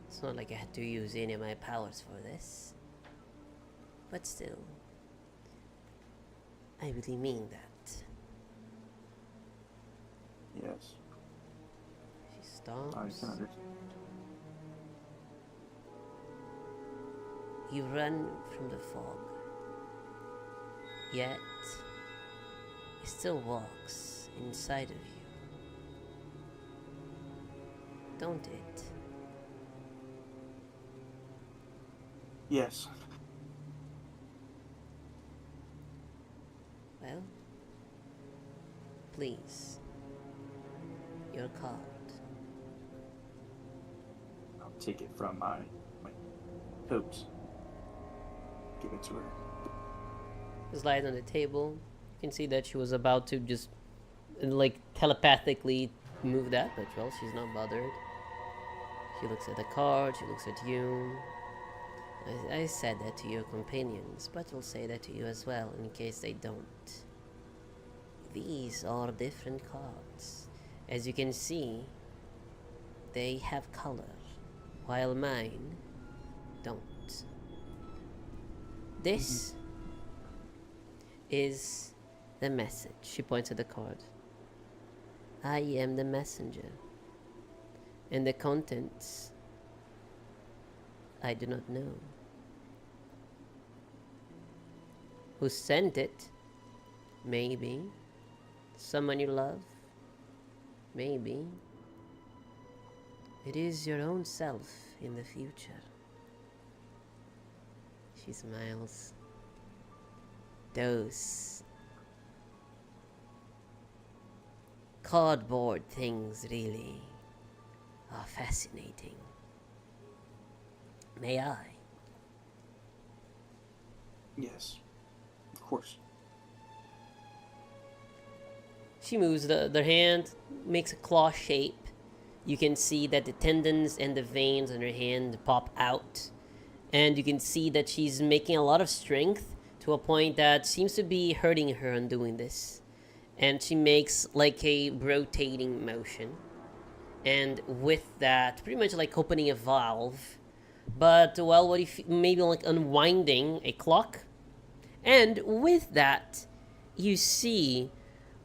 It's not like I had to use any of my powers for this. But still, I really mean that. Yes. She stops. I can understand. You run from the fog. Yet, it still walks inside of you. Don't it? Yes. Well, please. Your card. I'll take it from my coat. Give it to her. Just lies on the table. You can see that she was about to just, like, telepathically move that, but well, she's not bothered. She looks at the card, she looks at you. I said that to your companions, but I'll say that to you as well in case they don't. These are different cards. As you can see, they have color, while mine don't. This is the message. She points at the card. I am the messenger. And the contents, I do not know. Who sent it? Maybe. Someone you love? Maybe. It is your own self in the future. She smiles. Those cardboard things really are fascinating. May I? Yes. Of course. She moves the hand, makes a claw shape. You can see that the tendons and the veins on her hand pop out. And you can see that she's making a lot of strength to a point that seems to be hurting her on doing this. And she makes like a rotating motion. And with that, pretty much like opening a valve. But, well, what if maybe like unwinding a clock? And with that, you see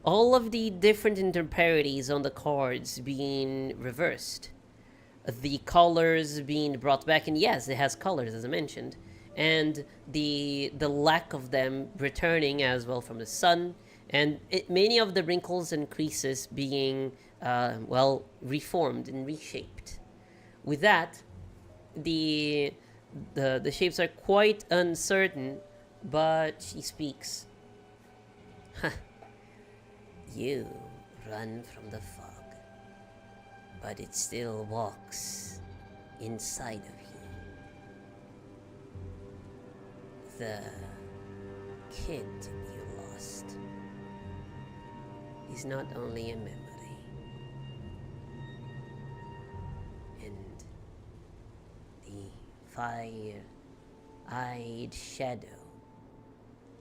all of the different interparities on the cards being reversed. The colors being brought back, and yes, it has colors as I mentioned, and the lack of them returning as well from the sun, and many of the wrinkles and creases being reformed and reshaped. With that, the shapes are quite uncertain, but she speaks. You run from the fog, but it still walks inside of you. The kid you lost is not only a memory, and the fire-eyed shadow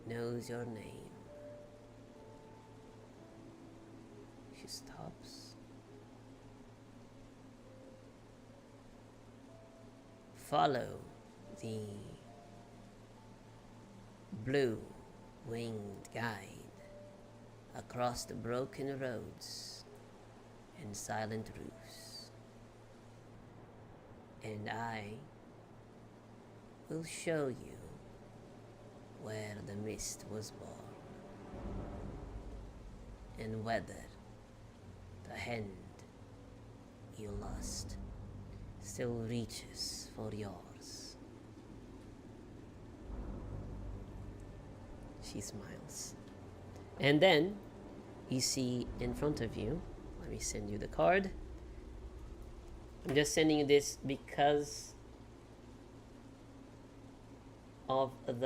knows your name. She stops. Follow the blue-winged guide across the broken roads and silent roofs, and I will show you where the mist was born and whether the hand you lost still reaches for yours. She smiles. And then you see in front of you, let me send you the card. I'm just sending you this because of the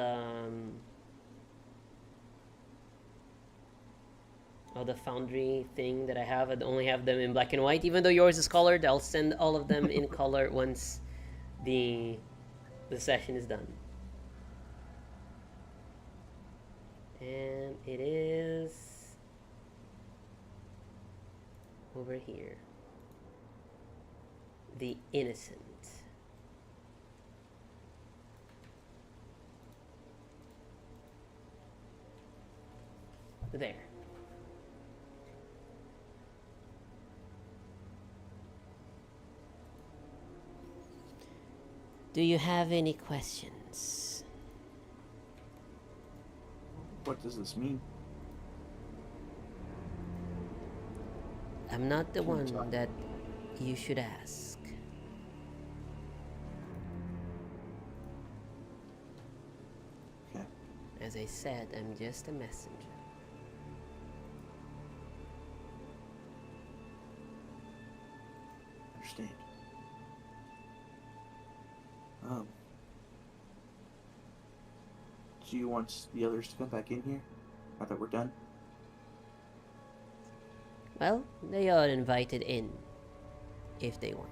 foundry thing that I have. I only have them in black and white. Even though yours is colored, I'll send all of them in color once the session is done. And it is over here. The innocent. There. Do you have any questions? What does this mean? I'm not the Can you one tell? that you should ask. Okay. As I said, I'm just a messenger. Understand. Do you want the others to come back in here now that we're done? Well, they are invited in if they want.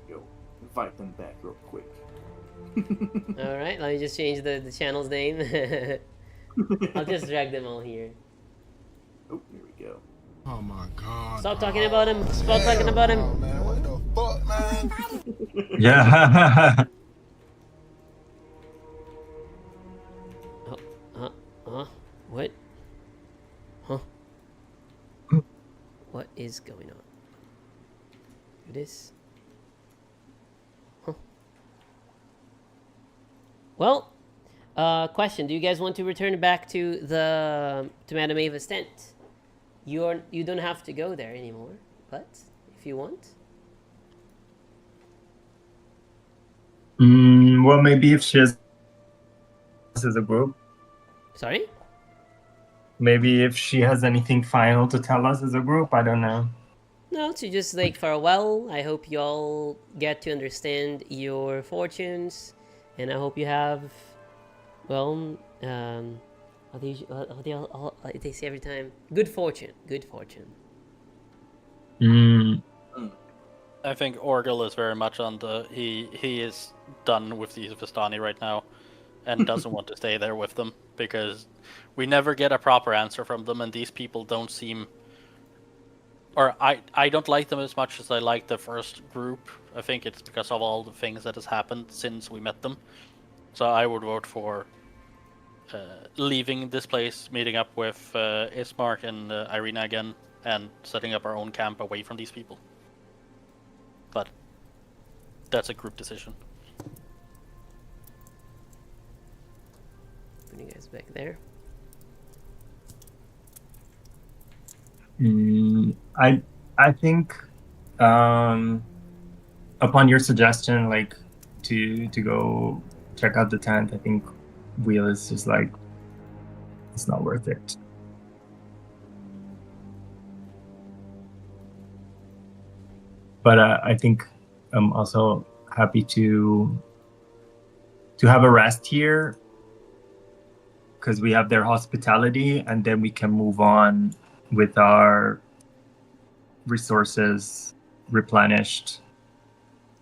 Yo, invite them back real quick. Alright, let me just change the channel's name. I'll just drag them all here. Oh, here we go. Oh my god. Stop bro. talking about him. Stop talking about him. Oh, man, what the fuck, man? Yeah. What? Huh? What is going on? This? Huh? Well, question: do you guys want to return back to Madame Ava's tent? You don't have to go there anymore, but if you want. Well, maybe if she has us as a group, Sorry? maybe if she has anything final to tell us as a group, I don't know. No, to just like farewell. I hope you all get to understand your fortunes, and I hope you have, well, what they say every time, good fortune, good fortune. I think Orgel is very much on the he is done with these Vistani right now, and doesn't want to stay there with them because we never get a proper answer from them, and these people don't seem. Or I don't like them as much as I like the first group. I think it's because of all the things that has happened since we met them. So I would vote for leaving this place, meeting up with Ismark and Irina again, and setting up our own camp away from these people. But that's a group decision. Putting you guys back there. I think upon your suggestion, like to go check out the tent, I think Wheel is just like it's not worth it. But I think I'm also happy to have a rest here because we have their hospitality, and then we can move on with our resources replenished.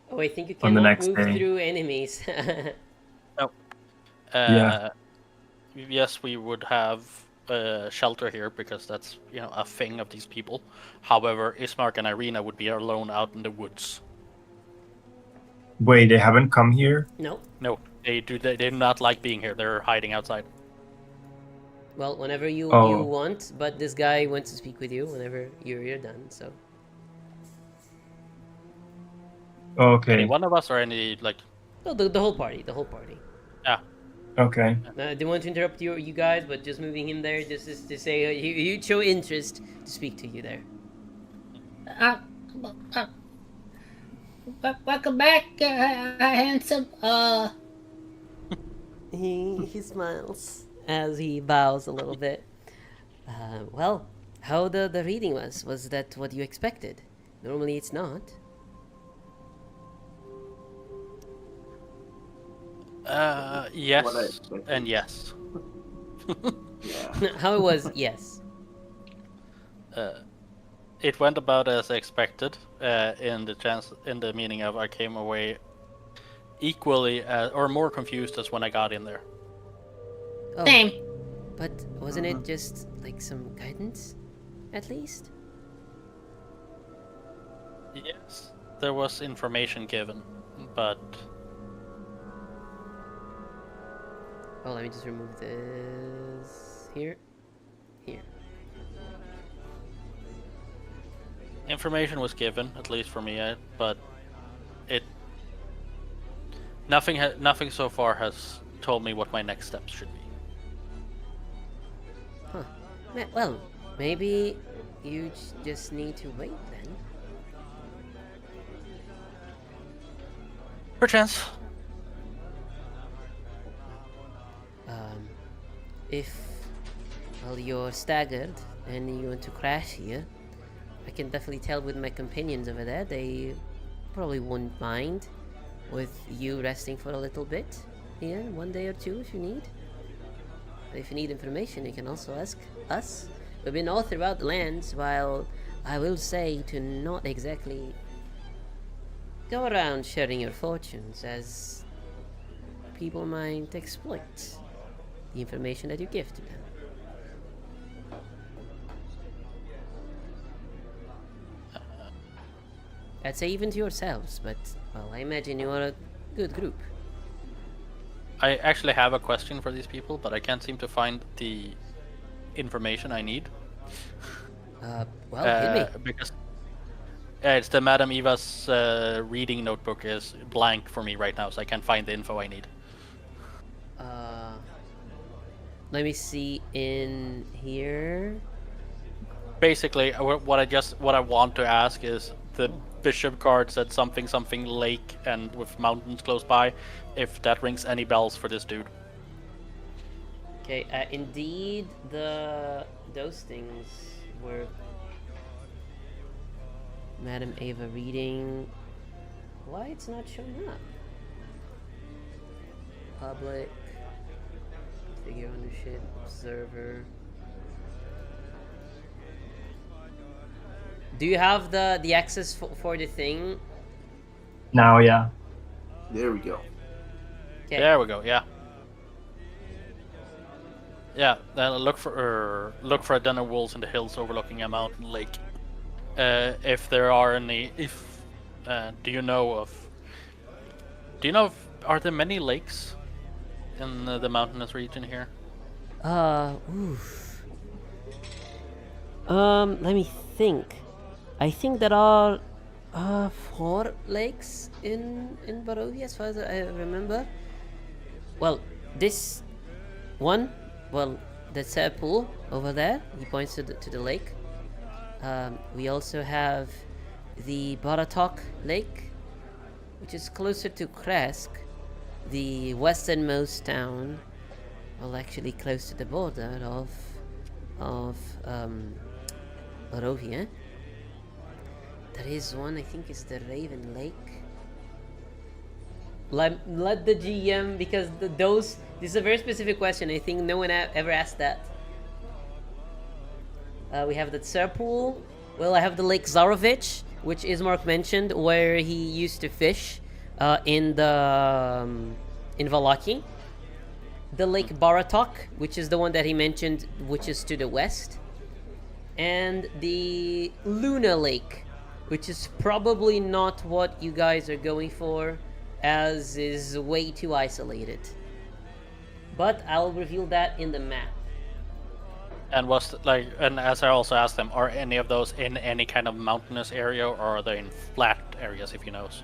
Oh, I think you On the cannot next move day. through enemies. Yeah. Yes, we would have shelter here because that's a thing of these people. However, Ismark and Irina would be alone out in the woods. Wait, they haven't come here? No. No, they do. They do not like being here. They're hiding outside. Well, whenever you Oh. want, but this guy wants to speak with you whenever you're done. So Okay. Any one of us or any like? no, the whole party, the whole party. Yeah. Okay. I didn't want to interrupt you guys, but just moving him there just is to say you show interest to speak to you there. Welcome back, handsome. He smiles as he bows a little bit. Well, how the reading was? Was that what you expected? Normally it's not. Yes, What I expected. and yes. Yeah. How it was? Yes. It went about as expected, in the meaning of I came away equally or more confused as when I got in there. Oh, Same. but wasn't it just like some guidance, at least? Yes, there was information given, but Oh, let me just remove this here. information was given, at least for me. But it nothing so far has told me what my next steps should be. Huh. Well, maybe you just need to wait then. Perchance. If, well, you're staggered and you want to crash here, I can definitely tell with my companions over there, they probably won't mind with you resting for a little bit here, 1 day or two if you need. But if you need information, you can also ask us. We've been all throughout the lands, while I will say to not exactly go around sharing your fortunes, as people might exploit the information that you give to them. I'd say even to yourselves, but, well, I imagine you are a good group. I actually have a question for these people, but I can't seem to find the information I need. Well, hit me. Because it's the Madame Eva's reading notebook is blank for me right now, so I can't find the info I need. Let me see in here. Basically, what I want to ask is the bishop card said something lake and with mountains close by. If that rings any bells for this dude. Okay, indeed, those things were Madam Ava reading. Why it's not showing up? Public figure ownership observer. Do you have the access for the thing? Now, yeah. There we go. Okay. There we go. Yeah. Yeah. Then look for a den of wolves in the hills overlooking a mountain lake. If there are any, do you know if, are there many lakes in the mountainous region here? Oof. Let me think. I think there are 4 lakes in Barovia, as far as I remember. Well, this one, well, the pool over there. He points to the lake. We also have the Baratok Lake, which is closer to Kresk, the westernmost town. Well, actually close to the border of Barovia. There is one, I think, is the Raven Lake. Let the GM, because this is a very specific question. I think no one ever asked that. We have the Tsarpool. Well, I have the Lake Zarovich, which Ismark mentioned, where he used to fish in Valaki. The Lake Baratok, which is the one that he mentioned, which is to the west. And the Luna Lake, which is probably not what you guys are going for, as is way too isolated. But I'll reveal that in the map. And and as I also asked them, are any of those in any kind of mountainous area, or are they in flat areas, if he knows,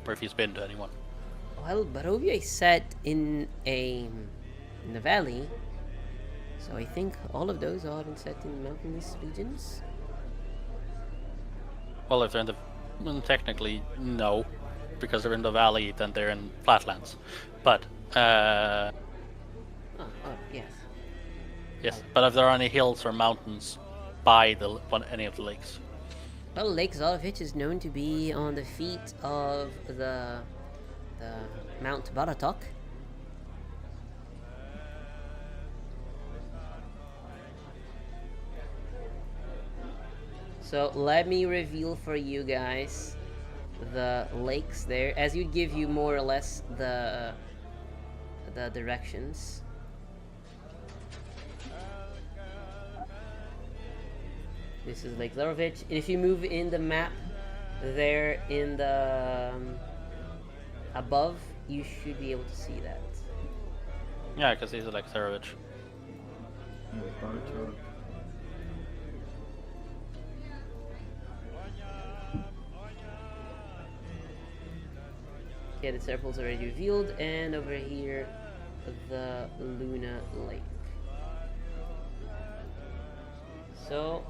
or if he's been to anyone? Well, Barovia is set in the valley, so I think all of those are set in mountainous regions. Well, if they're in technically no, because they're in the valley, then they're in flatlands. But Yes. yes, but if there are any hills or mountains by any of the lakes. Well, Lake Zarovich is known to be on the feet of the Mount Baratok. So let me reveal for you guys the lakes there, as you give you more or less the directions. This is Lake Larovich. If you move in the map there in the above, you should be able to see that. Yeah, because he's like Sarovich. Okay, the circle's already revealed, and over here, the Luna Lake. So,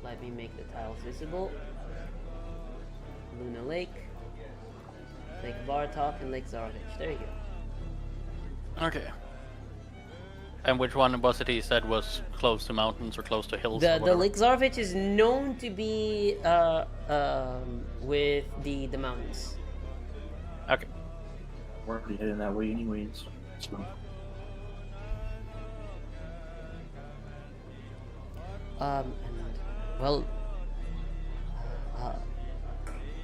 let me make the tiles visible. Luna Lake, Lake Bartok, and Lake Zarovich. There you go. Okay. And which one was it he said was close to mountains or close to hills? The Lake Zarovich is known to be with the mountains. Okay. We're already heading that way anyways. So. And, well,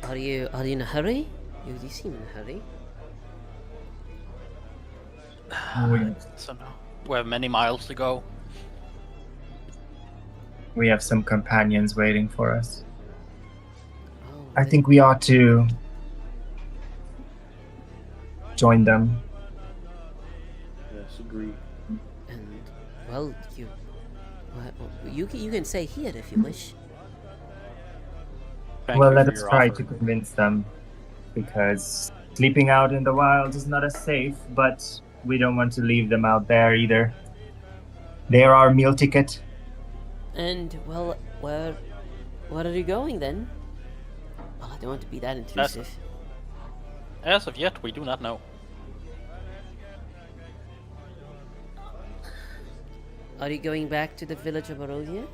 are you in a hurry? You seem in a hurry. So no. We have many miles to go. We have some companions waiting for us. Oh, I think we ought to join them. Yes, agree. And well, you can stay here if you wish. Thank Well, you let for us your try offer. to convince them, because sleeping out in the wild is not as safe, but we don't want to leave them out there either. They're our meal ticket. And well, where are you going then? Well, I don't want to be that intrusive. As of yet, we do not know. Are you going back to the village of Barovia?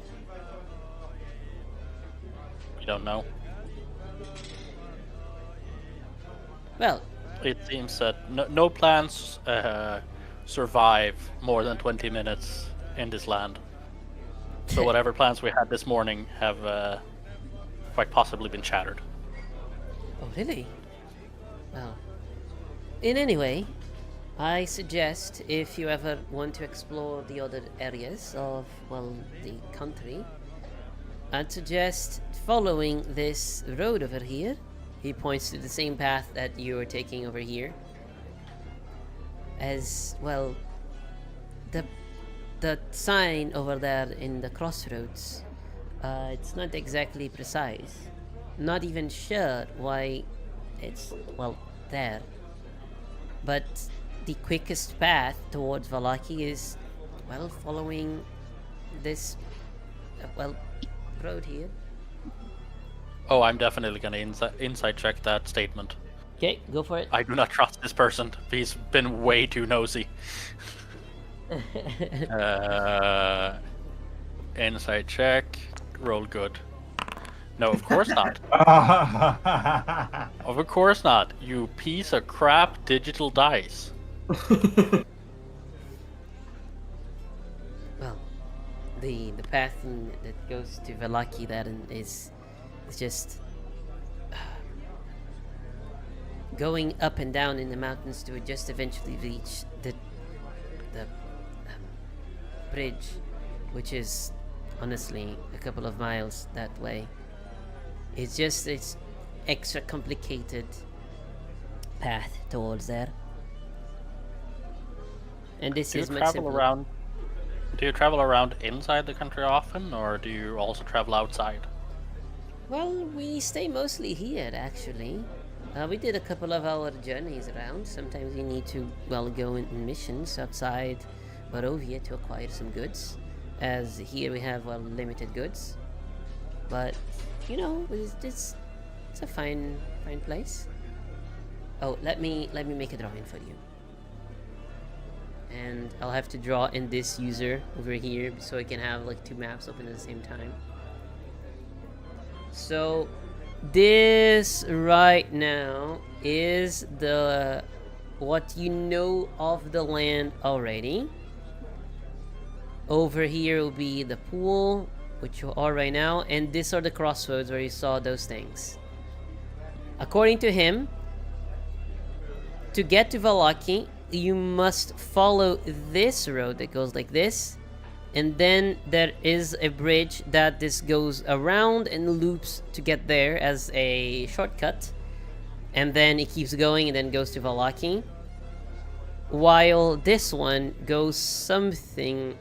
We don't know. Well, It seems that no plants survive more than 20 minutes in this land. So whatever plans we had this morning have quite possibly been shattered. oh really? Well, in any way, I suggest if you ever want to explore the other areas of, well, the country, I'd suggest following this road over here. He points to the same path that you were taking over here. As well, the sign over there in the crossroads, it's not exactly precise. Not even sure why it's, well, there. But the quickest path towards Valaki is, well, following this, road here. Oh, I'm definitely gonna inside check that statement. Okay, go for it. I do not trust this person. He's been way too nosy. Inside check. Roll good. No, of course not. Of course not. You piece of crap digital dice. Well, the path that goes to Valaki that is just going up and down in the mountains to just eventually reach the bridge, which is honestly a couple of miles that way. It's extra complicated path towards there. And this Do you is much travel simpler. around? Do you travel around inside the country often, or do you also travel outside? Well, we stay mostly here, actually. We did a couple of our journeys around. Sometimes we need to, well, go in missions outside Barovia to acquire some goods, as here we have, well, limited goods. But, you know, it's a fine place. Oh, let me make a drawing for you. And I'll have to draw in this user over here so I can have like two maps open at the same time. So this right now is what you know of the land already. Over here will be the pool which you are right now, and these are the crossroads where you saw those things. According to him, to get to Vallaki, you must follow this road that goes like this, and then there is a bridge that this goes around and loops to get there as a shortcut, and then it keeps going and then goes to Vallaki, while this one goes something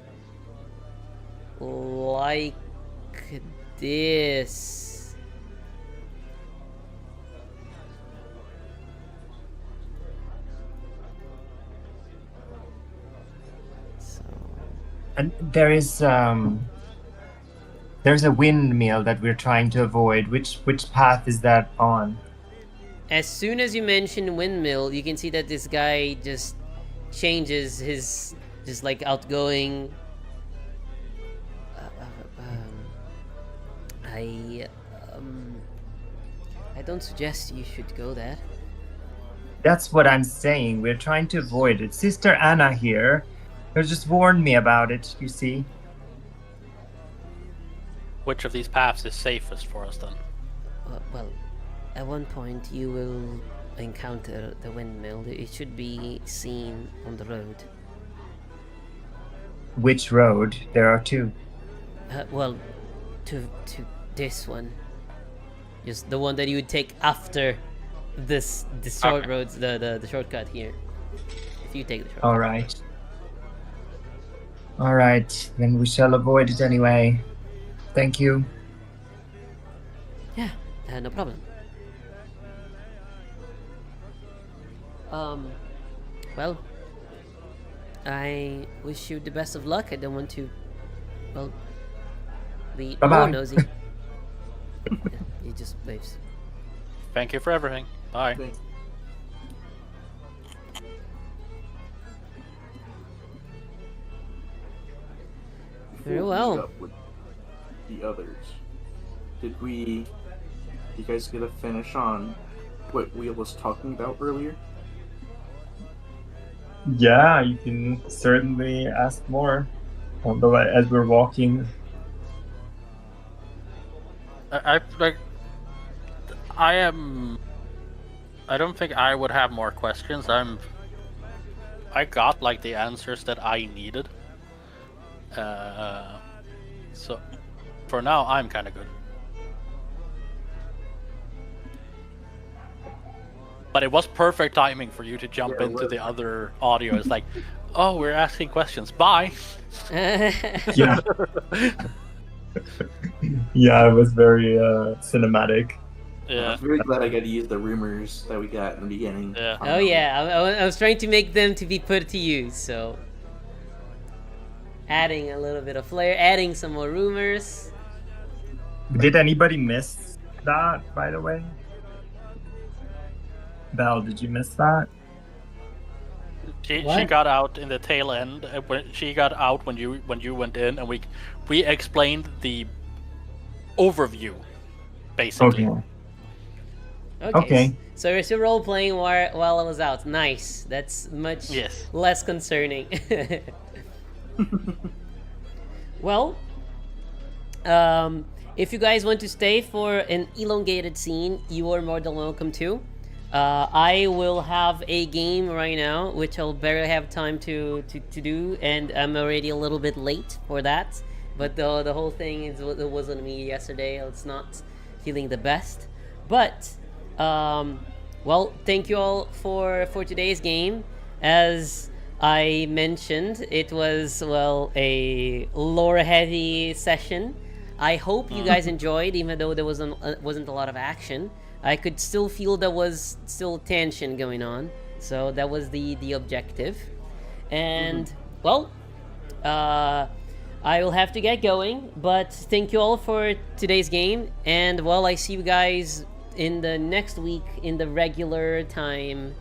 like this. And there's a windmill that we're trying to avoid. Which path is that on? As soon as you mention windmill, you can see that this guy just changes his just like outgoing. I don't suggest you should go there. That's what I'm saying. We're trying to avoid it. Sister Anna here has just warned me about it, you see. Which of these paths is safest for us then? Well, at one point you will encounter the windmill. It should be seen on the road. Which road? There are two. Well, to this one. Just the one that you would take after the short Okay. roads, the shortcut here. If you take the shortcut. All right, then we shall avoid it anyway. Thank you. Yeah, no problem. Well, I wish you the best of luck. I don't want to, well, be Bye-bye. nosy. Yeah, he just waves. Thank you for everything. Bye. Thank- Very Before we well. meet up with the others, did you guys get a finish on what we was talking about earlier? Yeah, you can certainly ask more. Although as we're walking, I like. I am. I don't think I would have more questions. I got like the answers that I needed. So for now, I'm kind of good. But it was perfect timing for you to jump Yeah, into the other audio. It's like, oh, we're asking questions. Bye. yeah, yeah, it was very cinematic. Yeah. I'm very glad I got to use the rumors that we got in the beginning. Yeah. Oh yeah, I was trying to make them to be put to use, so adding a little bit of flair, adding some more rumors. Did anybody miss that, by the way? Belle, did you miss that? She What? got out in the tail end. When she got out when you went in, and we explained the overview, basically. Okay. Okay. So you're still role playing while I was out. Nice. That's much Yes. less concerning. Well, if you guys want to stay for an elongated scene, you are more than welcome to. I will have a game right now, which I'll barely have time to do, and I'm already a little bit late for that. But the whole thing it was on me yesterday. It's not feeling the best. But, well, thank you all for today's game. As I mentioned, it was, well, a lore-heavy session. I hope you guys enjoyed, even though there wasn't a lot of action. I could still feel there was still tension going on, so that was the objective. And well, I will have to get going, but thank you all for today's game, and well, I see you guys in the next week in the regular time